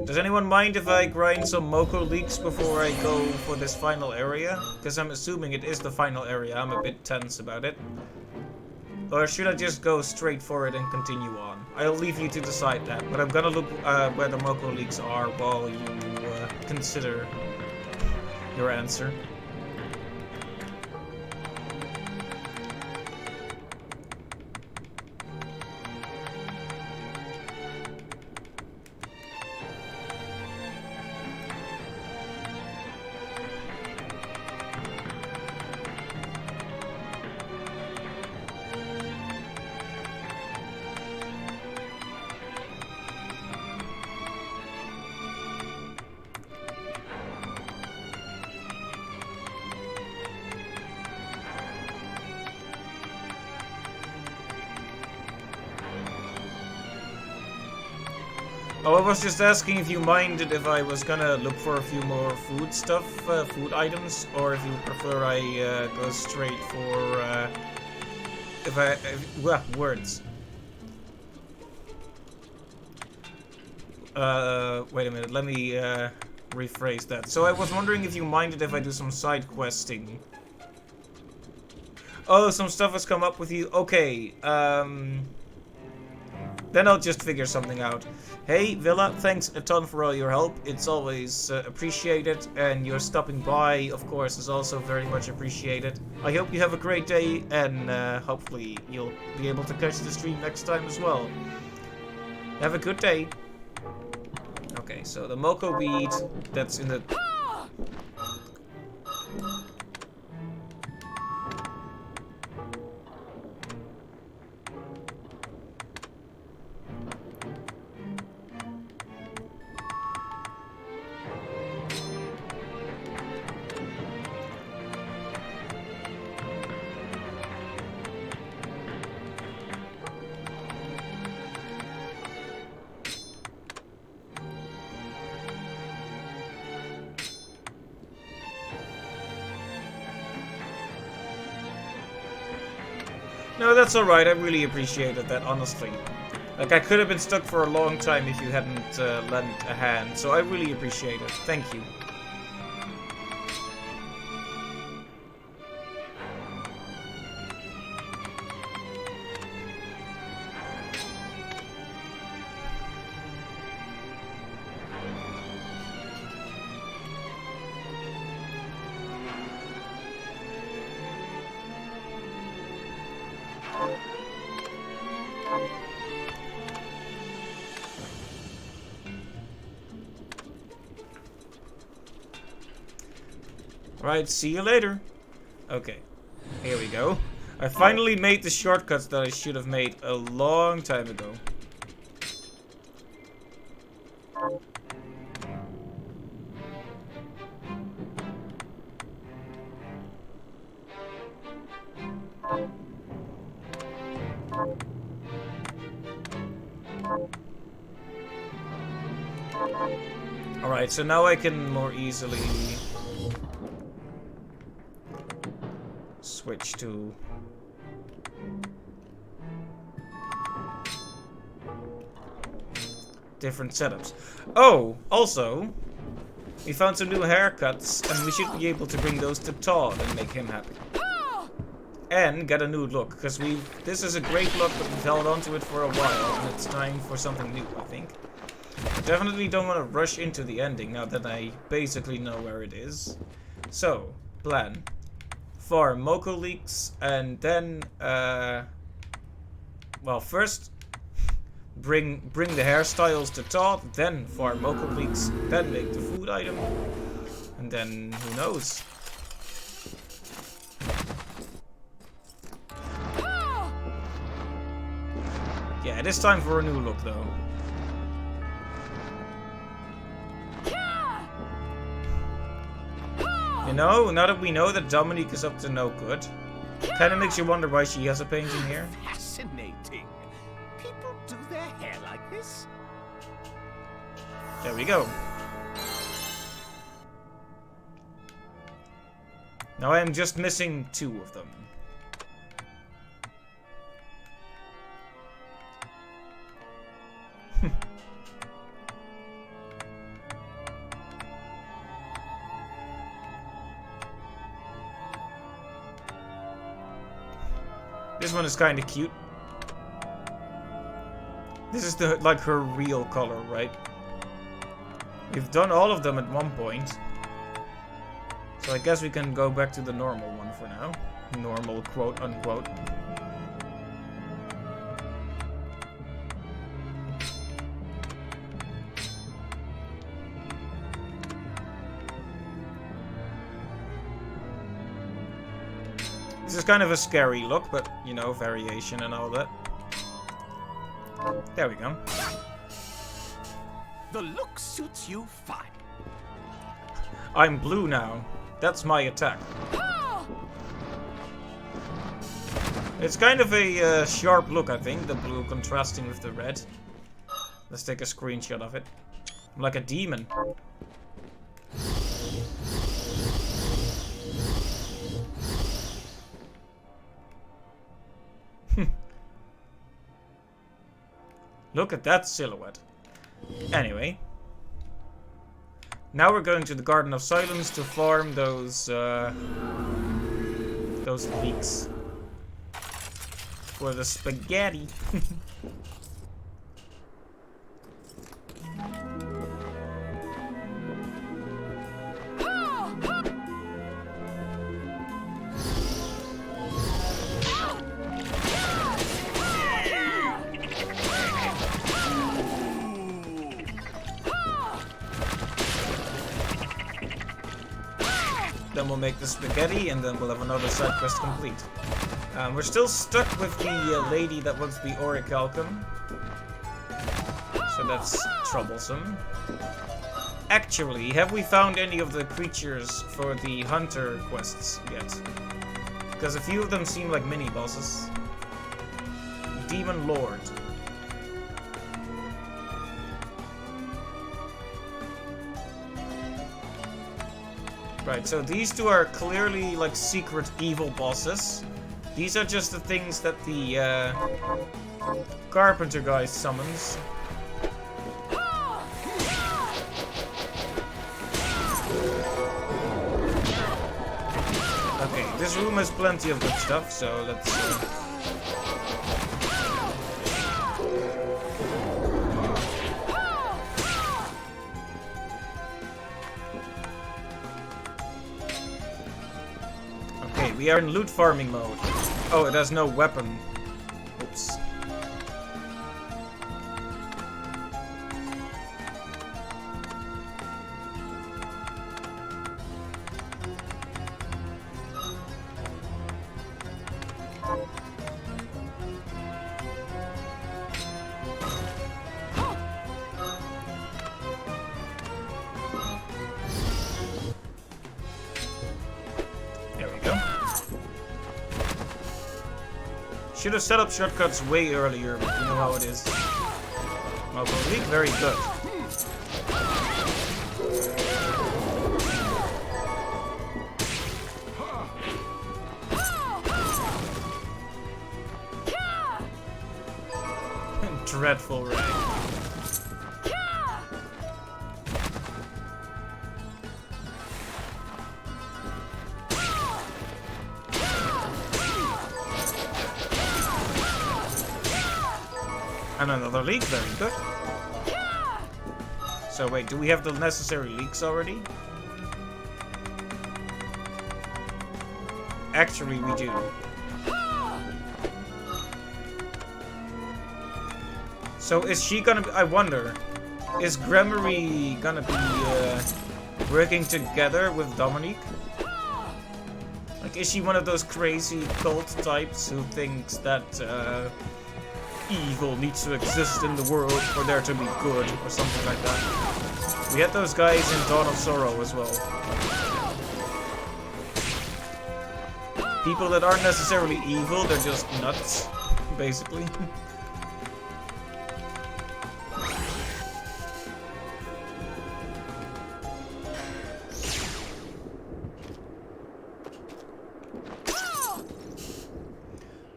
does anyone mind if I grind some Moko leeks before I go for this final area? Because I'm assuming it is the final area. I'm a bit tense about it. Or should I just go straight for it and continue on? I'll leave you to decide that. But I'm gonna look where the Moko leeks are while you consider your answer. Oh, I was just asking if you minded if I was gonna look for a few more food stuff, food items, or if you prefer I go straight for, words. Wait a minute, let me rephrase that. So I was wondering if you minded if I do some side questing. Oh, some stuff has come up with you. Okay, then I'll just figure something out. Hey, Villa, thanks a ton for all your help. It's always appreciated, and your stopping by, of course, is also very much appreciated. I hope you have a great day, and hopefully you'll be able to catch the stream next time as well. Have a good day. Okay, so the Moko weed, that's in the... No, that's alright. I really appreciated that, honestly. Like, I could have been stuck for a long time if you hadn't lent a hand, so I really appreciate it. Thank you. Alright, see you later. Okay, here we go. I finally made the shortcuts that I should have made a long time ago. Alright, so now I can more easily switch to different setups. Oh, also, we found some new haircuts, and we should be able to bring those to Todd and make him happy. And get a new look, because this is a great look, but we've held on to it for a while, and it's time for something new, I think. I definitely don't want to rush into the ending now that I basically know where it is. So, plan. Farm Moko leaks, and then, well, first, bring the hairstyles to Todd, then farm Moko leaks, then make the food item, and then, who knows? Yeah, it is time for a new look, though. You know, now that we know that Dominique is up to no good, kinda makes you wonder why she has a painting here. Fascinating. People do their hair like this? There we go. Now I am just missing 2 of them. This one is kind of cute. This is like her real color, right? We've done all of them at one point. So I guess we can go back to the normal one for now. Normal, quote unquote. This is kind of a scary look, but, you know, variation and all that. There we go. The look suits you fine. I'm blue now. That's my attack. It's kind of a sharp look, I think, the blue contrasting with the red. Let's take a screenshot of it. I'm like a demon. Look at that silhouette. Anyway. Now we're going to the Garden of Silence to farm those leeks. For the spaghetti. Then we'll make the spaghetti, and then we'll have another side quest complete. We're still stuck with the lady that wants the orichalcum. So that's troublesome. Actually, have we found any of the creatures for the hunter quests yet? Because a few of them seem like mini-bosses. Demon Lord. Right, so these two are clearly like secret evil bosses. These are just the things that the carpenter guy summons. Okay, this room has plenty of good stuff, so let's... Okay, we are in loot farming mode. Oh, it has no weapon. Oops. Should have set up shortcuts way earlier, but you know how it is. Oh, but leak, very good. Dreadful rag. And another leak, very good. So wait, do we have the necessary leaks already? Actually, we do. So is she gonna be, I wonder, is Gremory gonna be working together with Dominique? Like, is she one of those crazy cult types who thinks that evil needs to exist in the world for there to be good, or something like that? We had those guys in Dawn of Sorrow as well. People that aren't necessarily evil, they're just nuts, basically.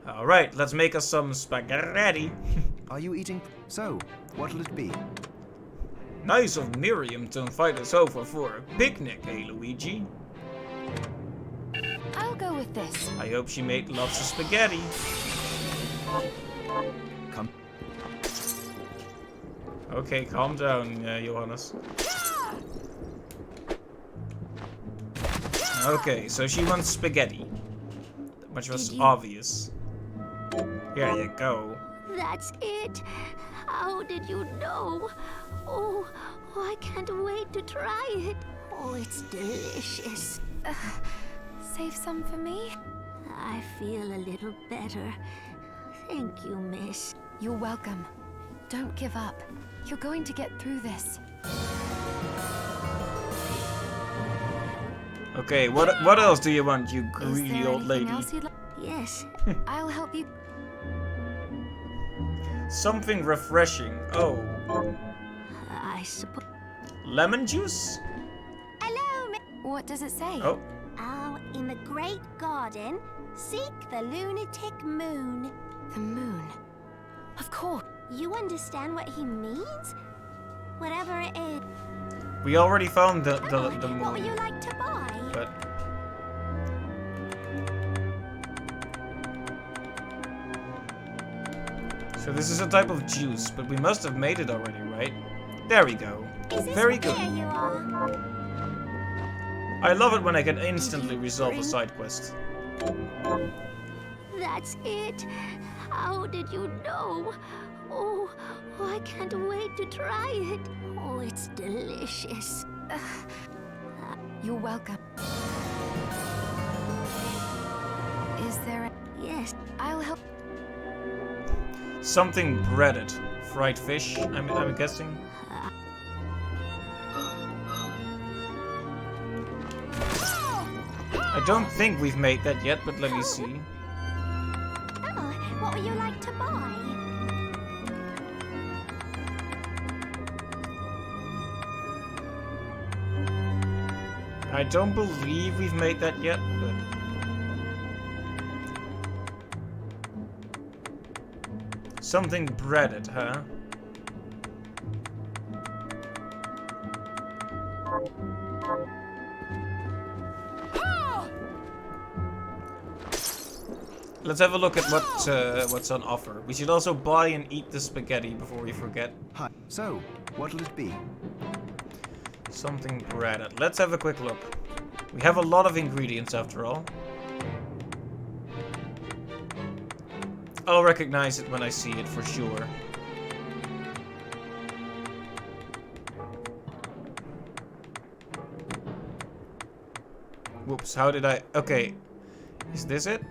Alright, let's make us some spaghetti. Are you eating? So, what'll it be? Nice of Miriam to invite us over for a picnic, hey Luigi? I'll go with this. I hope she made lots of spaghetti. Come. Okay, calm down, Johannes. Okay, so she wants spaghetti. Which was obvious. Here you go. That's it. How did you know? Oh, I can't wait to try it. Oh, it's delicious. Save some for me? I feel a little better. Thank you, miss. You're welcome. Don't give up. You're going to get through this. Okay, what else do you want, you greedy old lady? Yes. I'll help you. Something refreshing. Oh. I suppose. Lemon juice? Hello, miss. What does it say? Oh. Oh, in the great garden, seek the lunatic moon. The moon. Of course. You understand what he means? Whatever it is. We already found the What would you moon, like to buy? but so this is a type of juice, but we must have made it already, right? There we go. Is this Very good. There you are. I love it when I can instantly resolve a side quest. That's it. How did you know? Oh, I can't wait to try it. Oh, it's delicious. You're welcome. Is there a... Yes. I'll help. Something breaded. Fried fish, I'm guessing. I don't think we've made that yet, but let me see. Oh, what would you like to buy? I don't believe we've made that yet, but... Something breaded, huh? Let's have a look at what's on offer. We should also buy and eat the spaghetti before we forget. Hi. So, what'll it be? Something breaded. Let's have a quick look. We have a lot of ingredients after all. I'll recognize it when I see it for sure. Whoops, how did I... Okay. Is this it?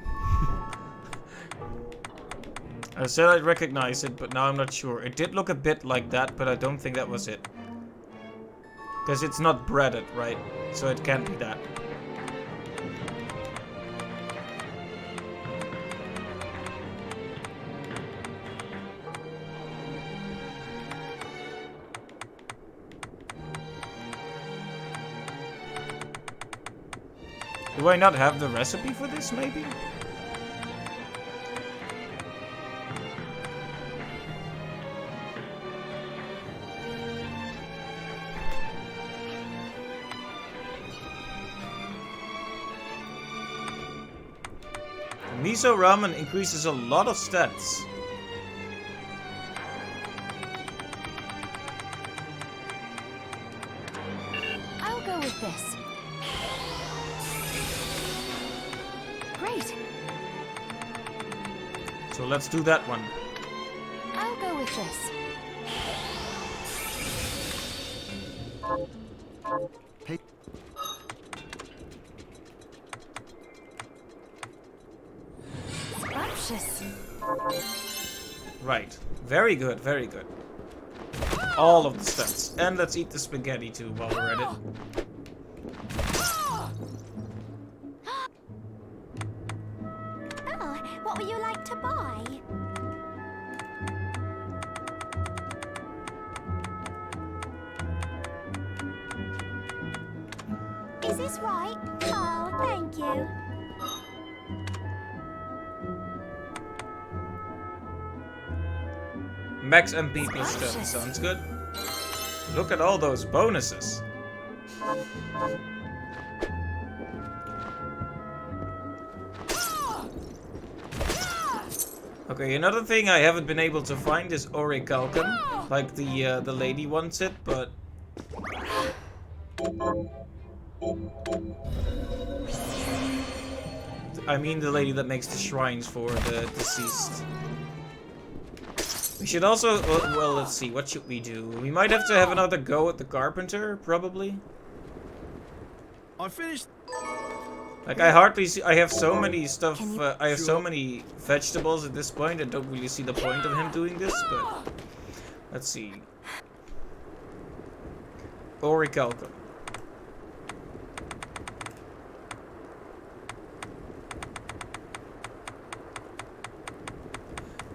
I said I'd recognize it, but now I'm not sure. It did look a bit like that, but I don't think that was it. Because it's not breaded, right? So it can't be that. Do I not have the recipe for this, maybe? Miso ramen increases a lot of stats. I'll go with this. Great. So let's do that one. I'll go with this. Hey. Scrumptious. Right. Very good, very good. All of the stats. And let's eat the spaghetti too while we're at it. Oh, what would you like to buy? Is this right? Oh, thank you. Max MP plus 10. Sounds good. Look at all those bonuses. Okay, another thing I haven't been able to find is orichalcum. Like the lady wants it, but... I mean the lady that makes the shrines for the deceased. We should also... Well, let's see. What should we do? We might have to have another go at the carpenter, probably. I finished. Like, I hardly see... I have so many stuff... I have so many vegetables at this point. I don't really see the point of him doing this, but... Let's see. Orichalcum.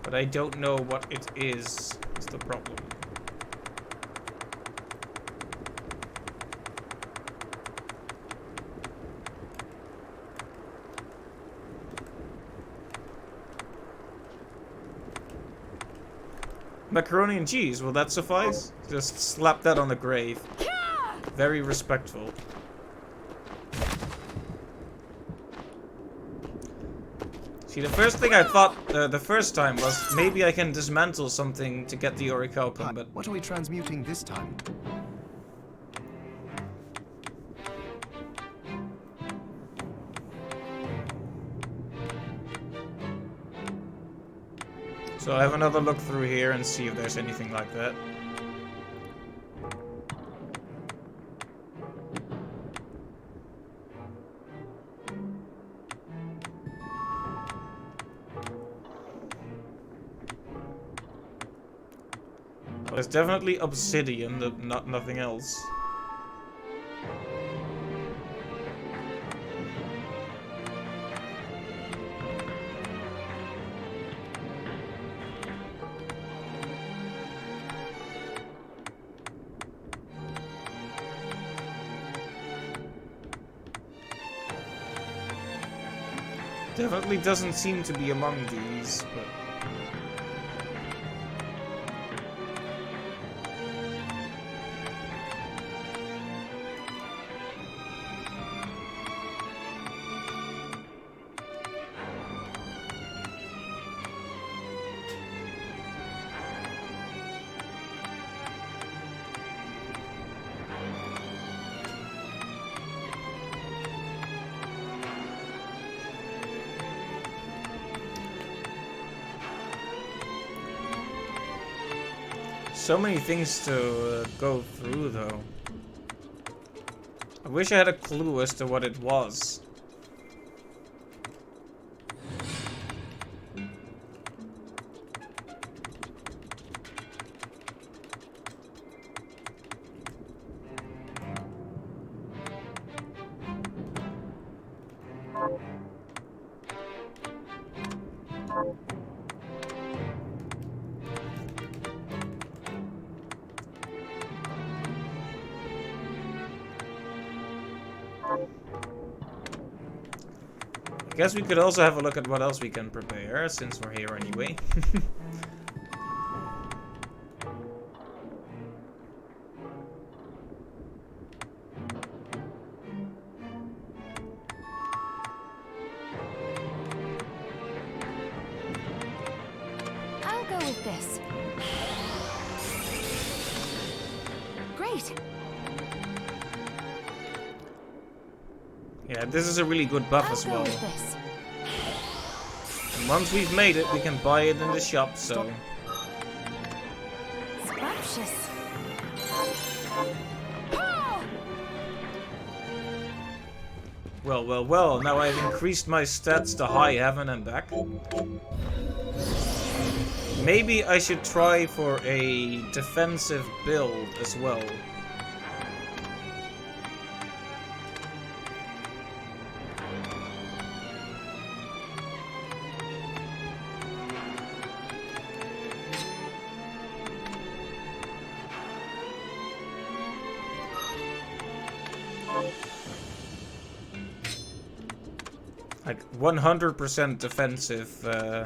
But I don't know what it is the problem. Macaroni and cheese, will that suffice? Just slap that on the grave. Very respectful. See, the first thing I thought the first time was maybe I can dismantle something to get the orichalcum, but What are we transmuting this time? so I'll have another look through here and see if there's anything like that. There's definitely obsidian, nothing else. Definitely doesn't seem to be among these, but... So many things to go through, though. I wish I had a clue as to what it was. I guess we could also have a look at what else we can prepare, since we're here anyway. I'll go with this. Great. Yeah, this is a really good buff as well. And once we've made it, we can buy it in the shop, so... Scrumptious. Well, well, well, now I've increased my stats to high heaven and back. Maybe I should try for a defensive build as well. Like 100% defensive.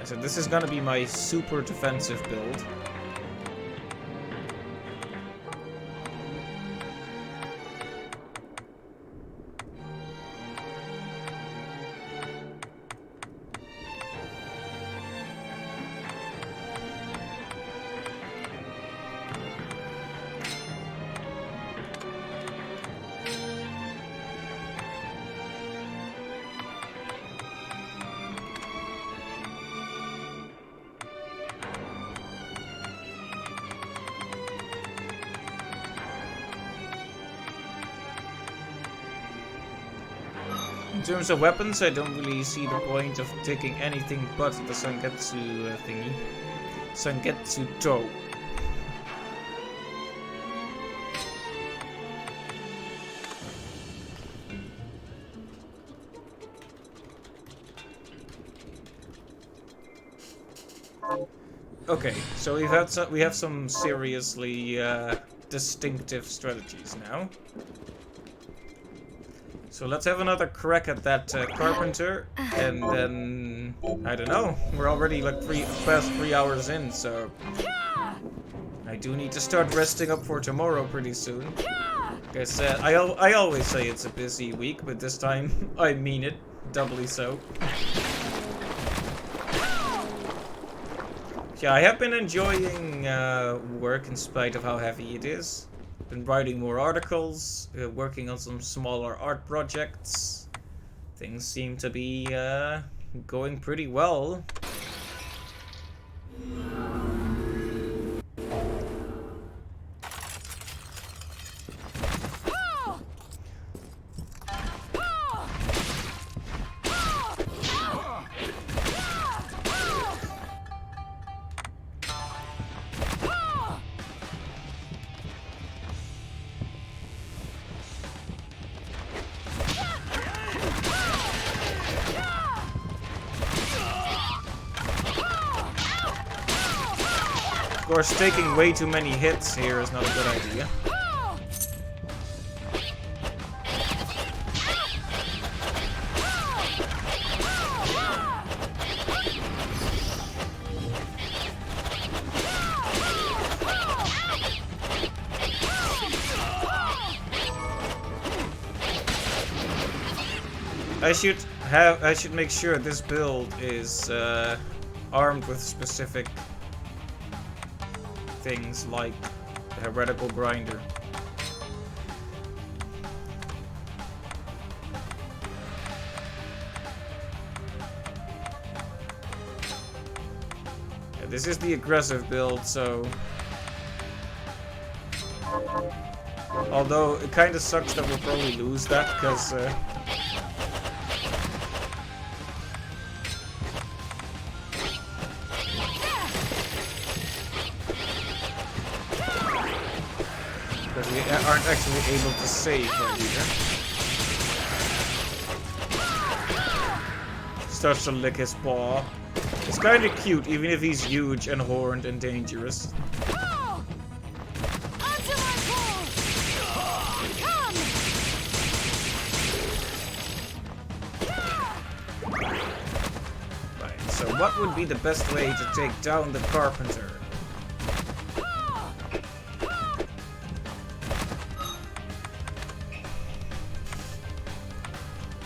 So this is gonna be my super defensive build. In terms of weapons, I don't really see the point of taking anything but the Sangetsu thingy. Sangetsu To. Okay, so we have some seriously distinctive strategies now. So let's have another crack at that carpenter, and then I don't know. We're already like past 3 hours in, so I do need to start resting up for tomorrow pretty soon. Like I said, I always say it's a busy week, but this time I mean it, doubly so. Yeah, I have been enjoying work in spite of how heavy it is. Been writing more articles, working on some smaller art projects. Things seem to be going pretty well. Of course, taking way too many hits here is not a good idea. I should make sure this build is armed with specific things like the heretical grinder. Yeah, this is the aggressive build, so although it kind of sucks that we'll probably lose that because we aren't actually able to save right here. Starts to lick his paw. It's kind of cute, even if he's huge and horned and dangerous. Right, so what would be the best way to take down the carpenter?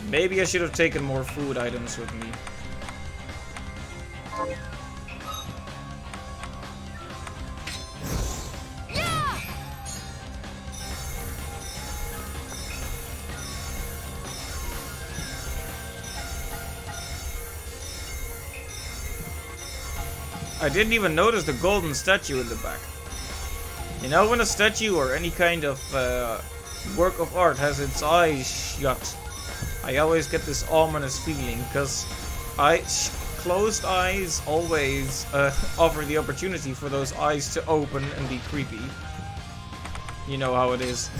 Maybe I should have taken more food items with me. I didn't even notice the golden statue in the back. You know, when a statue or any kind of work of art has its eyes shut, I always get this ominous feeling, because closed eyes always offer the opportunity for those eyes to open and be creepy. You know how it is.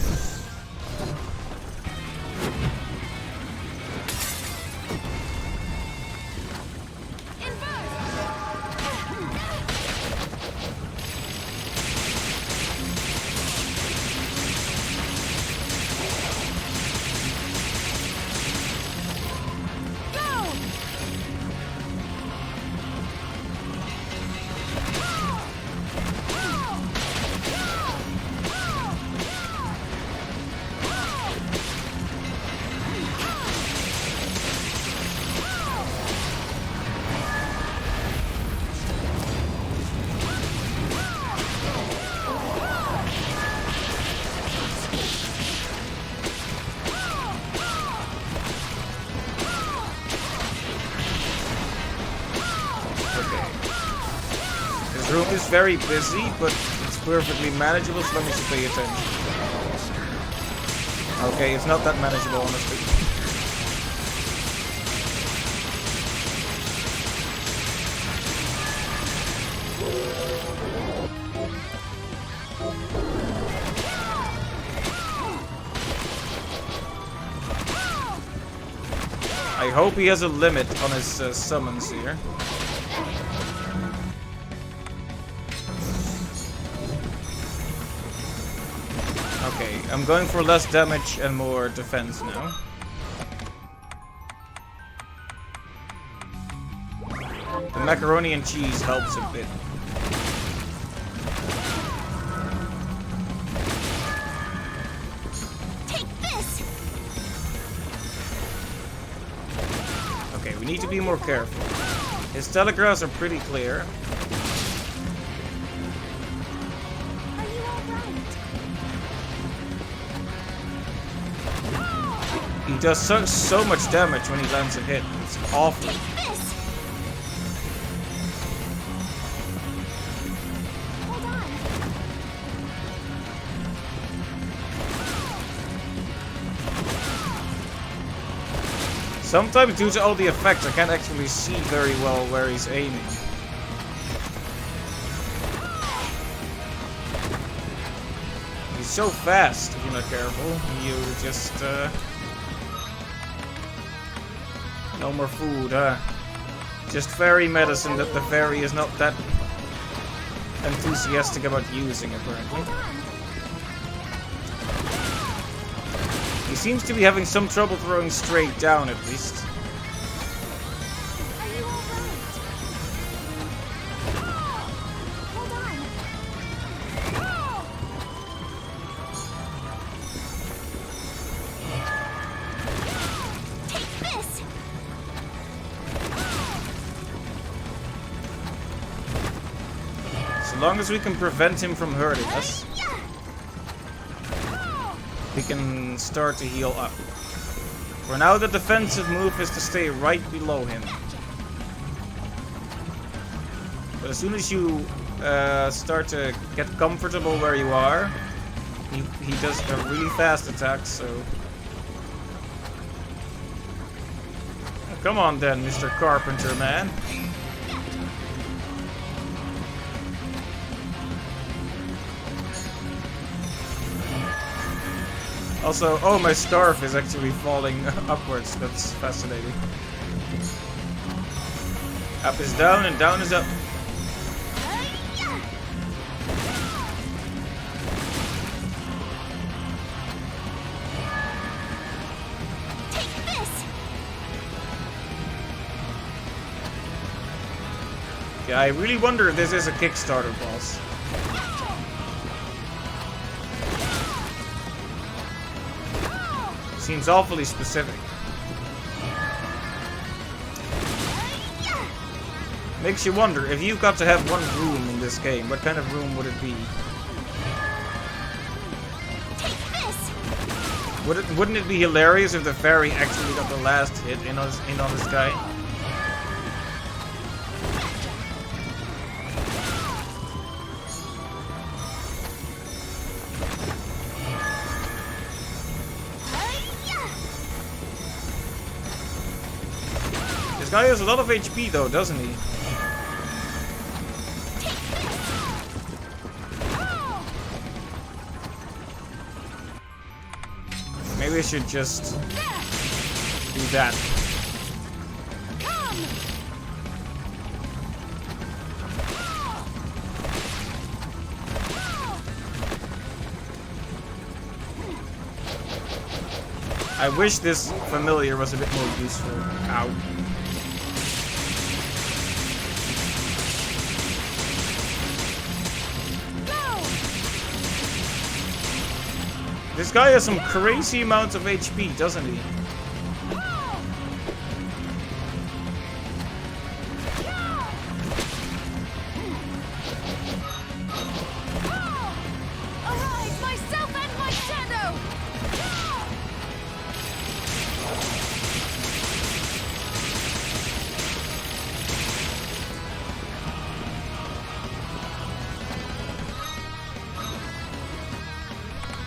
This room is very busy, but it's perfectly manageable, so let me just pay attention. Okay, it's not that manageable, honestly. I hope he has a limit on his summons here. Okay, I'm going for less damage and more defense now. The macaroni and cheese helps a bit. Take this. Okay, we need to be more careful. His telegraphs are pretty clear. Are you all right? He does so much damage when he lands a hit. It's awful. Take this. Hold on. Sometimes due to all the effects, I can't actually see very well where he's aiming. He's so fast, if you're not careful. You just, no more food, huh? Just fairy medicine that the fairy is not that enthusiastic about using, apparently. He seems to be having some trouble throwing straight down, at least. Are you all right? Hold on. Take this. So long as we can prevent him from hurting us, we can start to heal up. For now, the defensive move is to stay right below him. But as soon as you start to get comfortable where you are, he does a really fast attack, so... Come on then, Mr. Carpenter man. Also, oh, my scarf is actually falling upwards. That's fascinating. Up is down and down is up. Take this. Yeah, I really wonder if this is a Kickstarter boss. Seems awfully specific. Makes you wonder, if you've got to have one room in this game, what kind of room would it be? Wouldn't it be hilarious if the fairy actually got the last hit in on this guy? This guy has a lot of HP though, doesn't he? Maybe I should just do that. I wish this familiar was a bit more useful. Ow. This guy has some crazy amounts of HP, doesn't he? Arise, myself and my shadow!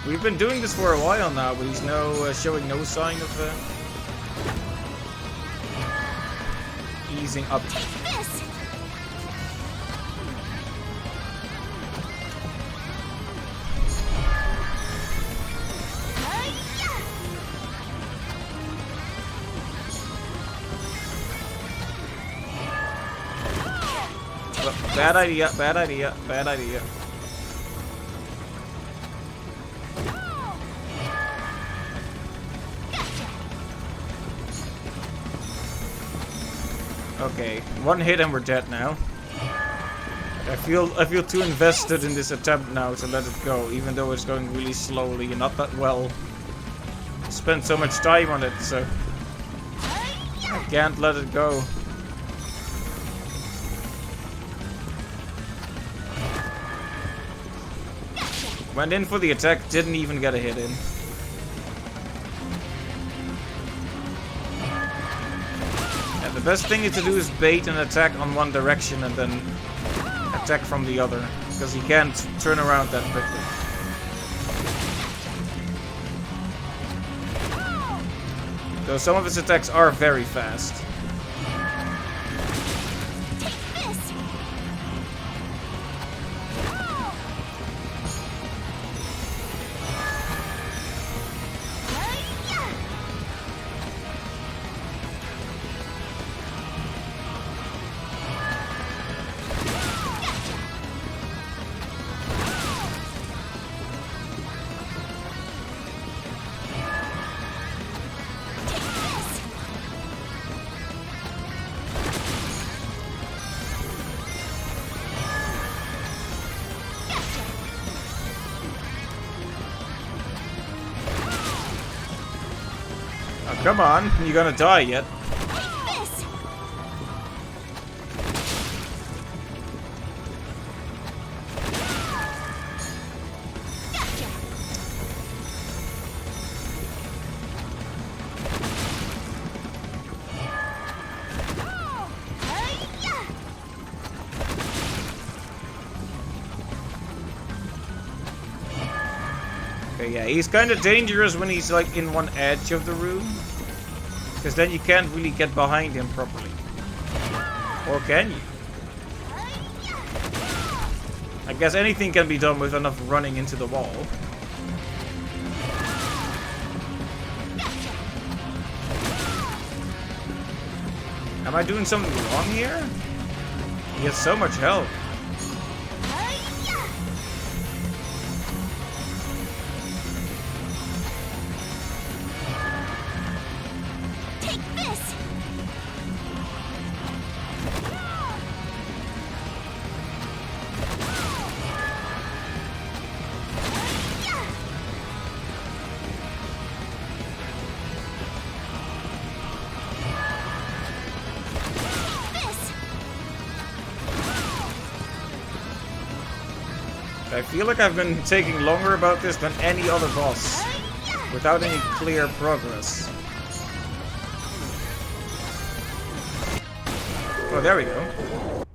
We've been doing this for a while now, but he's showing no sign of easing up. bad idea, bad idea, bad idea. Okay, one hit and we're dead now. I feel too invested in this attempt now to let it go, even though it's going really slowly and not that well. Spent so much time on it, so I can't let it go. Went in for the attack, didn't even get a hit in. And the best thing to do is bait an attack on one direction and then attack from the other, because he can't turn around that quickly. Though some of his attacks are very fast. Come on, you're gonna die yet. Okay, yeah, he's kind of dangerous when he's like in one edge of the room. Because then you can't really get behind him properly. Or can you? I guess anything can be done with enough running into the wall. Am I doing something wrong here? He has so much health. I feel like I've been taking longer about this than any other boss, without any clear progress. Oh, there we go.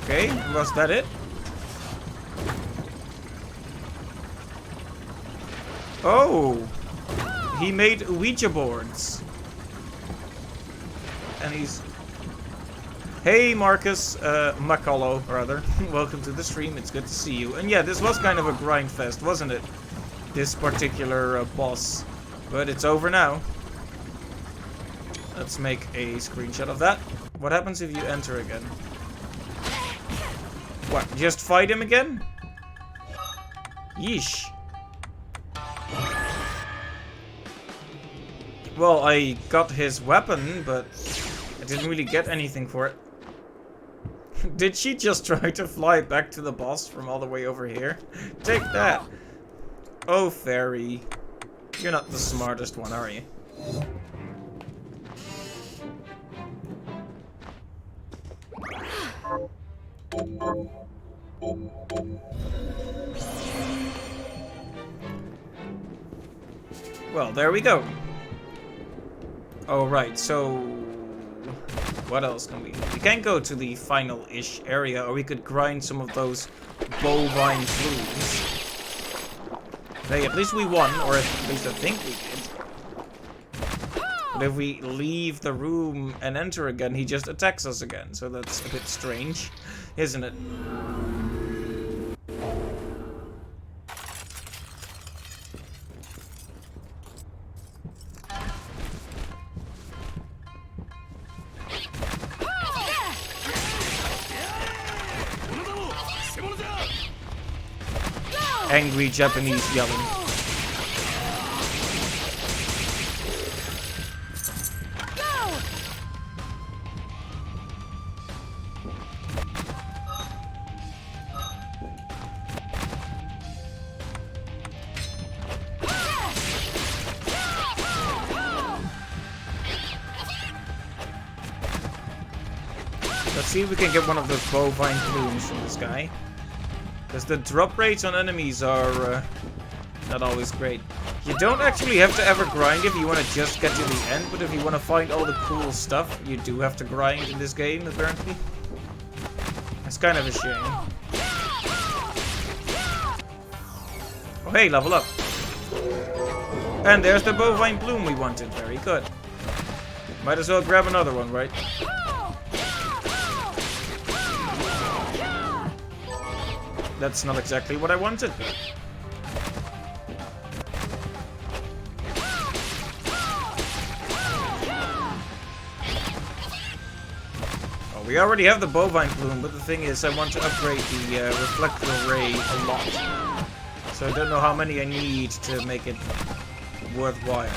Okay, was that it? Oh! He made Ouija boards. And he's... Hey Marcus, Macolo, rather. Welcome to the stream, it's good to see you. And yeah, this was kind of a grind fest, wasn't it? This particular boss. But it's over now. Let's make a screenshot of that. What happens if you enter again? What, just fight him again? Yeesh. Well, I got his weapon, but I didn't really get anything for it. Did she just try to fly back to the boss from all the way over here? Take that! Oh, fairy. You're not the smartest one, are you? Well, there we go. Oh, right, so... What else can we do? We can't go to the final-ish area, or we could grind some of those bovine flues. Hey, at least we won, or at least I think we did. But if we leave the room and enter again, he just attacks us again. So that's a bit strange, isn't it? Angry Japanese yelling. Let's see if we can get one of those bovine plumes from this guy. Because the drop rates on enemies are not always great. You don't actually have to ever grind if you want to just get to the end, but if you want to find all the cool stuff, you do have to grind in this game, apparently. That's kind of a shame. Oh hey, level up. And there's the bovine plume we wanted. Very good. Might as well grab another one, right? That's not exactly what I wanted. Oh, we already have the bovine plume, but the thing is I want to upgrade the reflector ray a lot. So I don't know how many I need to make it worthwhile.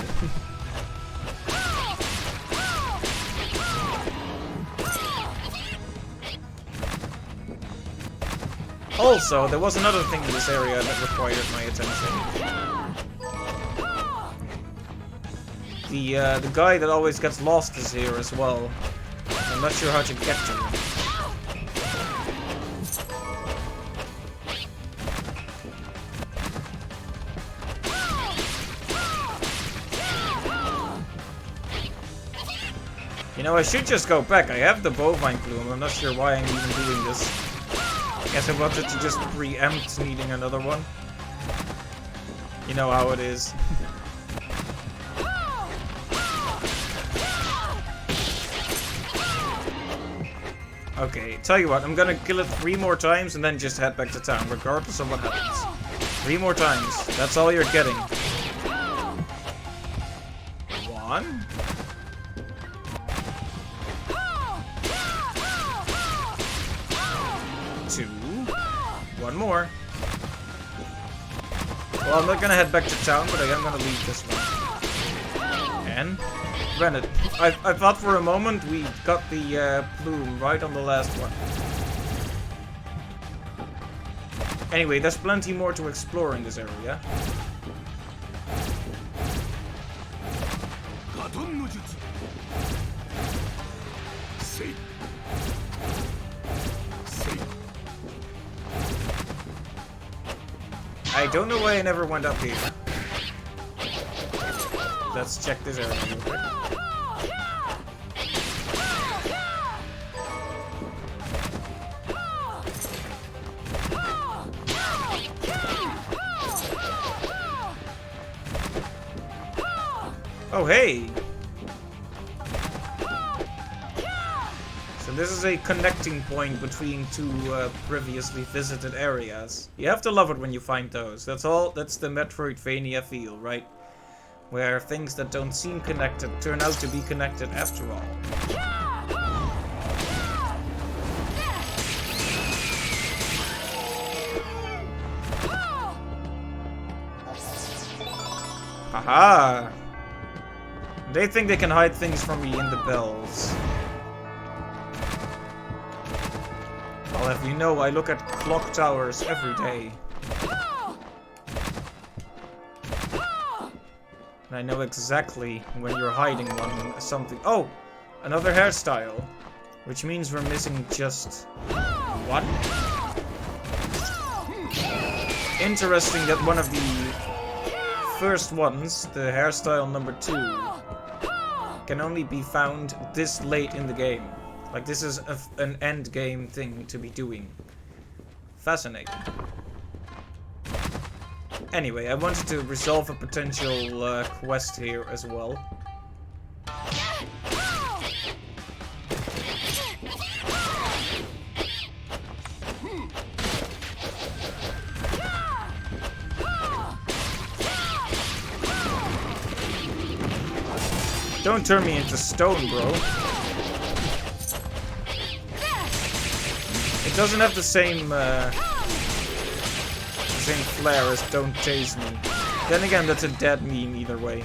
Also, there was another thing in this area that required my attention. The guy that always gets lost is here as well. I'm not sure how to get to him. You know, I should just go back. I have the bovine plume. I'm not sure why I'm even doing this. I guess I wanted to just preempt needing another one. You know how it is. Okay, tell you what, I'm gonna kill it 3 more times and then just head back to town, regardless of what happens. 3 more times. That's all you're getting. 1. 2. 1 more. Well, I'm not gonna head back to town, but I am gonna leave this one. And granted, I thought for a moment we got the plume right on the last one. Anyway, there's plenty more to explore in this area. I don't know why I never went up here. Let's check this area real quick. Oh, hey! So this is a connecting point between 2 previously visited areas. You have to love it when you find those. That's the Metroidvania feel, right? Where things that don't seem connected turn out to be connected after all. Haha! They think they can hide things from me in the bells. I'll have you know I look at clock towers every day. And I know exactly when you're hiding something. Oh! Another hairstyle. Which means we're missing just 1. Interesting that one of the first ones, the hairstyle number 2, can only be found this late in the game. Like, this is an end game thing to be doing. Fascinating. Anyway, I wanted to resolve a potential quest here as well. Don't turn me into stone, bro. It doesn't have the same flair as don't chase me. Then again, that's a dead meme either way.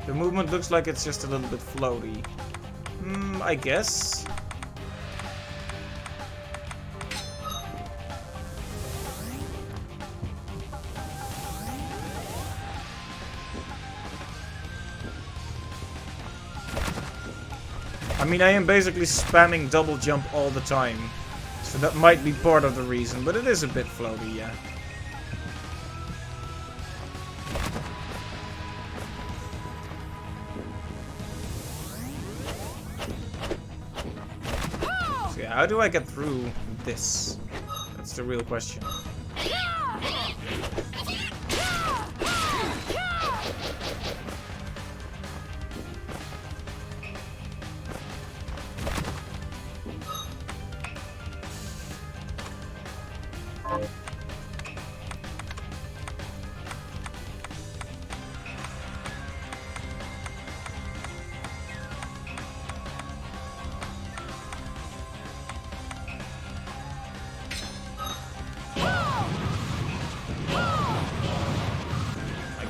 The movement looks like it's just a little bit floaty. I guess. I mean, I am basically spamming double jump all the time. So that might be part of the reason, but it is a bit floaty, yeah. How do I get through this? That's the real question.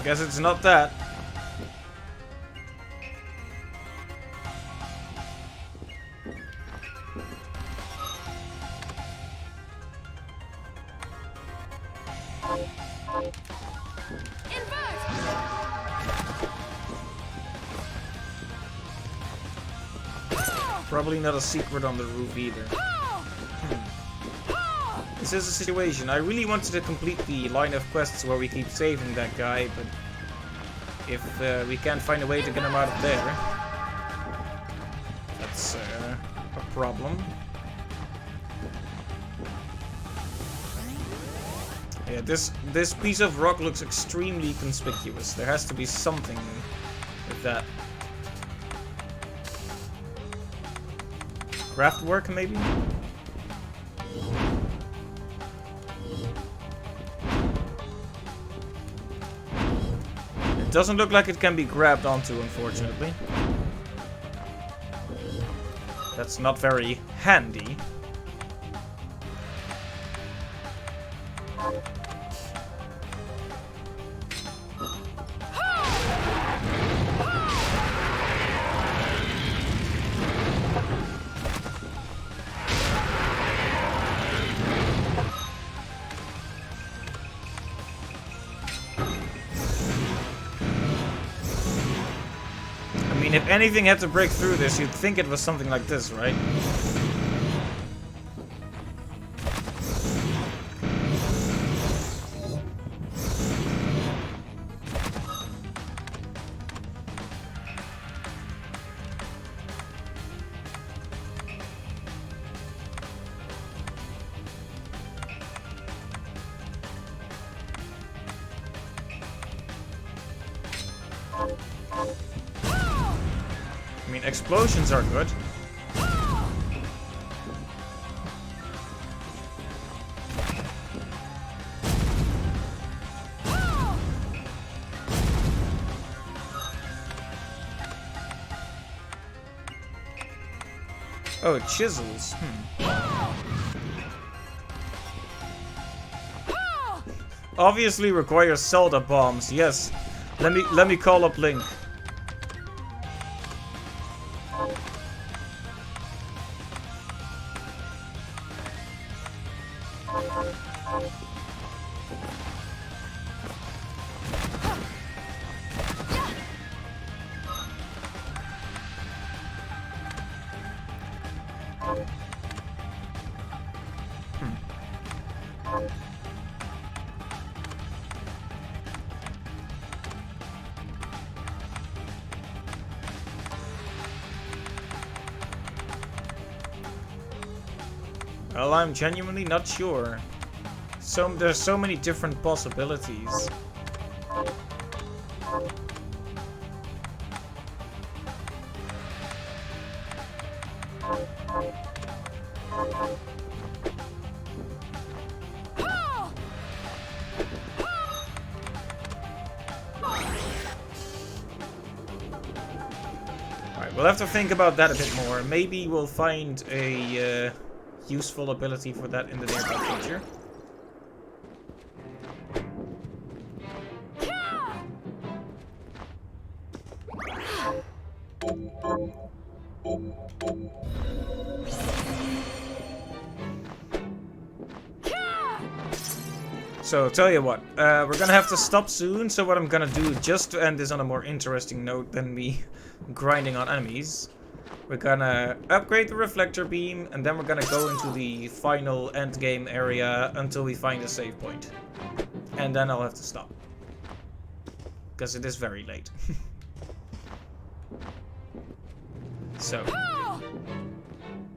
Guess it's not that. Probably not a secret on the roof either. This is a situation. I really wanted to complete the line of quests where we keep saving that guy, but if we can't find a way to get him out of there, that's a problem. Yeah, this piece of rock looks extremely conspicuous. There has to be something with that. Craft work, maybe? It doesn't look like it can be grabbed onto, unfortunately. That's not very handy. If anything had to break through this, you'd think it was something like this, right? I mean, explosions are good. Oh, chisels. Obviously requires Zelda bombs. Yes. Let me call up Link. Well, I'm genuinely not sure. There's so many different possibilities. Alright, we'll have to think about that a bit more. Maybe we'll find a useful ability for that in the nearby future. So, tell you what, we're gonna have to stop soon, so what I'm gonna do, just to end this on a more interesting note than me grinding on enemies, we're gonna upgrade the reflector beam, and then we're gonna go into the final endgame area until we find a save point. And then I'll have to stop. Because it is very late. So.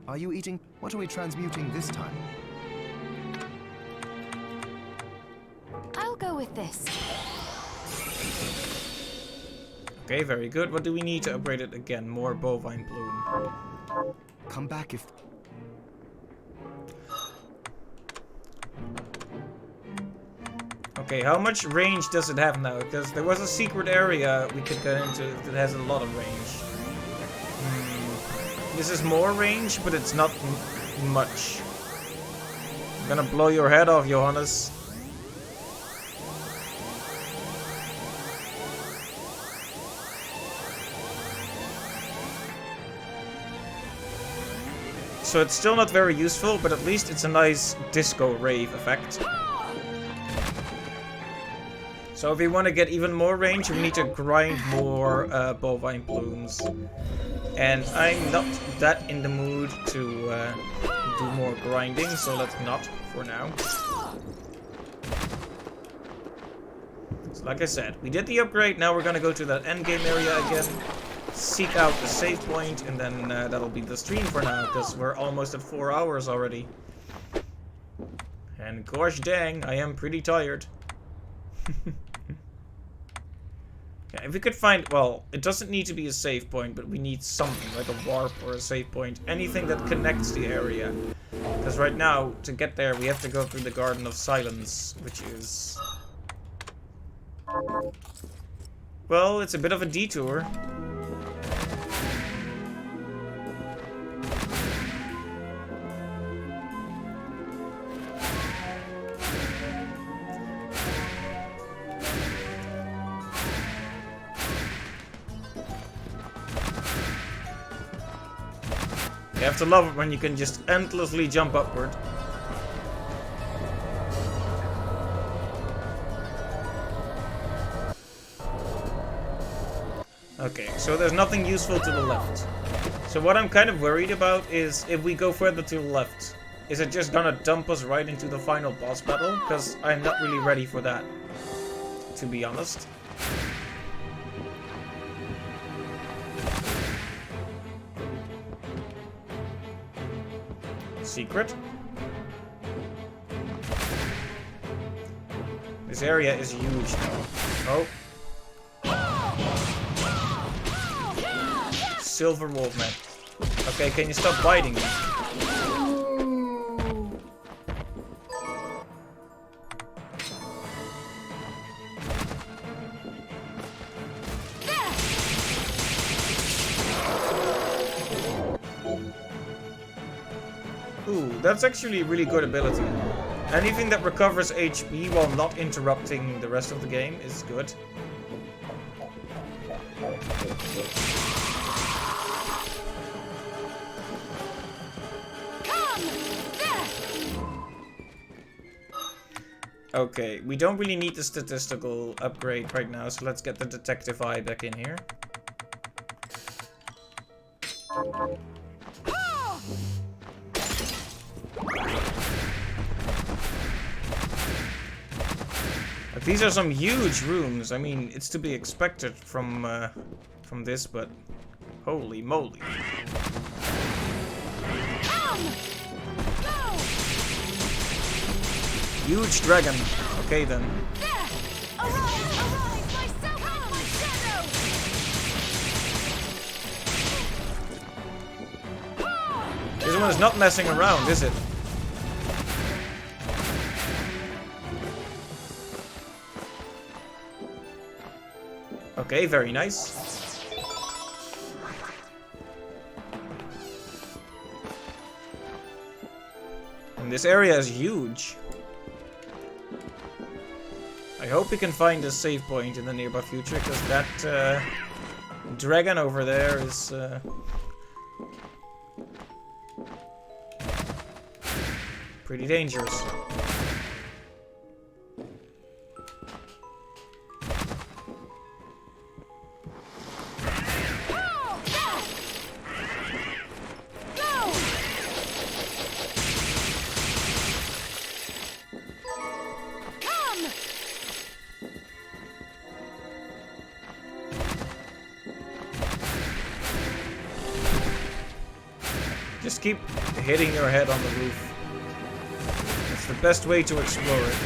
Are you eating? What are we transmuting this time? I'll go with this. Okay, very good. What do we need to upgrade it again? More bovine plume. Come back if... Okay, how much range does it have now? Because there was a secret area we could get into that has a lot of range. This is more range, but it's not much. I'm gonna blow your head off, Johannes. So it's still not very useful, but at least it's a nice disco rave effect. So if we want to get even more range, we need to grind more bovine plumes. And I'm not that in the mood to do more grinding, so let's not for now. So like I said, we did the upgrade, now we're gonna go to that endgame area again. Seek out the save point, and then that'll be the stream for now, because we're almost at 4 hours already. And gosh dang, I am pretty tired. Yeah, if we could find, well, it doesn't need to be a save point, but we need something, like a warp or a save point. Anything that connects the area. Because right now, to get there, we have to go through the Garden of Silence, which is... well, it's a bit of a detour. You have to love it when you can just endlessly jump upward. Okay, so there's nothing useful to the left. So what I'm kind of worried about is if we go further to the left, is it just gonna dump us right into the final boss battle? Because I'm not really ready for that, to be honest. Secret. This area is huge though. Oh. Silver Wolfman. Okay, can you stop biting me? Ooh, that's actually a really good ability. Anything that recovers HP while not interrupting the rest of the game is good. Okay, we don't really need the statistical upgrade right now, so let's get the detective eye back in here. Like, these are some huge rooms. I mean, it's to be expected from this, but holy moly. Huge dragon. Okay then. This one is not messing around, is it? Okay, very nice. And this area is huge. I hope we can find a save point in the nearby future, because that dragon over there is pretty dangerous. Just keep hitting your head on the roof. It's the best way to explore it.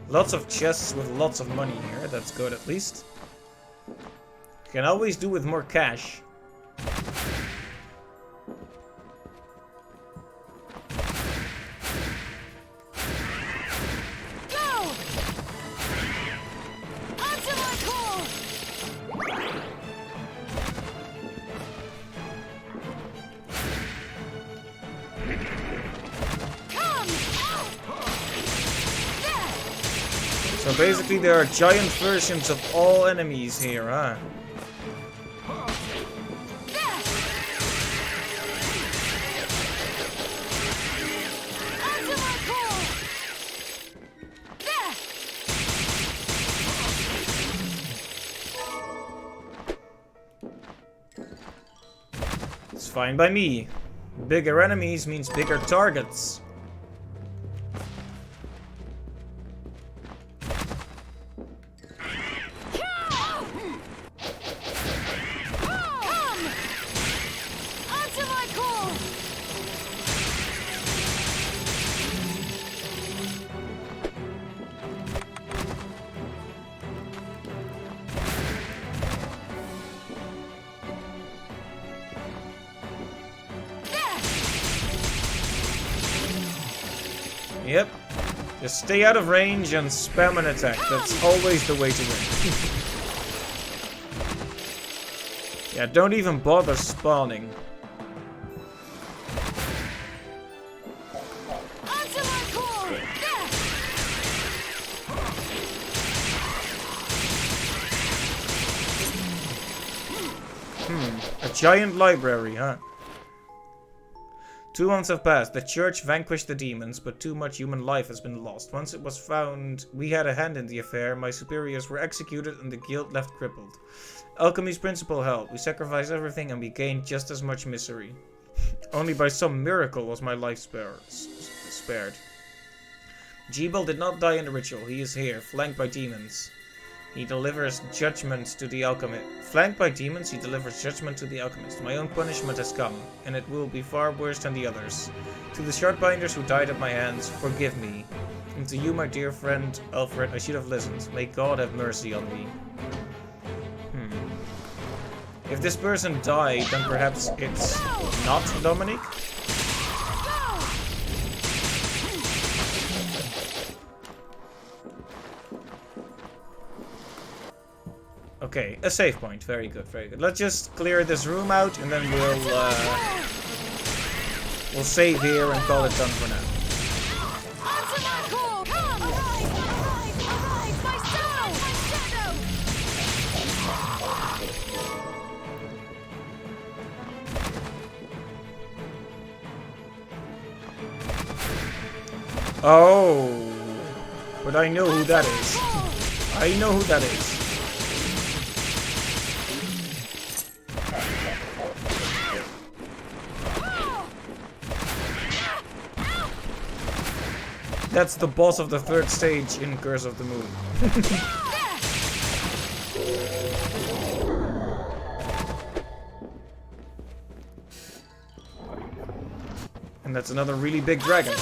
Lots of chests with lots of money here. That's good at least. Can always do with more cash. So basically there are giant versions of all enemies here, huh? It's fine by me. Bigger enemies means bigger targets. Yep. Just stay out of range and spam an attack. That's always the way to win. Yeah, don't even bother spawning. A giant library, huh? 2 months have passed. The church vanquished the demons, but too much human life has been lost. Once it was found we had a hand in the affair, my superiors were executed and the guild left crippled. Alchemy's principle held. We sacrificed everything and we gained just as much misery. Only by some miracle was my life spared. Jebel did not die in the ritual. He is here, flanked by demons. He delivers judgment to the alchemist. Flanked by demons, he delivers judgment to the alchemist. My own punishment has come, and it will be far worse than the others. To the shardbinders who died at my hands, forgive me. And to you, my dear friend Alfred, I should have listened. May God have mercy on me. If this person died, then perhaps it's not Dominic? Okay, a save point. Very good, very good. Let's just clear this room out and then we'll save here and call it done for now. Oh, but I know who that is. I know who that is. That's the boss of the 3rd stage in Curse of the Moon. And that's another really big dragon.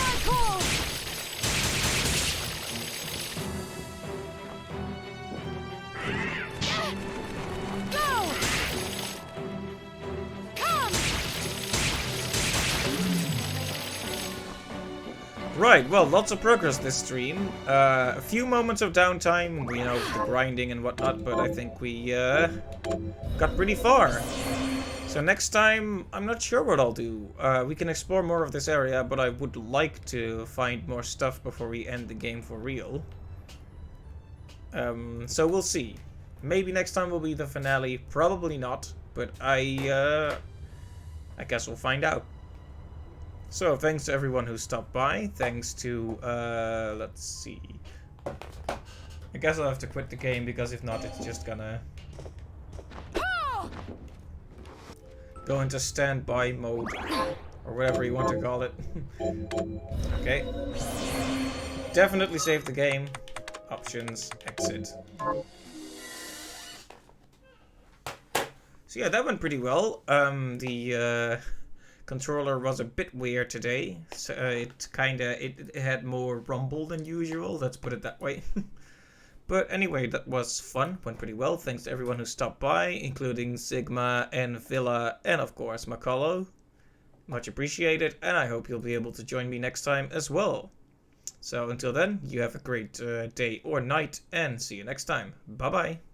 Right, well, lots of progress this stream. A few moments of downtime, you know, the grinding and whatnot, but I think we got pretty far. So next time, I'm not sure what I'll do. We can explore more of this area, but I would like to find more stuff before we end the game for real. So we'll see. Maybe next time will be the finale, probably not, but I guess we'll find out. So, thanks to everyone who stopped by. Thanks to, let's see. I guess I'll have to quit the game, because if not, it's just gonna go into standby mode. Or whatever you want to call it. Okay. Definitely save the game. Options, exit. So yeah, that went pretty well. Controller was a bit weird today, so it had more rumble than usual, let's put it that way. But anyway, that was fun, went pretty well. Thanks to everyone who stopped by, including Sigma and Villa and of course Makolo. Much appreciated, and I hope you'll be able to join me next time as well. So until then, you have a great day or night, and see you next time. Bye bye.